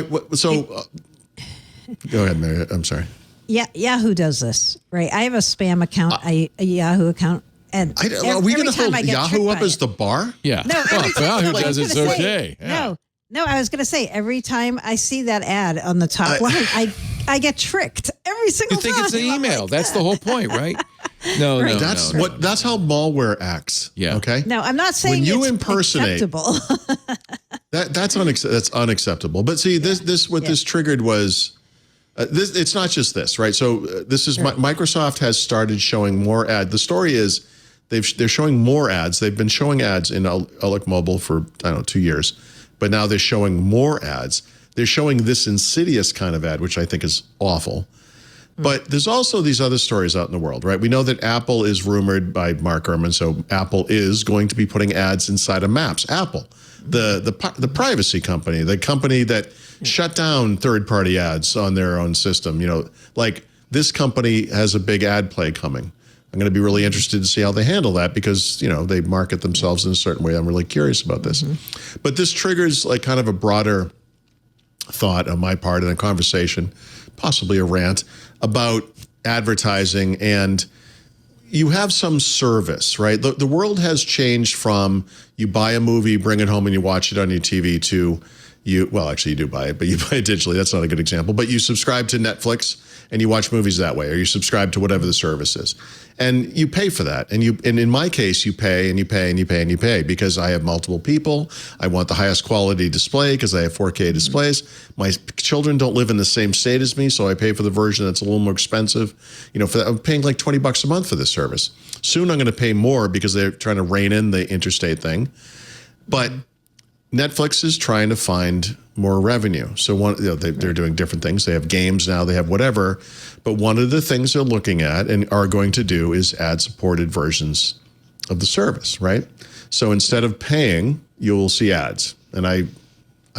ahead, Mary. I'm sorry. Yeah, Yahoo does this, right? I have a spam account, a Yahoo account. And are we going to hold Yahoo up as the bar? Yeah. No, Yahoo does it's okay. Yeah. No, I was going to say, every time I see that ad on the top line, I get tricked every single time. You think it's an email. That's the whole point, right? No, right. That's how malware acts. Yeah. Okay. No, I'm not saying when you it's impersonate, acceptable. that's unacceptable. But see, this triggered was. It's not just this, right? So this is Microsoft has started showing more ads. The story is they're showing more ads. They've been showing ads in Outlook Mobile for 2 years, but now they're showing more ads. They're showing this insidious kind of ad, which I think is awful. But there's also these other stories out in the world, right? We know that Apple is rumored by Mark Gurman, so Apple is going to be putting ads inside of Maps. Apple, the privacy company, the company that shut down third-party ads on their own system. Like this company has a big ad play coming. I'm going to be really interested to see how they handle that because, they market themselves in a certain way. I'm really curious about this. Mm-hmm. But this triggers like kind of a broader thought on my part in a conversation, possibly a rant, about advertising. And, you have some service, right? The world has changed from you buy a movie, bring it home, and you watch it on your TV to actually you do buy it, but you buy it digitally. That's not a good example. But you subscribe to Netflix and you watch movies that way, or you subscribe to whatever the service is. And you pay for that. And in my case, you pay and you pay and you pay and you pay because I have multiple people. I want the highest quality display because I have 4K displays. My children don't live in the same state as me, so I pay for the version that's a little more expensive. I'm paying like $20 a month for this service. Soon I'm going to pay more because they're trying to rein in the interstate thing. But Netflix is trying to find more revenue. So they're doing different things. They have games now, they have whatever. But one of the things they're looking at and are going to do is ad-supported versions of the service, right? So instead of paying, you'll see ads. And I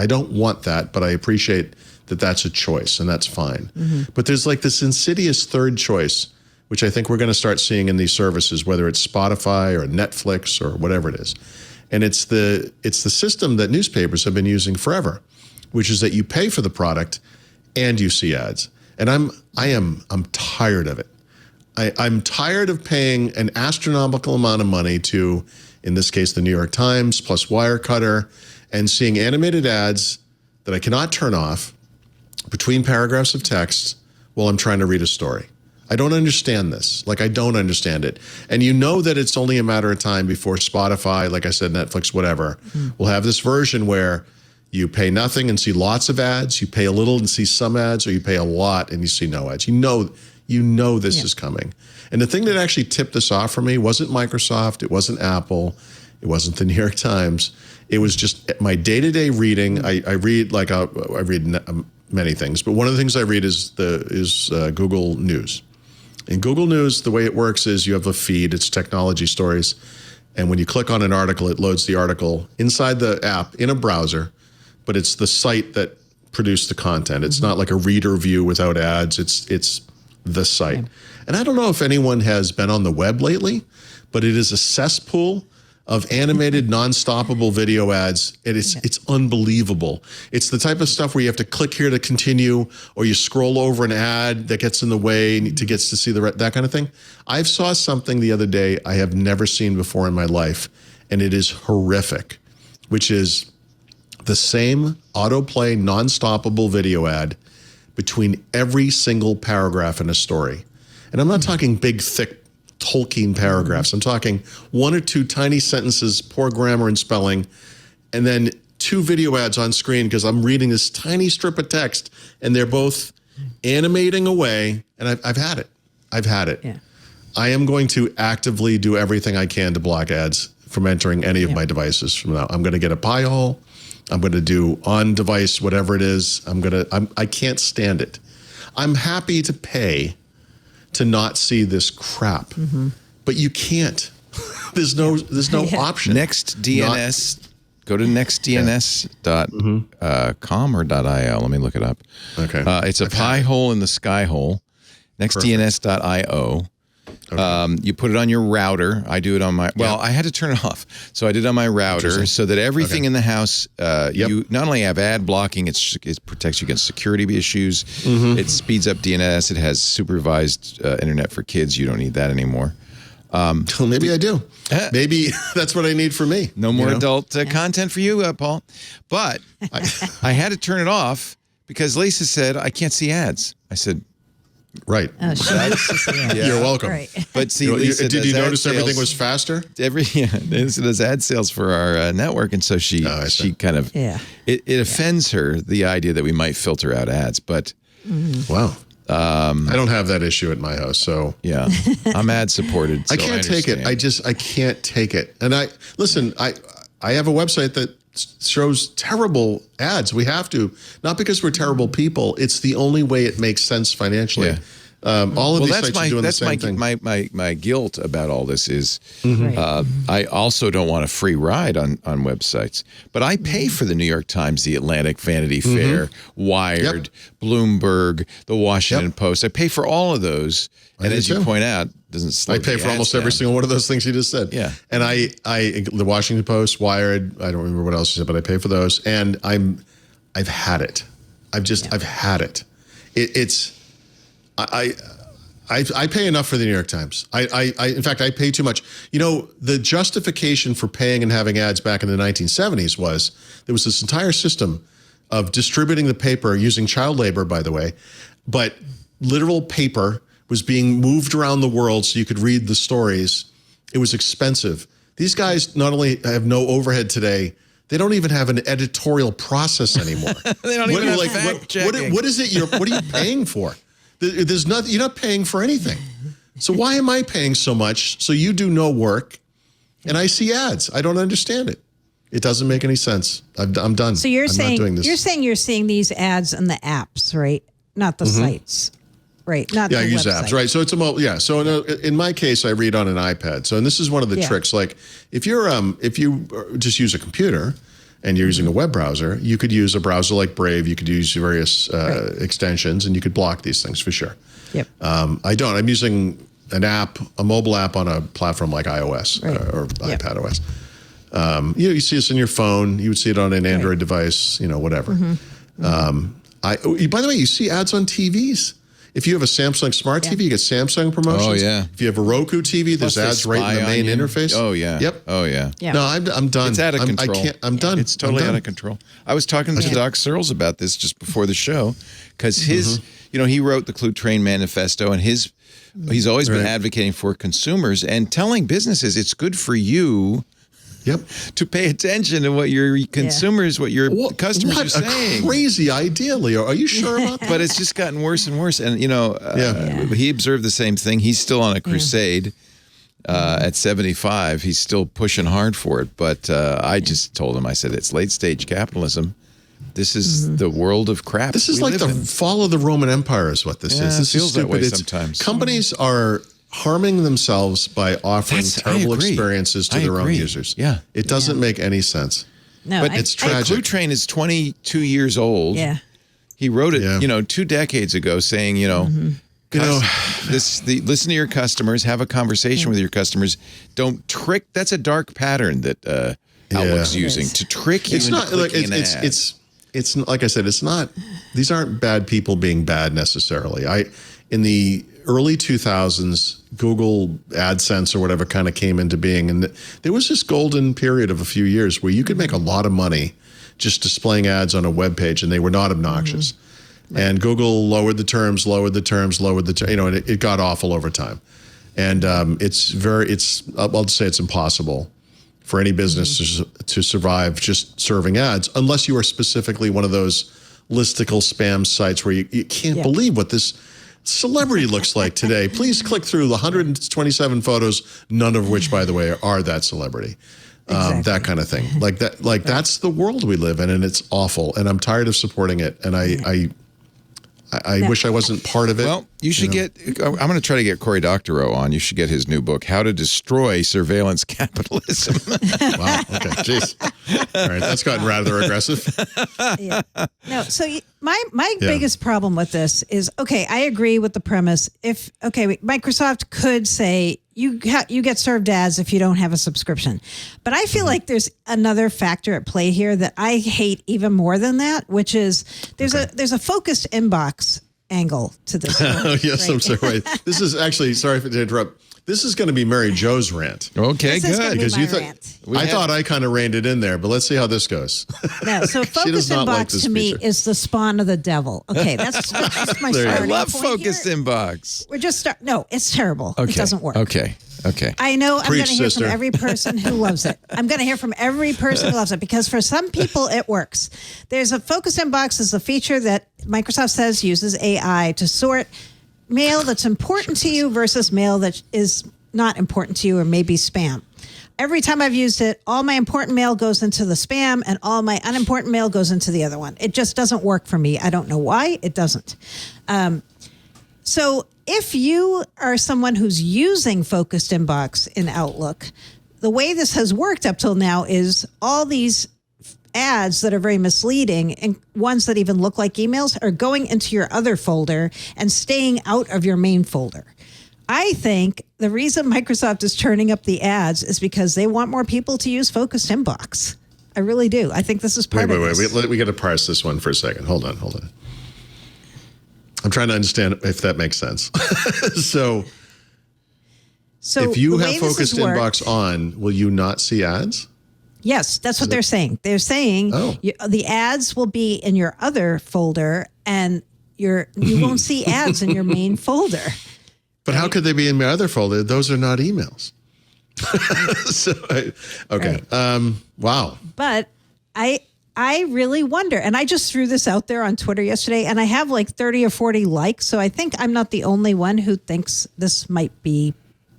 don't want that, but I appreciate that that's a choice, and that's fine. But there's like this insidious third choice, which I think we're going to start seeing in these services, whether it's Spotify or Netflix or whatever it is. And it's the system that newspapers have been using forever, which is that you pay for the product and you see ads. And I'm tired of it. I'm tired of paying an astronomical amount of money to, in this case, the New York Times plus Wirecutter, and seeing animated ads that I cannot turn off between paragraphs of text while I'm trying to read a story. I don't understand this. Like, I don't understand it. And you know that it's only a matter of time before Spotify, like I said, Netflix, whatever, will have this version where you pay nothing and see lots of ads, you pay a little and see some ads, or you pay a lot and you see no ads. You know this is coming. And the thing that actually tipped this off for me wasn't Microsoft, it wasn't Apple, it wasn't the New York Times. It was just my day-to-day reading. I read many things, but one of the things I read is Google News. In Google News, the way it works is you have a feed, it's technology stories, and when you click on an article, it loads the article inside the app in a browser, but it's the site that produced the content. It's not like a reader view without ads, it's the site. And I don't know if anyone has been on the web lately, but it is a cesspool of animated, non-stoppable video ads. It's unbelievable. It's the type of stuff where you have to click here to continue, or you scroll over an ad that gets in the way to get to see that kind of thing. I saw something the other day I have never seen before in my life, and it is horrific, which is the same autoplay, non-stoppable video ad between every single paragraph in a story. And I'm not talking big, thick Tolkien paragraphs. I'm talking one or two tiny sentences, poor grammar and spelling, and then two video ads on screen because I'm reading this tiny strip of text, and they're both animating away, and I've had it. I've had it. Yeah. I am going to actively do everything I can to block ads from entering any of my devices from now. I'm going to get a pie hole. I'm going to do on-device, whatever it is. I can't stand it. I'm happy to pay to not see this crap, but you can't. There's no option. Next DNS, go to nextdns.com or .io. Let me look it up. Okay. It's a pie hole in the sky hole. Nextdns.io. Okay. You put it on your router. I do it on my, I had to turn it off. So I did it on my router so that everything in the house, you not only have ad blocking, it protects you against security issues. It speeds up DNS. It has supervised internet for kids. You don't need that anymore. Well, maybe I do. Maybe that's what I need for me. No more adult content for you, Paul. But I had to turn it off because Lisa said, I can't see ads. I said, right. You're welcome. Right. But see, Lisa did you notice everything was faster? Lisa does ad sales for our network, and so she kind of it offends her, the idea that we might filter out ads. But wow, I don't have that issue at my house, so I'm ad supported. So I can't take it. I can't take it. And I have a website that shows terrible ads. We have to, not because we're terrible people. It's the only way it makes sense financially. All of these sites are doing the same thing. My guilt about all this is I also don't want a free ride on websites, but I pay for the New York Times, the Atlantic, Vanity Fair, Wired, Bloomberg, the Washington Post. I pay for all of those. And as you point out, doesn't slow I pay for almost every single one of those things you just said. Yeah. And the Washington Post, Wired, I don't remember what else you said, but I pay for those. And I've had it. I've had it. I pay enough for the New York Times. In fact, I pay too much. You know, the justification for paying and having ads back in the 1970s was there was this entire system of distributing the paper using child labor, by the way, but literal paper was being moved around the world so you could read the stories. It was expensive. These guys not only have no overhead today, they don't even have an editorial process anymore. They don't even have fact-checking. What is it? What are you paying for? There's nothing. You're not paying for anything. So why am I paying so much? So you do no work, and I see ads. I don't understand it. It doesn't make any sense. I'm done. So you're I'm saying not doing this. you're saying you're seeing these ads in the apps, right? Not the sites, right? Not I the use website. apps, right? So it's So in my case, I read on an iPad. So and this is one of the tricks. Like if you just use a computer and you're using a web browser, you could use a browser like Brave. You could use various extensions, and you could block these things for sure. Yep. I don't. I'm using a mobile app on a platform like iOS or iPad OS. You see this on your phone. You would see it on an Android device. Whatever. By the way, you see ads on TVs. If you have a Samsung Smart TV, you get Samsung promotions. Oh, yeah. If you have a Roku TV, there's ads right in the main interface. Oh, yeah. Yep. Oh, yeah. No, I'm done. It's out of control. I'm done. It's totally out of control. I was talking to Doc Searles about this just before the show because he wrote the Clue Train Manifesto, and he's always been advocating for consumers and telling businesses it's good for you to pay attention to what your consumers, what your customers are saying. What a crazy idea, Leo. Are you sure about that? But it's just gotten worse and worse. And, he observed the same thing. He's still on a crusade at 75. He's still pushing hard for it. But I just told him, I said, it's late stage capitalism. This is the world of crap. This is like the fall of the Roman Empire is what this is. This feels is stupid. that way sometimes. Companies are harming themselves by offering terrible experiences to their own users. Yeah. It doesn't make any sense. No, but it's tragic. Clue Train is 22 years old. Yeah. He wrote it, 2 decades ago saying, listen to your customers, have a conversation with your customers. Don't trick. That's a dark pattern that Outlook's using to trick you into clicking an ad. It's like I said, it's not, these aren't bad people being bad necessarily. In the early 2000s, Google AdSense or whatever kind of came into being. And there was this golden period of a few years where you could make a lot of money just displaying ads on a web page, and they were not obnoxious. And Google lowered the terms, and it got awful over time. And I'll say it's impossible for any business to survive just serving ads, unless you are specifically one of those listicle spam sites where you can't believe what this celebrity looks like today. Please click through the 127 photos, none of which, by the way, are that celebrity. That kind of thing. Like that. Like that's the world we live in, and it's awful. And I'm tired of supporting it. And I wish I wasn't part of it. Well, you should get, I'm going to try to get Cory Doctorow on. You should get his new book, How to Destroy Surveillance Capitalism. Wow. Okay. Jeez. All right. That's gotten rather aggressive. No. So my biggest problem with this is, I agree with the premise. Microsoft could say you get served ads if you don't have a subscription. But I feel like there's another factor at play here that I hate even more than that, which is there's a focused inbox angle to this. Yes, I'm sorry. This is actually, sorry to interrupt. This is going to be Mary Jo's rant. Okay, good. Because I thought I kind of reined it in there, but let's see how this goes. No, so focused inbox to me is the spawn of the devil. Okay, that's my starting I love point focused here. inbox. We're just no, it's terrible. Okay. It doesn't work. Okay. I know I'm going to hear sister. from every person who loves it. I'm going to hear from every person who loves it because for some people it works. There's a focus inbox is a feature that Microsoft says uses AI to sort mail that's important to you versus mail that is not important to you or maybe spam. Every time I've used it, all my important mail goes into the spam and all my unimportant mail goes into the other one. It just doesn't work for me. I don't know why. It doesn't. So if you are someone who's using focused inbox in Outlook, the way this has worked up till now is all these ads that are very misleading and ones that even look like emails are going into your other folder and staying out of your main folder. I think the reason Microsoft is turning up the ads is because they want more people to use focused inbox. I really do. I think this is part of it. Wait. We got to parse this one for a second. Hold on. I'm trying to understand if that makes sense. So if you the have way this focused has worked- inbox on, will you not see ads? Yes, that's what they're saying. They're saying the ads will be in your other folder, and you won't see ads in your main folder. But how could they be in my other folder? Those are not emails. Okay. Right. Wow. But I really wonder, and I just threw this out there on Twitter yesterday, and I have like 30 or 40 likes, so I think I'm not the only one who thinks this might be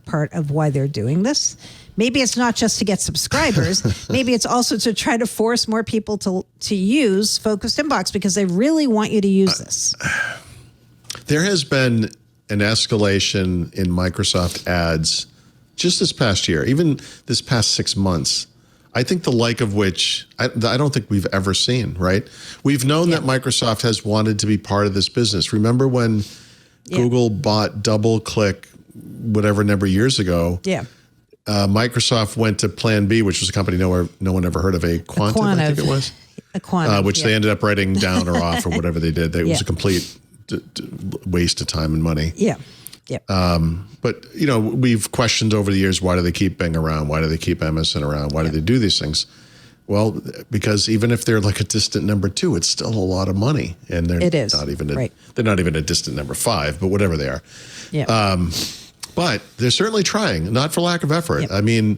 part of why they're doing this. Maybe it's not just to get subscribers. Maybe it's also to try to force more people to use Focused Inbox because they really want you to use this. There has been an escalation in Microsoft ads just this past year, even this past 6 months. I think the like of which I don't think we've ever seen, right? We've known that Microsoft has wanted to be part of this business. Remember when Google bought DoubleClick, whatever number of years ago? Yeah. Microsoft went to Plan B, which was a company no one ever heard of, Quantum, I think it was. Quantum, which they ended up writing down or off or whatever they did. It was a complete waste of time and money. Yeah. Yep. But, we've questioned over the years, why do they keep Bing around? Why do they keep MSN around? Why do they do these things? Well, because even if they're like a distant number 2, it's still a lot of money. And they're they're not even a distant number 5, but whatever they are. Yeah. But they're certainly trying, not for lack of effort. Yep. I mean,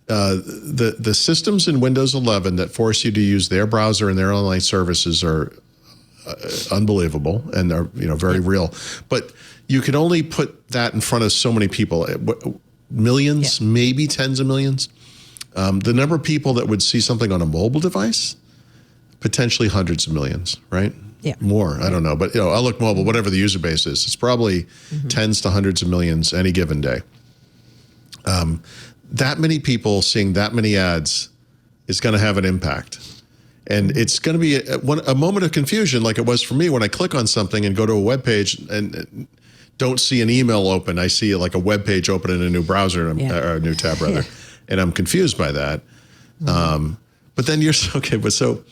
the systems in Windows 11 that force you to use their browser and their online services are unbelievable, and they're very real. But you can only put that in front of so many people, millions, maybe tens of millions. The number of people that would see something on a mobile device, potentially hundreds of millions, right? Yeah. More, I don't know. But, Outlook Mobile, whatever the user base is, it's probably tens to hundreds of millions any given day. That many people seeing that many ads is going to have an impact. And it's going to be a moment of confusion, like it was for me when I click on something and go to a web page and don't see an email open. I see like a web page open in a new browser, or a new tab rather, and I'm confused by that. But then so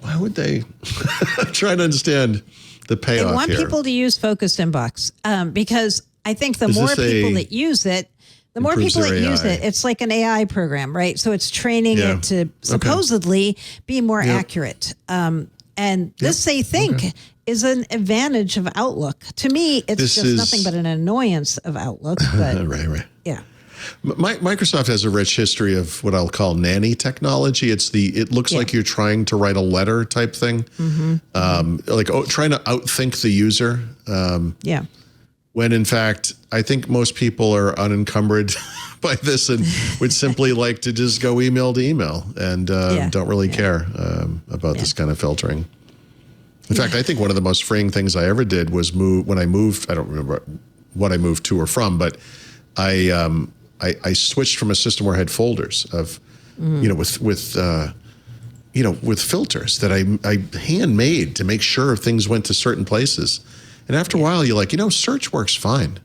why would they? I'm trying to understand the payoff They want here. people to use Focused Inbox because I think the more people that use it, it's like an AI program, right? So it's training it to supposedly be more accurate. And this, they think, is an advantage of Outlook. To me, it's nothing but an annoyance of Outlook. But right. Yeah. Microsoft has a rich history of what I'll call nanny technology. It looks like you're trying to write a letter type thing, trying to outthink the user. When in fact, I think most people are unencumbered by this and would simply like to just go email to email and don't really care about this kind of filtering. In fact, I think one of the most freeing things I ever did was when I moved. I don't remember what I moved to or from, but I switched from a system where I had folders of, with filters that I handmade to make sure things went to certain places. And after a while, you're like, search works fine.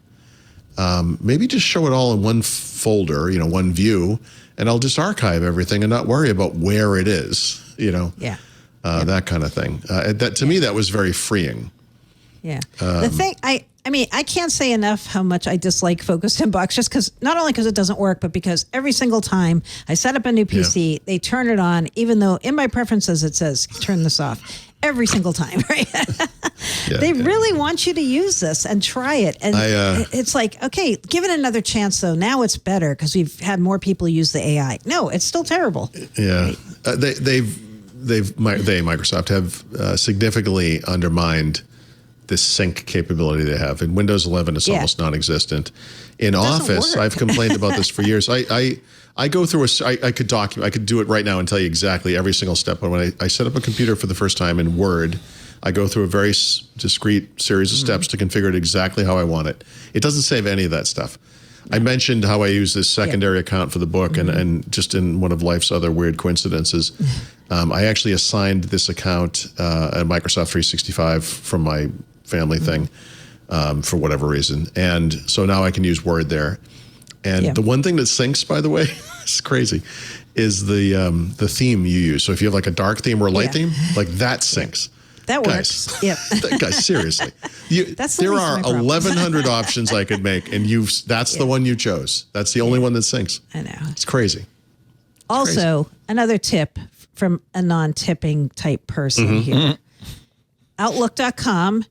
Maybe just show it all in one folder, one view, and I'll just archive everything and not worry about where it is, that kind of thing. To me, that was very freeing. Yeah. The thing, I can't say enough how much I dislike Focused Inbox, just because, not only because it doesn't work, but because every single time I set up a new PC, they turn it on, even though in my preferences it says, turn this off. Every single time, right? They really want you to use this and try it. And it's like, okay, give it another chance, though. Now it's better because we've had more people use the AI. No, it's still terrible. Yeah. Microsoft have significantly undermined this sync capability they have. In Windows 11, it's almost non-existent. In Office, I've complained about this for years. I go through I could document, I could do it right now and tell you exactly every single step. But when I set up a computer for the first time in Word, I go through a very discrete series of steps to configure it exactly how I want it. It doesn't save any of that stuff. I mentioned how I use this secondary account for the book, and just in one of life's other weird coincidences, I actually assigned this account at Microsoft 365 from my family thing for whatever reason. And so now I can use Word there. And the one thing that syncs, by the way, it's crazy, is the theme you use. So if you have like a dark theme or a light theme, like that syncs. that works. Yep. Guys, seriously. That's the there least of are my problem. 1,100 options I could make, and that's the one you chose. That's the only one that syncs. I know. It's crazy. Also, another tip from a non-tipping type person here. Outlook.com.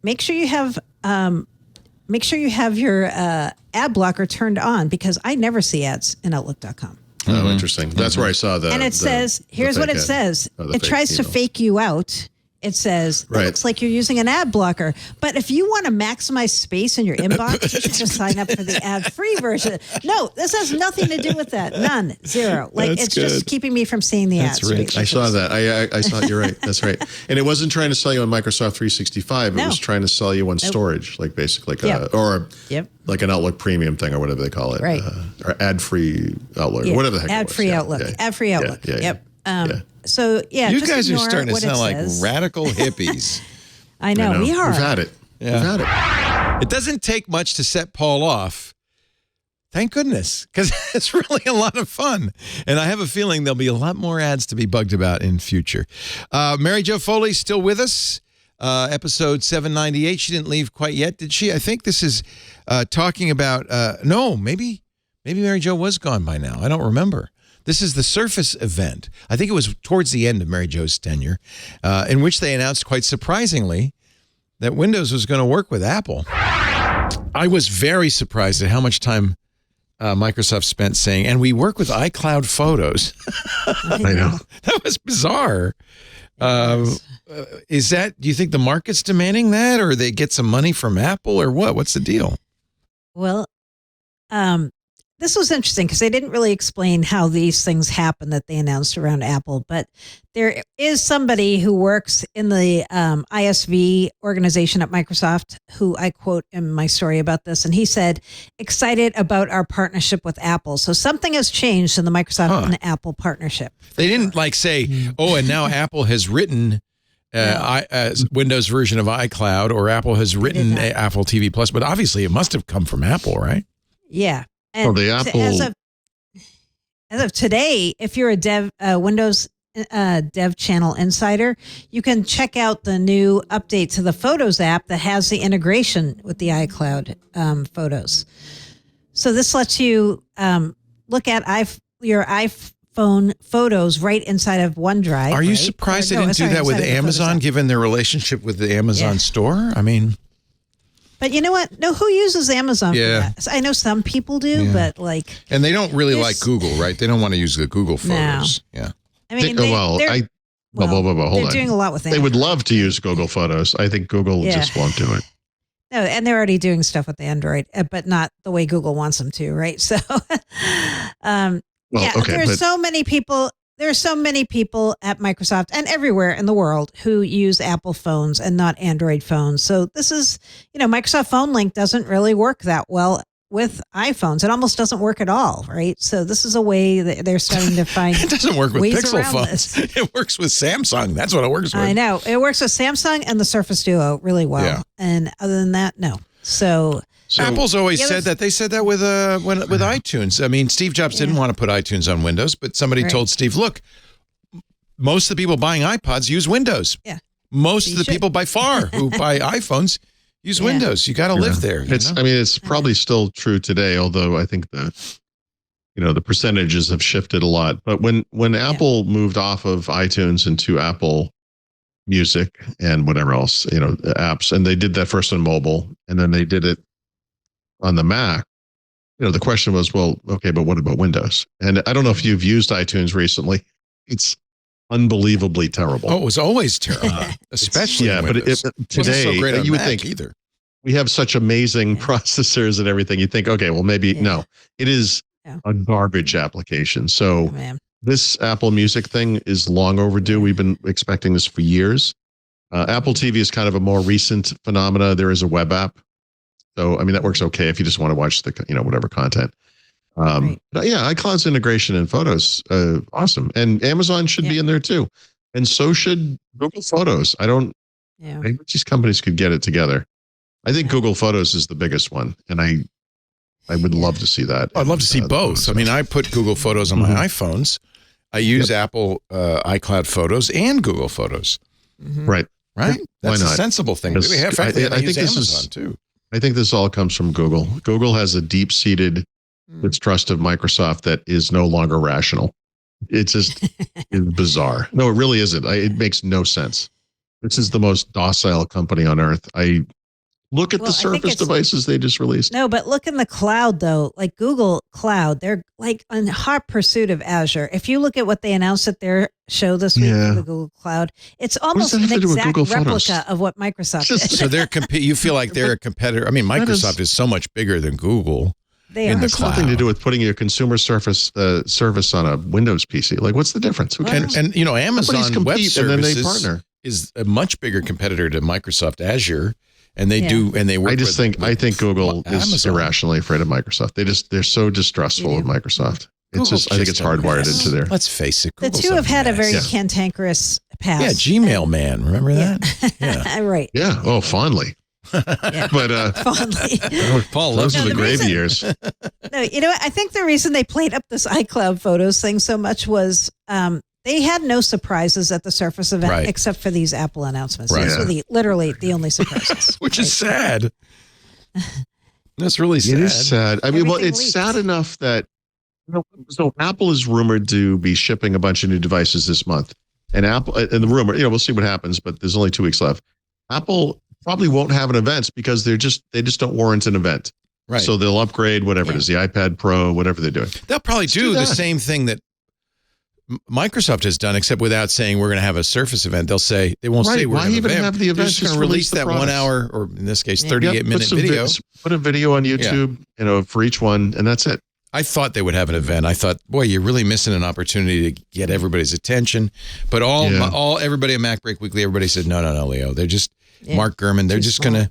Make sure you have your ad blocker turned on, because I never see ads in Outlook.com. Oh, interesting. That's where I saw that. And it says, here's what it says. It tries to fake you out. It says, it looks like you're using an ad blocker. But if you want to maximize space in your inbox, you should just sign up for the ad-free version. No, this has nothing to do with that. None. Zero. Like, it's just keeping me from seeing the ads. Right. I saw that. I saw it. You're right. That's right. And it wasn't trying to sell you on Microsoft 365. It was trying to sell you on storage, like basically like an Outlook Premium thing or whatever they call it. Right. Or ad-free Outlook, or whatever the heck ad-free it was. Outlook. Ad-free Outlook. Yep. So, you just guys are ignore starting to what it sound like says. radical hippies. I know, we are. We've had it. Yeah. We've had it. It doesn't take much to set Paul off. Thank goodness, because it's really a lot of fun. And I have a feeling there'll be a lot more ads to be bugged about in future. Mary Jo Foley still with us. Episode 798. She didn't leave quite yet, did she? I think this is talking about, no, maybe Mary Jo was gone by now. I don't remember. This is the Surface event. I think it was towards the end of Mary Jo's tenure, in which they announced, quite surprisingly, that Windows was going to work with Apple. I was very surprised at how much time Microsoft spent saying, and we work with iCloud Photos. I know. That was bizarre. Do you think the market's demanding that, or they get some money from Apple, or what? What's the deal? Well, this was interesting because they didn't really explain how these things happen that they announced around Apple, but there is somebody who works in the ISV organization at Microsoft who I quote in my story about this, and he said, excited about our partnership with Apple. So something has changed in the Microsoft and Apple partnership. They didn't say, oh, and now Apple has written Windows version of iCloud, or Apple has written Apple TV Plus, but obviously it must have come from Apple, right? Yeah. And the Apple, as of today, if you're a Windows Dev Channel insider, you can check out the new update to the Photos app that has the integration with the iCloud Photos. So this lets you look at your iPhone photos right inside of OneDrive. Are you surprised they didn't do that with Amazon, given their relationship with the Amazon store? I mean... But you know what? No, who uses Amazon for that? I know some people do, but like... And they don't really like Google, right? They don't want to use the Google Photos. No. Yeah. I mean, hold they're on. doing a lot with Android. They would love to use Google Photos. I think Google just won't do it. No, and they're already doing stuff with Android, but not the way Google wants them to, right? So, there's so many people... There are so many people at Microsoft and everywhere in the world who use Apple phones and not Android phones. So this is, Microsoft Phone Link doesn't really work that well with iPhones. It almost doesn't work at all, right? So this is a way that they're starting to find It doesn't work with ways Pixel around phones. this. It works with Samsung. That's what it works with. I know. It works with Samsung and the Surface Duo really well. Yeah. And other than that, no. So Apple's always said that. They said that with iTunes. I mean, Steve Jobs didn't want to put iTunes on Windows, but somebody told Steve, look, most of the people buying iPods use Windows. Yeah. Most of the people by far who buy iPhones use Windows. You got to live there. It's probably still true today, although I think the percentages have shifted a lot. But when Apple moved off of iTunes into Apple Music and whatever else, apps, and they did that first on mobile, and then they did it on the Mac, the question was, well, okay, but what about Windows? And I don't know if you've used iTunes recently. It's unbelievably terrible. Oh, it was always terrible, especially Windows. But today, so great on you would Mac think either. We have such amazing processors and everything. You think, okay, well, maybe no. It is a garbage application. So this Apple Music thing is long overdue. We've been expecting this for years. Apple TV is kind of a more recent phenomena. There is a web app. So, I mean, that works okay if you just want to watch the, whatever content. But yeah, iCloud's integration in Photos, awesome. And Amazon should be in there too. And so should Google Photos. Maybe these companies could get it together. I think Google Photos is the biggest one. And I would love to see that. I'd love to see both. I mean, I put Google Photos on my iPhones. I use Apple iCloud Photos and Google Photos. Right. right? Why That's not? a sensible thing. We have I think use this Amazon is too. I think this all comes from Google. Google has a deep-seated distrust of Microsoft that is no longer rational. It's just it's bizarre. No, it really isn't. It makes no sense. This is the most docile company on earth. I look at the Surface devices they just released. No, but look in the cloud, though. Like Google Cloud, they're like in hot pursuit of Azure. If you look at what they announced at their show this week for the Google Cloud, it's almost an exact replica of what Microsoft did. So they're you feel like they're a competitor. I mean, Microsoft is so much bigger than Google. They in are. the It's cloud. nothing to do with putting your consumer service on a Windows PC. Like, what's the difference? Who cares? And you know, Amazon Web compete and then they Services partner. is a much bigger competitor to Microsoft Azure, and they work. I think Google is Amazon. irrationally afraid of Microsoft. They're so distrustful of Microsoft. I think it's hardwired into there. Let's face it. The Google's two have had a very Yeah. cantankerous past. Yeah, Gmail man. Remember that? Yeah. Right. Yeah. Oh, fondly. But Fondly. Paul those loves are the the gravy years. No, you know what? I think the reason they played up this iCloud Photos thing so much was they had no surprises at the Surface event except for these Apple announcements. Right. These were literally the only surprises. Which is sad. That's really sad. It is sad. I mean, Everything it's leaked. sad enough that so Apple is rumored to be shipping a bunch of new devices this month, and the rumor, we'll see what happens, but there's only 2 weeks left. Apple probably won't have an event because they just don't warrant an event. Right. So they'll upgrade whatever it is, the iPad Pro, whatever they're doing. They'll probably do the same thing that Microsoft has done, except without saying we're going to have a Surface event. They'll say they won't say we're Why going to even have the event? They're just going to release that 1 hour, or in this case, 38-minute video. Put a video on YouTube, for each one, and that's it. I thought they would have an event. I thought, boy, you're really missing an opportunity to get everybody's attention. But everybody at MacBreak Weekly, everybody said, no, Leo. They're just Mark Gurman. They're just going to,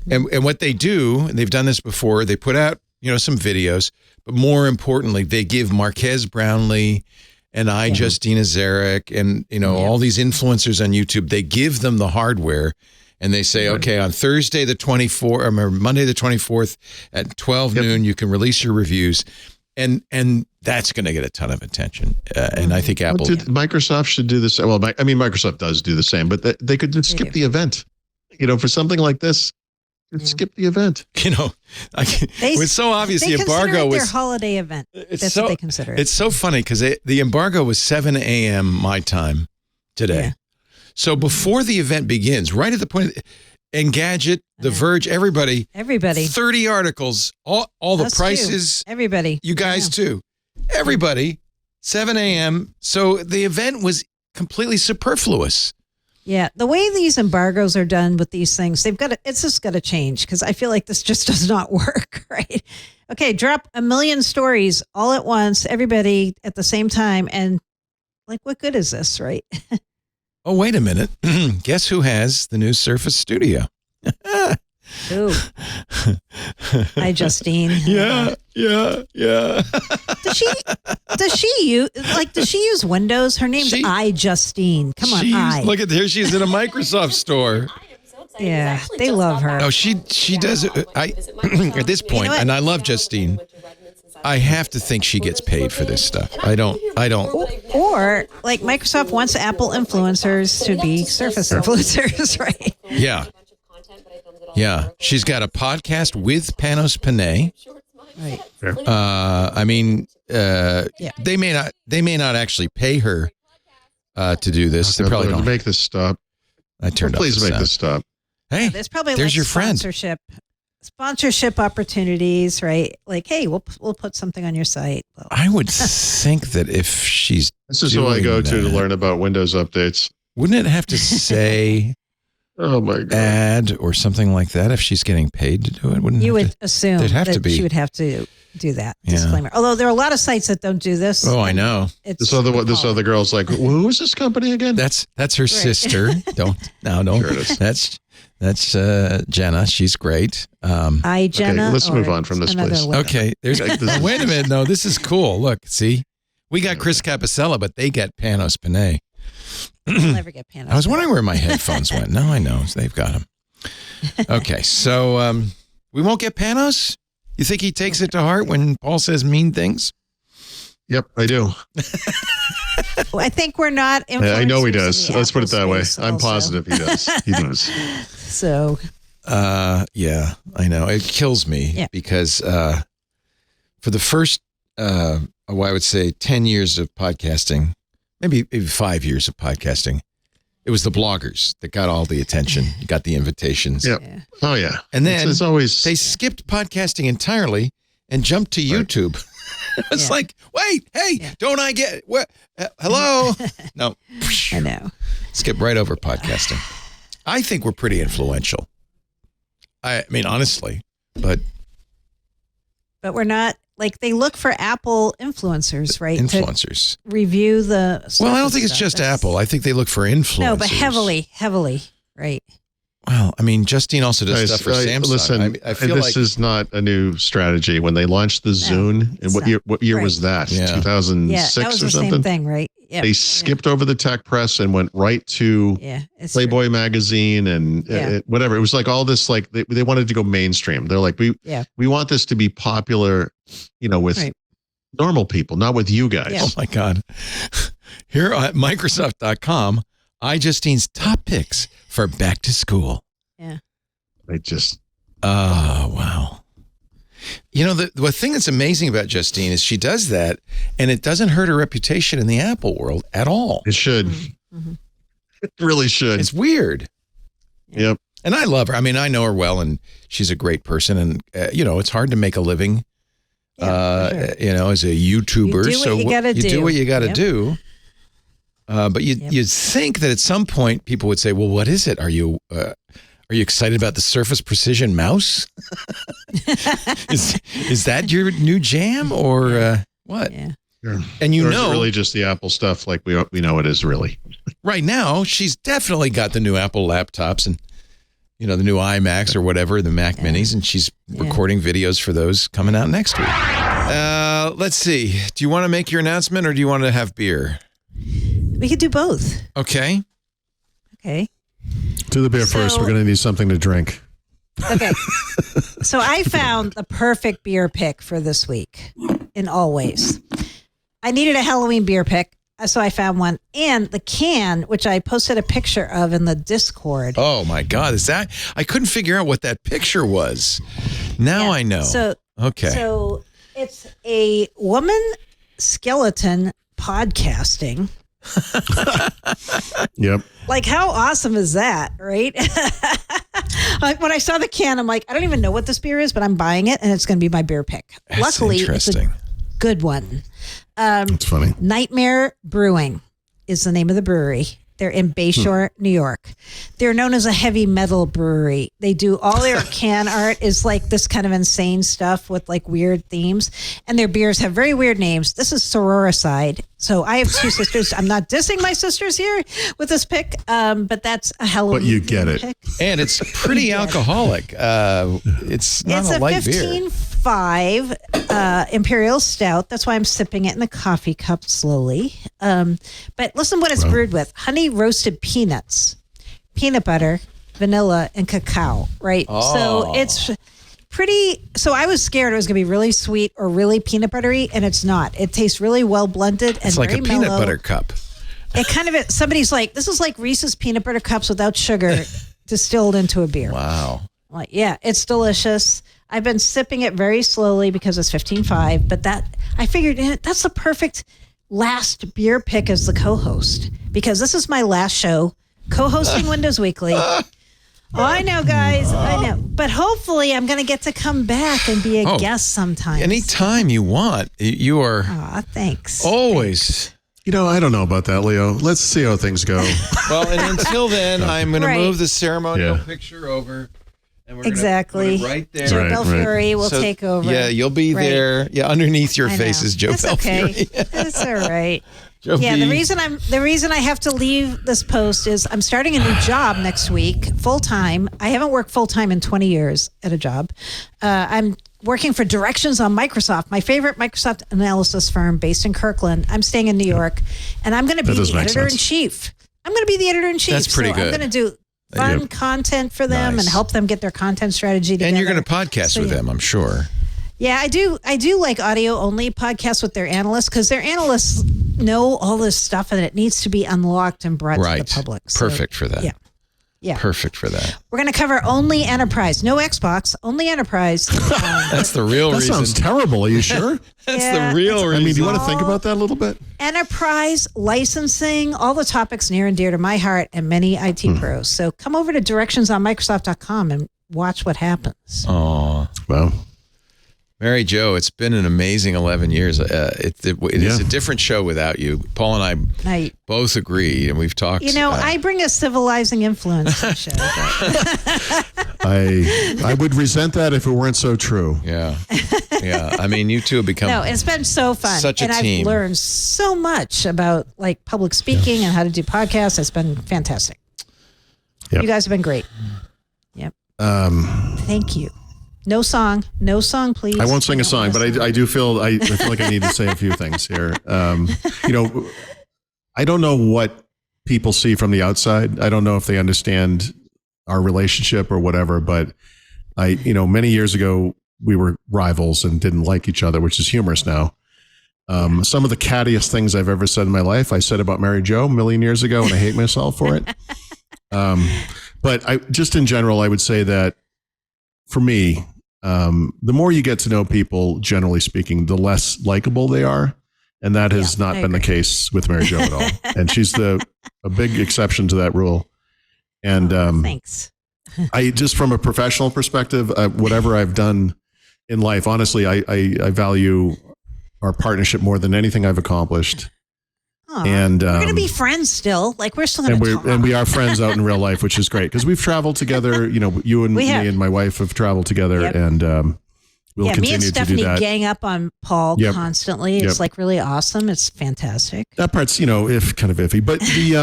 and what they do, and they've done this before, they put out, some videos, but more importantly, they give Marquez Brownlee and Justina Zarek and, all these influencers on YouTube, they give them the hardware. And they say, okay, on Thursday the 24th, or Monday the 24th at 12 noon, you can release your reviews. And that's going to get a ton of attention. And I think Apple... Microsoft should do the same. Well, Microsoft does do the same, but they could just skip the event. For something like this, skip the event. It's so obvious the embargo was... their holiday event. That's what they consider it. It's so funny because the embargo was 7 a.m. my time today. Yeah. So before the event begins, right at the point, Engadget, The Verge, everybody, 30 articles, all the prices, everybody, you guys too, everybody, 7 a.m. So the event was completely superfluous. Yeah, the way these embargoes are done with these things, it's just got to change because I feel like this just does not work, right? Okay, drop 1 million stories all at once, everybody at the same time, and like, what good is this, right? Oh, wait a minute. Guess who has the new Surface Studio? Ooh. Hi, Justine. Yeah. Does she use Windows? Her name's Justine. Come on, Look at her. She's in a Microsoft store. Yeah, they love her. Oh, she does it. At this point, and I love Justine. I have to think she gets paid for this stuff. I don't. Or like Microsoft wants Apple influencers to be Surface influencers, right? Yeah. Yeah. She's got a podcast with Panos Panay. Right. They may not actually pay her to do this. They probably don't make this stop. I turned off. Please make this stop. Hey, there's probably there's your friend. Sponsorship opportunities, right? Like, hey, we'll put something on your site. Well, I would think that if she's this is who I go to learn about Windows updates. Wouldn't it have to say oh my God, ad or something like that if she's getting paid to do it? Wouldn't you would assume that be. She would have to do that disclaimer. Although there are a lot of sites that don't do this. Oh, I know. This other girl's like, who is this company again? That's her sister. Don't. Sure That's Jenna. She's great. Jenna. Okay, let's move on from this place. Okay, there's. Wait a minute. No, this is cool. Look, see, we got Chris Capicella, but they get Panos Panay. I'll never get Panos. I was wondering where my headphones went. No, I know they've got them. Okay, so we won't get Panos. You think he takes it to heart when Paul says mean things? Yep, I do. I think we're not. I know he influencers does. in the Let's put it Apple that way. space I'm also. positive he does. He does. So, Yeah, I know. It kills me because for the first, I would say 10 years of podcasting, maybe 5 years of podcasting, it was the bloggers that got all the attention, got the invitations. Yep. Oh, yeah. And then it's always they skipped podcasting entirely and jumped to YouTube. It's like, wait, hey, don't I get what? Hello? No. I know. Skip right over podcasting. I think we're pretty influential. I mean, honestly, but we're not. Like, they look for Apple influencers, right? Influencers. To review the. Well, I don't think it's just Apple. I think they look for influencers. No, but heavily, right? Well, I mean, Justine also does stuff for Samsung. Listen, I feel this is not a new strategy. When they launched the Zune, and what year was that? Yeah. 2006 Yeah, that was or the something? same thing, right? Yeah. They skipped over the tech press and went right to Playboy magazine and whatever. It was like all this, like they wanted to go mainstream. They're like, we want this to be popular, with normal people, not with you guys. Oh my God. Here at Microsoft.com, Justine's top picks for back to school. Yeah. They just. Oh, wow. The thing that's amazing about Justine is she does that, and it doesn't hurt her reputation in the Apple world at all. It should. Mm-hmm. It really should. It's weird. Yep. And I love her. I mean, I know her well, and she's a great person. And, it's hard to make a living, as a YouTuber. You do what you gotta you do. do what you got to do. But you'd think that at some point people would say, well, what is it? Are you excited about the Surface Precision mouse? is that your new jam or what? Yeah. Sure. And or is it really just the Apple stuff like we know it is really. Right now, she's definitely got the new Apple laptops and the new iMacs or whatever, the Mac Minis, and she's recording videos for those coming out next week. Let's see. Do you want to make your announcement or do you want to have beer? We could do both. Okay. Do the beer first. We're going to need something to drink. Okay. So I found the perfect beer pick for this week in all ways. I needed a Halloween beer pick, so I found one. And the can, which I posted a picture of in the Discord. Oh, my God. Is that? I couldn't figure out what that picture was. Now I know. So it's a woman skeleton podcasting. Yep. Like, how awesome is that, right? Like, when I saw the can, I'm like, I don't even know what this beer is, but I'm buying it, and it's going to be my beer pick. That's Luckily, interesting. it's a good one. It's funny. Nightmare Brewing is the name of the brewery. They're in Bayshore, New York. They're known as a heavy metal brewery. They do all their can art is like this kind of insane stuff with like weird themes. And their beers have very weird names. This is Sororicide. So I have two sisters. I'm not dissing my sisters here with this pick, but that's a Halloween. But you get it. Pick. And it's pretty alcoholic. It's not It's a light beer. 15.5 Imperial Stout. That's why I'm sipping it in the coffee cup slowly. But listen what it's brewed with. Honey roasted peanuts, peanut butter, vanilla, and cacao, right? Oh. So it's pretty. So I was scared it was going to be really sweet or really peanut buttery, and it's not. It tastes really well blended and It's like very a peanut mellow. butter cup. It kind of, somebody's like, this is like Reese's peanut butter cups without sugar distilled into a beer. Wow. Like, yeah, it's delicious. I've been sipping it very slowly because it's 15.5, but I figured that's the perfect last beer pick as the co-host, because this is my last show co-hosting Windows Weekly. Oh, I know, guys. I know. But hopefully I'm going to get to come back and be a guest sometime. Anytime you want. You are thanks. Always. I don't know about that, Leo. Let's see how things go. Well, and until then, I'm going to Right. move the ceremonial picture over. And we're exactly. Gonna put it right there. Joe Belfiore will take over. Yeah, you'll be there. Yeah, underneath your I face know. is Joe That's Belfiore. okay. That's all right. Joe Yeah, B. the reason I have to leave this post is I'm starting a new job next week, full time. I haven't worked full time in 20 years at a job. I'm working for Directions on Microsoft, my favorite Microsoft analysis firm based in Kirkland. I'm staying in New York, and I'm going to be the editor in chief. I'm going to be the editor in chief. That's pretty good. I'm going to do fun content for them and help them get their content strategy together. And you're going to podcast with them, I'm sure. Yeah, I do like audio only podcasts with their analysts, because their analysts know all this stuff and it needs to be unlocked and brought to the public. So, perfect for that. Yeah. Perfect for that. We're going to cover only enterprise, no Xbox, only enterprise. That's the real reason. That sounds terrible. Are you sure? That's the real reason. I mean, do you want to think about that a little bit? Enterprise, licensing, all the topics near and dear to my heart and many IT pros. So come over to directionsonmicrosoft.com and watch what happens. Oh, well. Mary Jo, it's been an amazing 11 years. It is a different show without you. Paul and I both agree, and we've talked. I bring a civilizing influence to the show. I would resent that if it weren't so true. Yeah. I mean, you two have become it's been so fun. Such a team. I've learned so much about like public speaking and how to do podcasts. It's been fantastic. Yep. You guys have been great. Yep. Thank you. No song, please. I won't sing a song, but I do feel I feel like I need to say a few things here. I don't know what people see from the outside. I don't know if they understand our relationship or whatever, but many years ago we were rivals and didn't like each other, which is humorous now. Some of the cattiest things I've ever said in my life, I said about Mary Jo a million years ago, and I hate myself for it. But just in general, I would say that for me, the more you get to know people, generally speaking, the less likable they are. And that has not been the case with Mary Jo at all. And she's a big exception to that rule. And thanks. I just from a professional perspective, whatever I've done in life, honestly, I value our partnership more than anything I've accomplished. And we're going to be friends still. Like we're still going to talk. And we are friends out in real life, which is great because we've traveled together. You and me and my wife have traveled together, and we'll continue me and Stephanie to do that. Gang up on Paul constantly. It's like really awesome. It's fantastic. That part's if kind of iffy, but the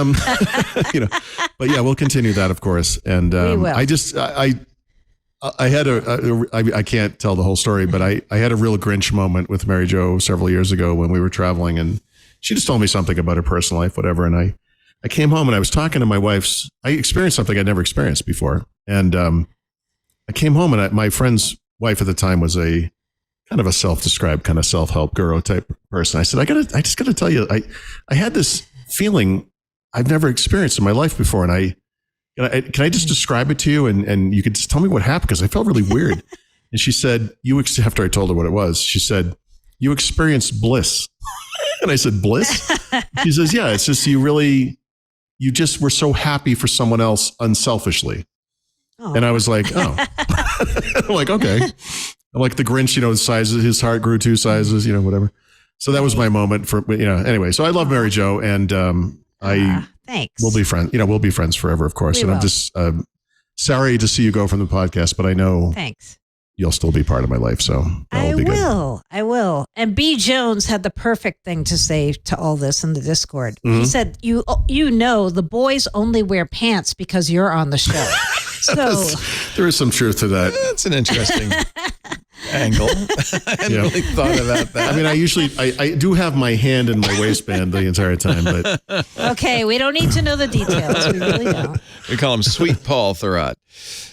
but yeah, we'll continue that of course. And we will. I had I can't tell the whole story, but I had a real Grinch moment with Mary Jo several years ago when we were traveling, and she just told me something about her personal life, whatever. And I came home and I was talking to my wife's, I experienced something I'd never experienced before. And I came home and my friend's wife at the time was a kind of a self-described kind of self-help guru type person. I said, I just got to tell you, I had this feeling I've never experienced in my life before. And can I just describe it to you? And you could just tell me what happened because I felt really weird. And she said, after I told her what it was, she said, you experienced bliss. And I said, bliss? She says, yeah, it's just you just were so happy for someone else unselfishly. Oh. And I was like, oh. I'm like, okay. I'm like the Grinch, his heart grew 2 sizes, whatever. So that was my moment for, anyway. So I love Mary Jo and thanks. We'll be friends. We'll be friends forever, of course. I'm just sorry to see you go from the podcast, but I know thanks. You'll still be part of my life. So I will. And B. Jones had the perfect thing to say to all this in the Discord. Mm-hmm. He said, the boys only wear pants because you're on the show. So there is some truth to that. That's an interesting angle. I hadn't really thought about that. I mean, I do have my hand in my waistband the entire time, but okay, we don't need to know the details. We really don't. We call him Sweet Paul Thurrott.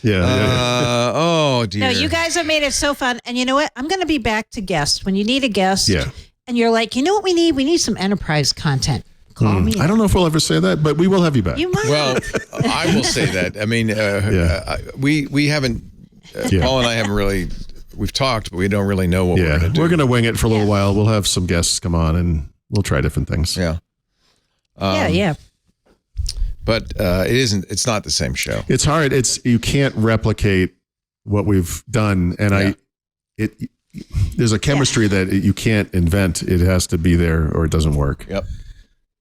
Yeah. Oh dear. No, you guys have made it so fun. And you know what? I'm going to be back to guests when you need a guest. Yeah. And you're like, you know what we need? We need some enterprise content. Call me. I don't know if we'll ever say that, but we will have you back. You might. Well, I will say that. I mean, we haven't. Paul and I haven't really. We've talked, but we don't really know what we're going to do. We're going to wing it for a little while. We'll have some guests come on, and we'll try different things. Yeah. Yeah. But it isn't. It's not the same show. It's hard. You can't replicate what we've done, and there's a chemistry that you can't invent. It has to be there, or it doesn't work. Yep.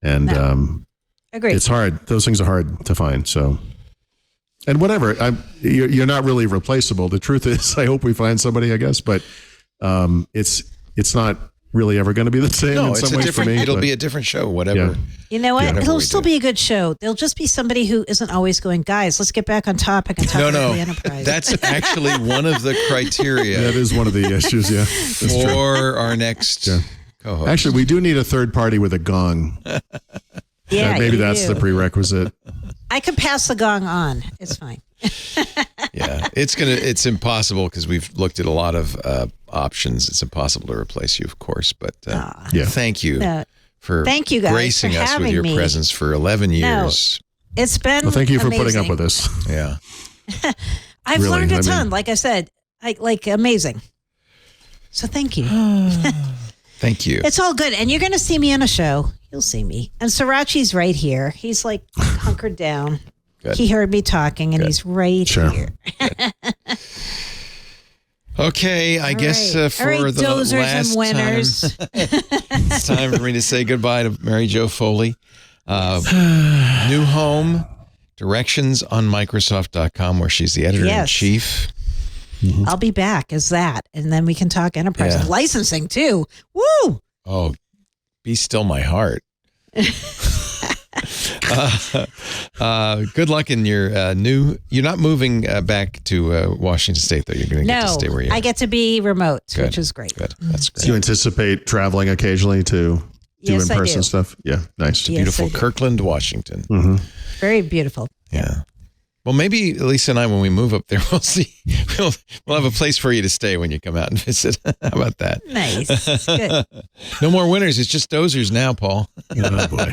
And agreed. It's hard. Those things are hard to find. So, and whatever. You're not really replaceable. The truth is, I hope we find somebody. I guess, but it's not really ever going to be the same. No, in some ways for me. It'll be a different show. Whatever. Yeah. You know what? It'll still be a good show. There'll just be somebody who isn't always going, guys, let's get back on topic and talk about the enterprise. That's actually one of the criteria. That is one of the issues. Yeah. For our next co-host. Actually, we do need a third party with a gong. Yeah, maybe that's the prerequisite. I could pass the gong on. It's fine. Yeah, it's impossible because we've looked at a lot of options. It's impossible to replace you, of course. But thank you for Thank you guys gracing for us with having your me. presence for 11 years. No, it's been Well, thank you for amazing. putting up with this. Yeah. I've Really, learned a I ton. mean- Like I said, amazing. So thank you. Thank you. It's all good. And you're going to see me on a show. You'll see me. And Srirachi's right here. He's like hunkered down. Good. He heard me talking and he's right here. Okay, I guess for All right, the dozers last and winners. time, it's time for me to say goodbye to Mary Jo Foley. New home, directions on Microsoft.com, where she's the editor-in-chief. I'll be back as that. And then we can talk enterprise and licensing too. Woo! Oh, be still my heart. Good luck in your you're not moving back to Washington State, though. You're going to get to stay where you are. I get to be remote, Good. which is great. Good. That's great. Do you anticipate traveling occasionally to do Yes, I in-person do. stuff? Yeah, nice. Yes, Beautiful I do. Kirkland, Washington. Very beautiful. Yeah. Well, maybe Lisa and I, when we move up there, we'll see. We'll have a place for you to stay when you come out and visit. How about that? Nice. Good. No more winners. It's just dozers now, Paul. Oh, boy.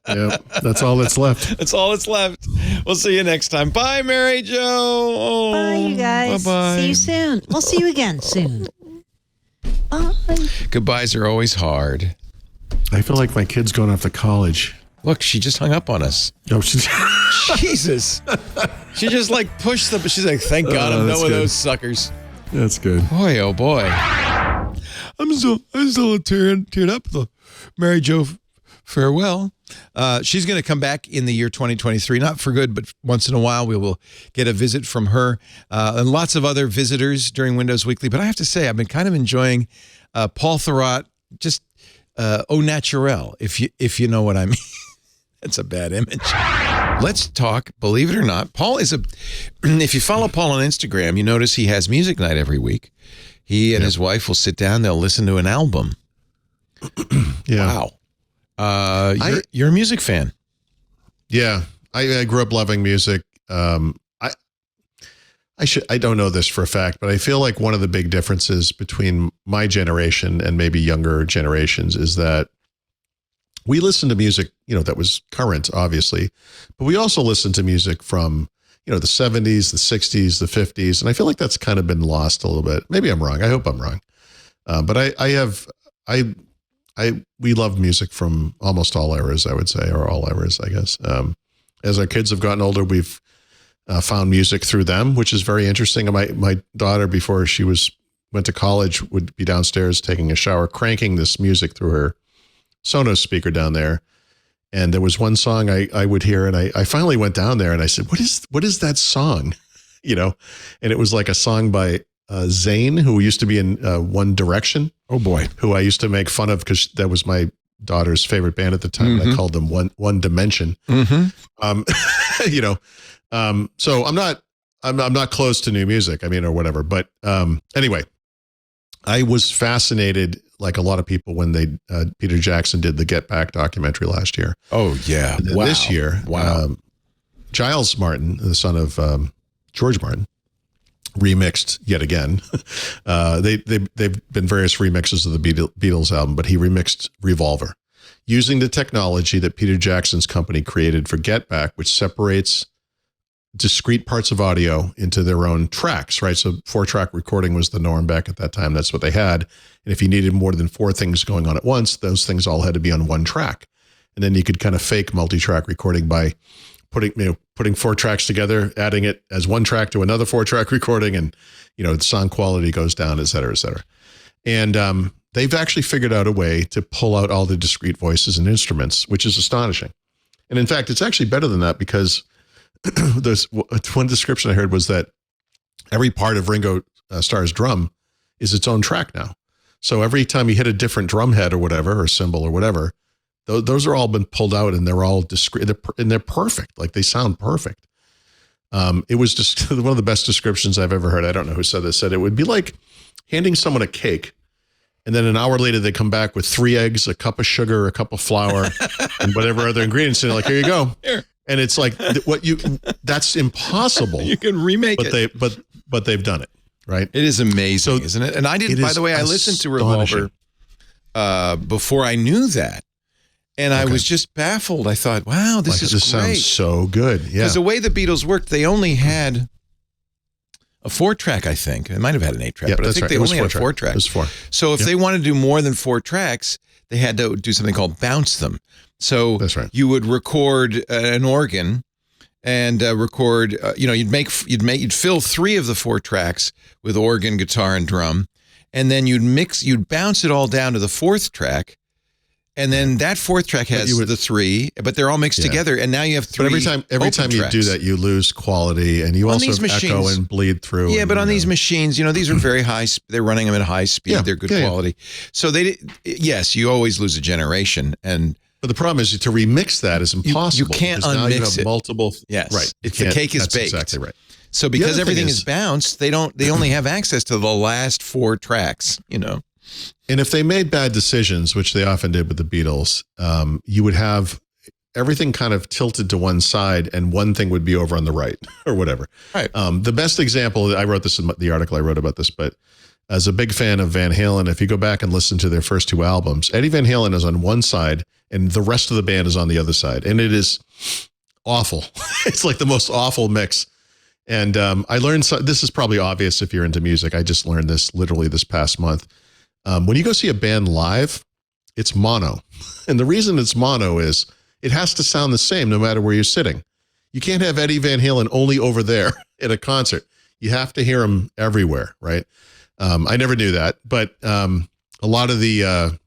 Yeah, that's all that's left. That's all that's left. We'll see you next time. Bye, Mary Jo. Oh, Bye, you guys. Bye-bye. See you soon. We'll see you again soon. Bye. Goodbyes are always hard. I feel like my kid's going off to college. Look, she just hung up on us. Oh, she's Jesus. She just like pushed the, she's like, thank God I'm that's done with good. those suckers. That's good. Boy, oh boy. I'm still teared up. The Mary Jo farewell. She's going to come back in the year 2023, not for good, but once in a while we will get a visit from her and lots of other visitors during Windows Weekly. But I have to say, I've been kind of enjoying Paul Thurrott, just au naturel, if you know what I mean. That's a bad image. Let's talk, believe it or not. Paul is if you follow Paul on Instagram, you notice he has music night every week. He and his wife will sit down, they'll listen to an album. Yeah. Wow. You're a music fan. Yeah. I grew up loving music. I don't know this for a fact, but I feel like one of the big differences between my generation and maybe younger generations is that we listen to music, that was current, obviously, but we also listen to music from, the 70s, the 60s, the 50s. And I feel like that's kind of been lost a little bit. Maybe I'm wrong. I hope I'm wrong. But we love music from almost all eras, I would say, or all eras, I guess. As our kids have gotten older, we've found music through them, which is very interesting. My daughter, before she went to college, would be downstairs taking a shower, cranking this music through her Sonos speaker down there. And there was one song I would hear, and I finally went down there and I said, what is that song? And it was like a song by Zayn, who used to be in One Direction. Oh boy. Who I used to make fun of because that was my daughter's favorite band at the time. And I called them One Dimension. So I'm not close to new music, or whatever. But anyway, I was fascinated, like a lot of people, when Peter Jackson did the Get Back documentary last year. Oh yeah. Wow. This year, Giles Martin, the son of George Martin, remixed yet again. They've been various remixes of the Beatles album, but he remixed Revolver using the technology that Peter Jackson's company created for Get Back, which separates discrete parts of audio into their own tracks, right? So 4-track recording was the norm back at that time. That's what they had. And if you needed more than 4 things going on at once, those things all had to be on one track. And then you could kind of fake multi-track recording by putting 4 tracks together, adding it as one track to another 4-track recording, and the sound quality goes down, et cetera, et cetera. And they've actually figured out a way to pull out all the discrete voices and instruments, which is astonishing. And in fact, it's actually better than that, because there's one description I heard was that every part of Ringo Starr's drum is its own track now. So every time you hit a different drum head or whatever, or cymbal or whatever, those are all been pulled out, and they're all discrete, and they're perfect. Like, they sound perfect. It was just one of the best descriptions I've ever heard. I don't know who said this. Said it would be like handing someone a cake, and then an hour later they come back with 3 eggs, a cup of sugar, a cup of flour, and whatever other ingredients. And they're like, here you go. Here. And it's like, that's impossible. You can remake it. But they've done it, right? It is amazing, isn't it? And I didn't, by the way, I listened to Revolver before I knew that. And I was just baffled. I thought, wow, this is great. Sounds so good. Yeah. Because the way the Beatles worked, they only had a 4-track, I think. It might have had an 8-track, but I think they only had 4 tracks. It was 4. So if they wanted to do more than 4 tracks, they had to do something called bounce them. So you would record an organ and record, you'd fill 3 of the 4 tracks with organ, guitar, and drum. And then you'd bounce it all down to the 4th track. And then that 4th track has the 3, but they're all mixed together. And now you have 3. But every time you do that, you lose quality, and you also echo and bleed through. Yeah, but on these machines, these are very high. They're running them at high speed. Yeah, they're good quality. So yes, you always lose a generation. But the problem is to remix that is impossible. You can't unmix now you have it. Multiple. Yes, right. The cake is baked. Exactly right. So because everything is bounced, they only have access to the last 4 tracks. And if they made bad decisions, which they often did with the Beatles, you would have everything kind of tilted to one side and one thing would be over on the right or whatever. Right. The best example, I wrote this in the article I wrote about this, but as a big fan of Van Halen, if you go back and listen to their first 2 albums, Eddie Van Halen is on one side and the rest of the band is on the other side. And it is awful. It's like the most awful mix. And I learned, this is probably obvious if you're into music. I just learned this literally this past month. When you go see a band live, it's mono. And the reason it's mono is it has to sound the same no matter where you're sitting. You can't have Eddie Van Halen only over there at a concert. You have to hear him everywhere, right? I never knew that, but a lot of the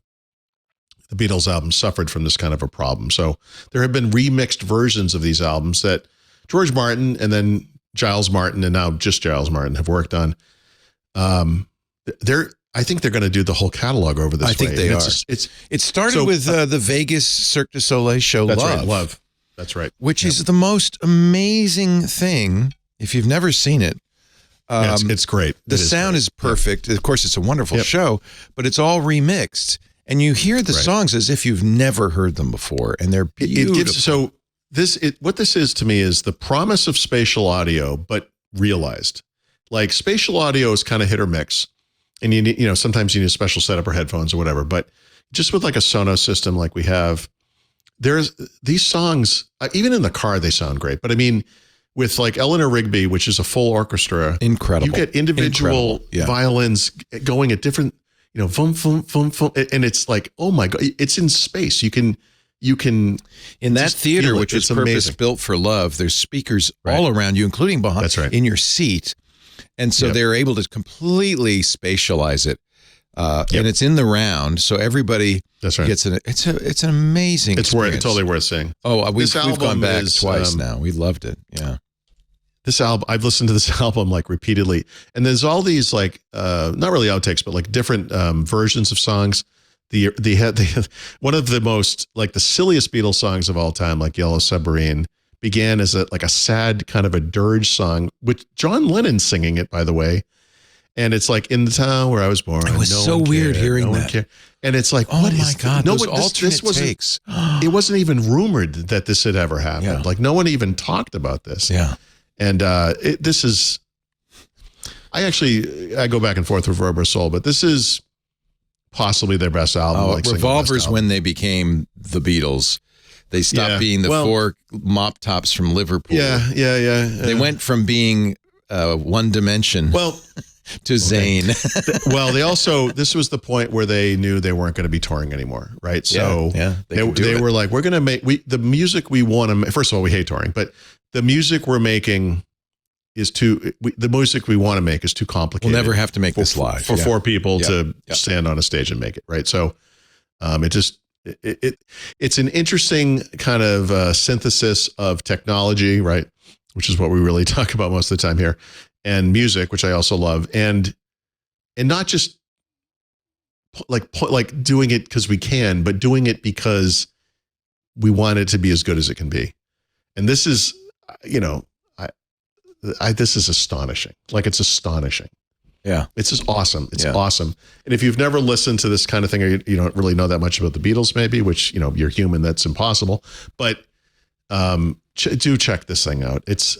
Beatles albums suffered from this kind of a problem. So there have been remixed versions of these albums that George Martin and then Giles Martin and now just Giles Martin have worked on. I think they're going to do the whole catalog over this way. I think they are. It started with the Vegas Cirque du Soleil show, that's Love. Right, Love. That's right. Which is the most amazing thing. If you've never seen it, it's great. The sound is perfect. Of course, it's a wonderful show, but it's all remixed. And you hear the songs as if you've never heard them before, and they're beautiful. What this is to me is the promise of spatial audio, but realized. Like spatial audio is kind of hit or miss. And you need, sometimes you need a special setup or headphones or whatever, but just with like a Sonos system like we have, there's these songs, even in the car, they sound great. But I mean, with like Eleanor Rigby, which is a full orchestra, incredible. You get individual violins going at different, vum, vum, vum, vum, and it's like, oh my God, it's in space. You can in that theater, which was purpose built for Love, there's speakers all around you, including behind in your seat. And so they're able to completely spatialize it. And it's in the round. So everybody gets an, it's an amazing experience. It's totally worth seeing. Oh, we've gone back twice now. We loved it. Yeah. This album, I've listened to this album like repeatedly, and there's all these like, not really outtakes, but like different versions of songs. One of the most like the silliest Beatles songs of all time, like Yellow Submarine, began as a sad kind of a dirge song with John Lennon singing it, by the way. And it's like, in the town where I was born. It was so weird hearing that. And it's like, oh my God, no, those alternate takes. It wasn't even rumored that this had ever happened. Yeah. Like no one even talked about this. Yeah. And this is, I go back and forth with Revolver Soul, but this is possibly their best album. Revolver's when they became the Beatles. They stopped being the 4 mop tops from Liverpool. Yeah. They went from being One Dimension to Zayn. They also, this was the point where they knew they weren't going to be touring anymore, right? So they were like, we're going to make the music we want to make. First of all, we hate touring, but the music we're making is the music we want to make is too complicated. We'll never have to make this live. For 4 people to stand on a stage and make it, right? So it's an interesting kind of synthesis of technology, right? Which is what we really talk about most of the time here, and music, which I also love, and not just like doing it because we can, but doing it because we want it to be as good as it can be. And this is, this is astonishing. Like it's astonishing. Yeah. It's just awesome. It's awesome. And if you've never listened to this kind of thing, or you don't really know that much about the Beatles, maybe, which, you're human, that's impossible. But do check this thing out. It's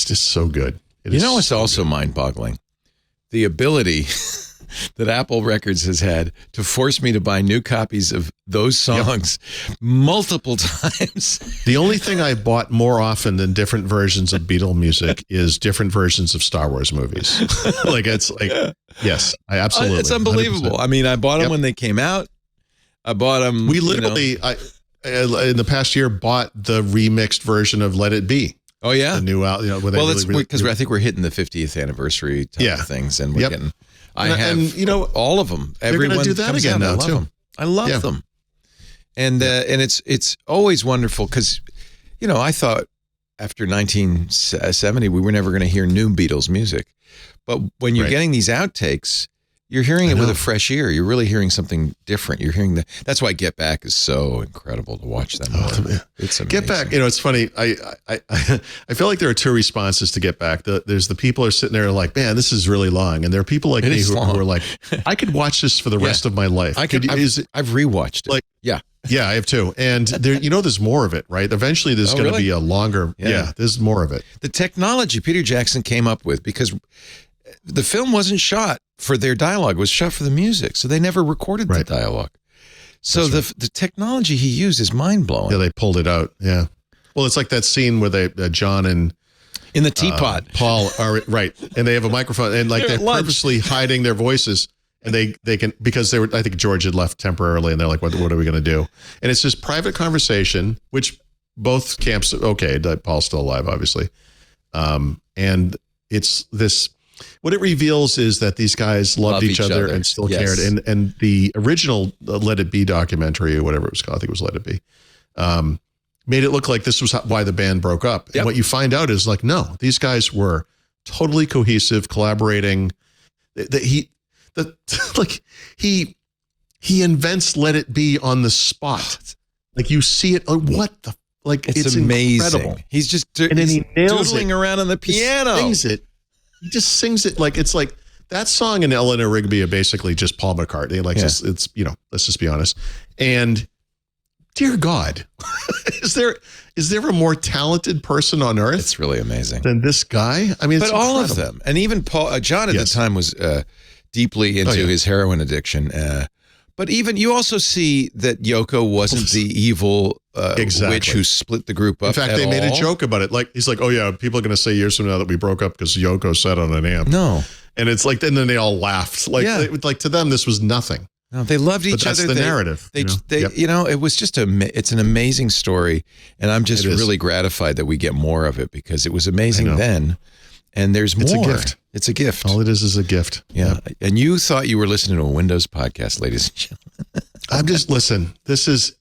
just so good. It's also mind-boggling. The ability that Apple Records has had to force me to buy new copies of those songs multiple times. The only thing I bought more often than different versions of Beatle music is different versions of Star Wars movies. Yes, I absolutely. It's unbelievable. 100%. I mean, I bought them when they came out. I bought them. We literally, in the past year, bought the remixed version of Let It Be. Oh yeah, the new out. Well, that's because I think we're hitting the 50th anniversary type of things, and we're getting. I have all of them. Everyone do that again now too. I love them, and it's always wonderful because, I thought after 1970 we were never going to hear new Beatles music, but when you're getting these outtakes, you're hearing it with a fresh ear. You're really hearing something different. You're hearing that's why Get Back is so incredible to watch them. It's amazing. Get Back. It's funny. I feel like there are two responses to Get Back. There's the people who are sitting there like, man, this is really long, and there are people like me who are like, I could watch this for the rest of my life. I've rewatched it. Yeah, I have too. And there, there's more of it, right? Eventually, there's going to be a longer. Yeah, there's more of it. The technology Peter Jackson came up with, because the film wasn't shot for their dialogue, it was shot for the music. So they never recorded the dialogue. So the technology he used is mind blowing. Yeah, they pulled it out. Yeah. Well, it's like that scene where John and in the teapot, Paul are right, and they have a microphone, and like they're purposely hiding their voices, and they can, because I think George had left temporarily, and they're like, what are we going to do? And it's this private conversation, which both camps Paul's still alive, obviously, and it's this. What it reveals is that these guys loved each other and still cared. And the original Let It Be documentary, or whatever it was called, I think it was Let It Be, made it look like this was why the band broke up. And what you find out is like, no, these guys were totally cohesive, collaborating. He invents Let It Be on the spot. Like you see it. Oh, what the? Like it's amazing. Incredible. He's just and then he nails doodling around on the piano. Sings it. He just sings it like it's like that song and Eleanor Rigby are basically just Paul McCartney. Like it's let's just be honest. And dear God, is there a more talented person on earth? It's really amazing than this guy. I mean, but all of them, and even John at the time was deeply into his heroin addiction. But even you also see that Yoko wasn't the evil witch who split the group up. In fact, they made a joke about it. Like he's like, "Oh yeah, people are going to say years from now that we broke up because Yoko said on an amp." No, and it's like, and then they all laughed. Like, like to them, this was nothing. No, they loved each other. That's the narrative. It was just it's an amazing story, and I'm just really gratified that we get more of it because it was amazing then. And there's more. It's a gift. It's a gift. All it is a gift. Yeah. And you thought you were listening to a Windows podcast, ladies and gentlemen. I'm just listen. This is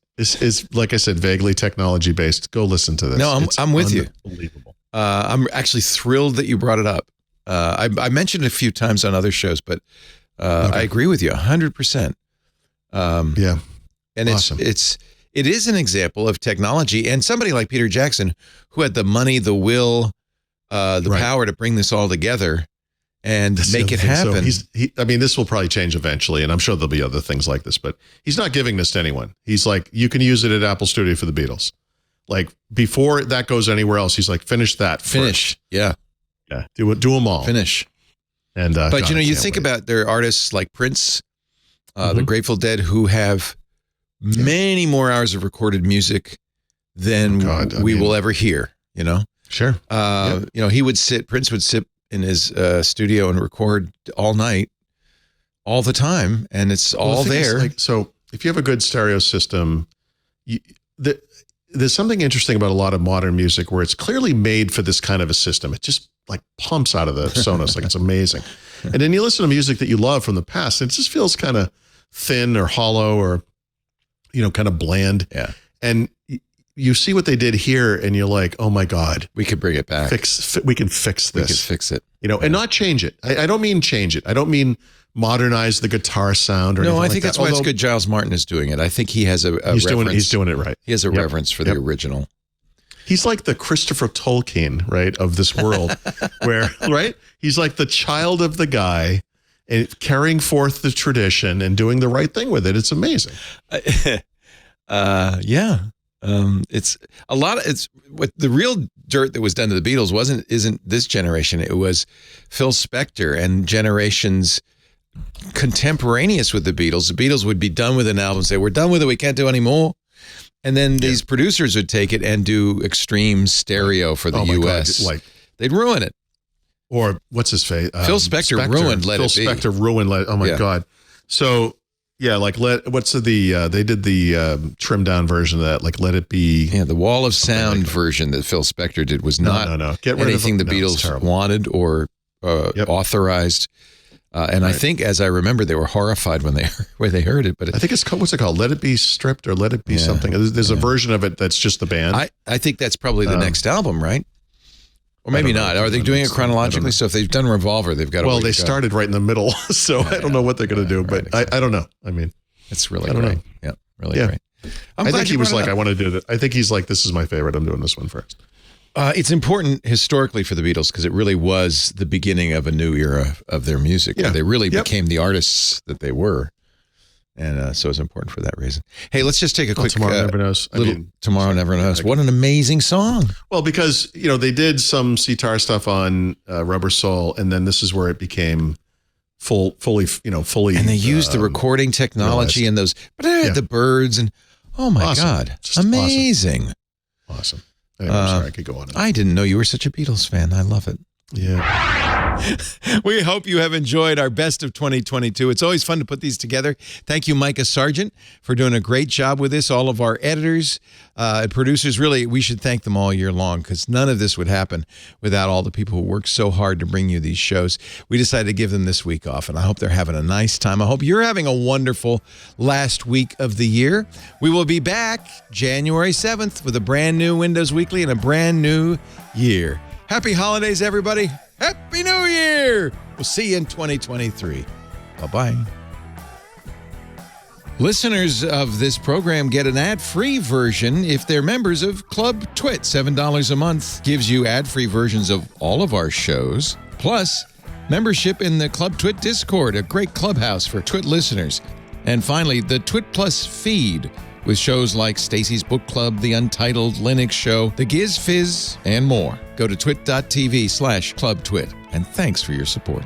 like I said, vaguely technology based. Go listen to this. No, I'm with you. Unbelievable. I'm actually thrilled that you brought it up. I mentioned it a few times on other shows, but I agree with you 100%. Yeah. And awesome. it is an example of technology and somebody like Peter Jackson who had the money, the will, the power to bring this all together and make it happen. So I mean, this will probably change eventually, and I'm sure there'll be other things like this, but he's not giving this to anyone. He's like, you can use it at Apple Studio for the Beatles. Like before that goes anywhere else, he's like, finish that first. Yeah. Yeah. Do them all. Finish. And but you think about their artists like Prince, the Grateful Dead, who have many more hours of recorded music than we will ever hear, Sure. Prince would sit in his studio and record all night, all the time, and it's all there. So if you have a good stereo system, there's something interesting about a lot of modern music where it's clearly made for this kind of a system. It just like pumps out of the Sonos, like it's amazing. And then you listen to music that you love from the past, and it just feels kind of thin or hollow or, kind of bland. Yeah. And you see what they did here and you're like, oh my God, we could bring it back. We can fix this. We could fix it. And not change it. I don't mean change it. I don't mean modernize the guitar sound or anything like that. No, I think that's why it's good Giles Martin is doing it. I think he has a reverence. He's doing it right. He has a reverence for the original. He's like the Christopher Tolkien, right, of this world where, right? He's like the child of the guy and carrying forth the tradition and doing the right thing with it. It's amazing. Yeah. It's a lot of what the real dirt that was done to the Beatles isn't this generation. It was Phil Spector and generations contemporaneous with the Beatles. The Beatles would be done with an album and say, we're done with it, we can't do any more. And then these producers would take it and do extreme stereo for the U.S. God, they'd ruin it. Or what's his face? Phil Spector ruined Let It Be. Phil Spector ruined Let It Be. Oh, my God. So, yeah, they did the trimmed down version of that, like Let It Be. Yeah, the Wall of Sound version that Phil Spector did was not Get rid anything of the Beatles wanted or authorized. And I think, as I remember, they were horrified when they heard it. But I think it's called, what's it called? Let It Be Stripped or Let It Be something. There's a version of it that's just the band. I think that's probably the next album, right? Or maybe not. Are they doing it chronologically? So if they've done Revolver, they've got to. Well, they started right in the middle, so I don't know what they're going to do. But I don't know. I mean, it's really great. Yeah, really great. I think he was like, I want to do it. I think he's like, this is my favorite. I'm doing this one first. It's important historically for the Beatles because it really was the beginning of a new era of their music. Yeah. They really became the artists that they were. And so it's important for that reason. Hey, let's just take a quick... Tomorrow Never Knows. Tomorrow Never Knows. What an amazing song. Well, because, they did some sitar stuff on Rubber Soul, and then this is where it became fully... And they used the recording technology and those... the birds and... Oh, my God. Just amazing. Awesome. Anyway, I'm sorry, I could go on. I didn't know you were such a Beatles fan. I love it. Yeah. We hope you have enjoyed our best of 2022. It's always fun to put these together. Thank you, Micah Sargent, for doing a great job with this. All of our editors and producers, really, we should thank them all year long because none of this would happen without all the people who work so hard to bring you these shows. We decided to give them this week off, and I hope they're having a nice time. I hope you're having a wonderful last week of the year. We will be back January 7th with a brand new Windows Weekly and a brand new year. Happy holidays, everybody. Happy New Year. We'll see you in 2023. Bye-bye. Listeners of this program get an ad-free version if they're members of Club Twit. $7 a month gives you ad-free versions of all of our shows, plus membership in the Club Twit Discord, a great clubhouse for Twit listeners. And finally, the Twit Plus feed, with shows like Stacy's Book Club, The Untitled Linux Show, The Giz Fizz, and more. Go to twit.tv/clubtwit. And thanks for your support.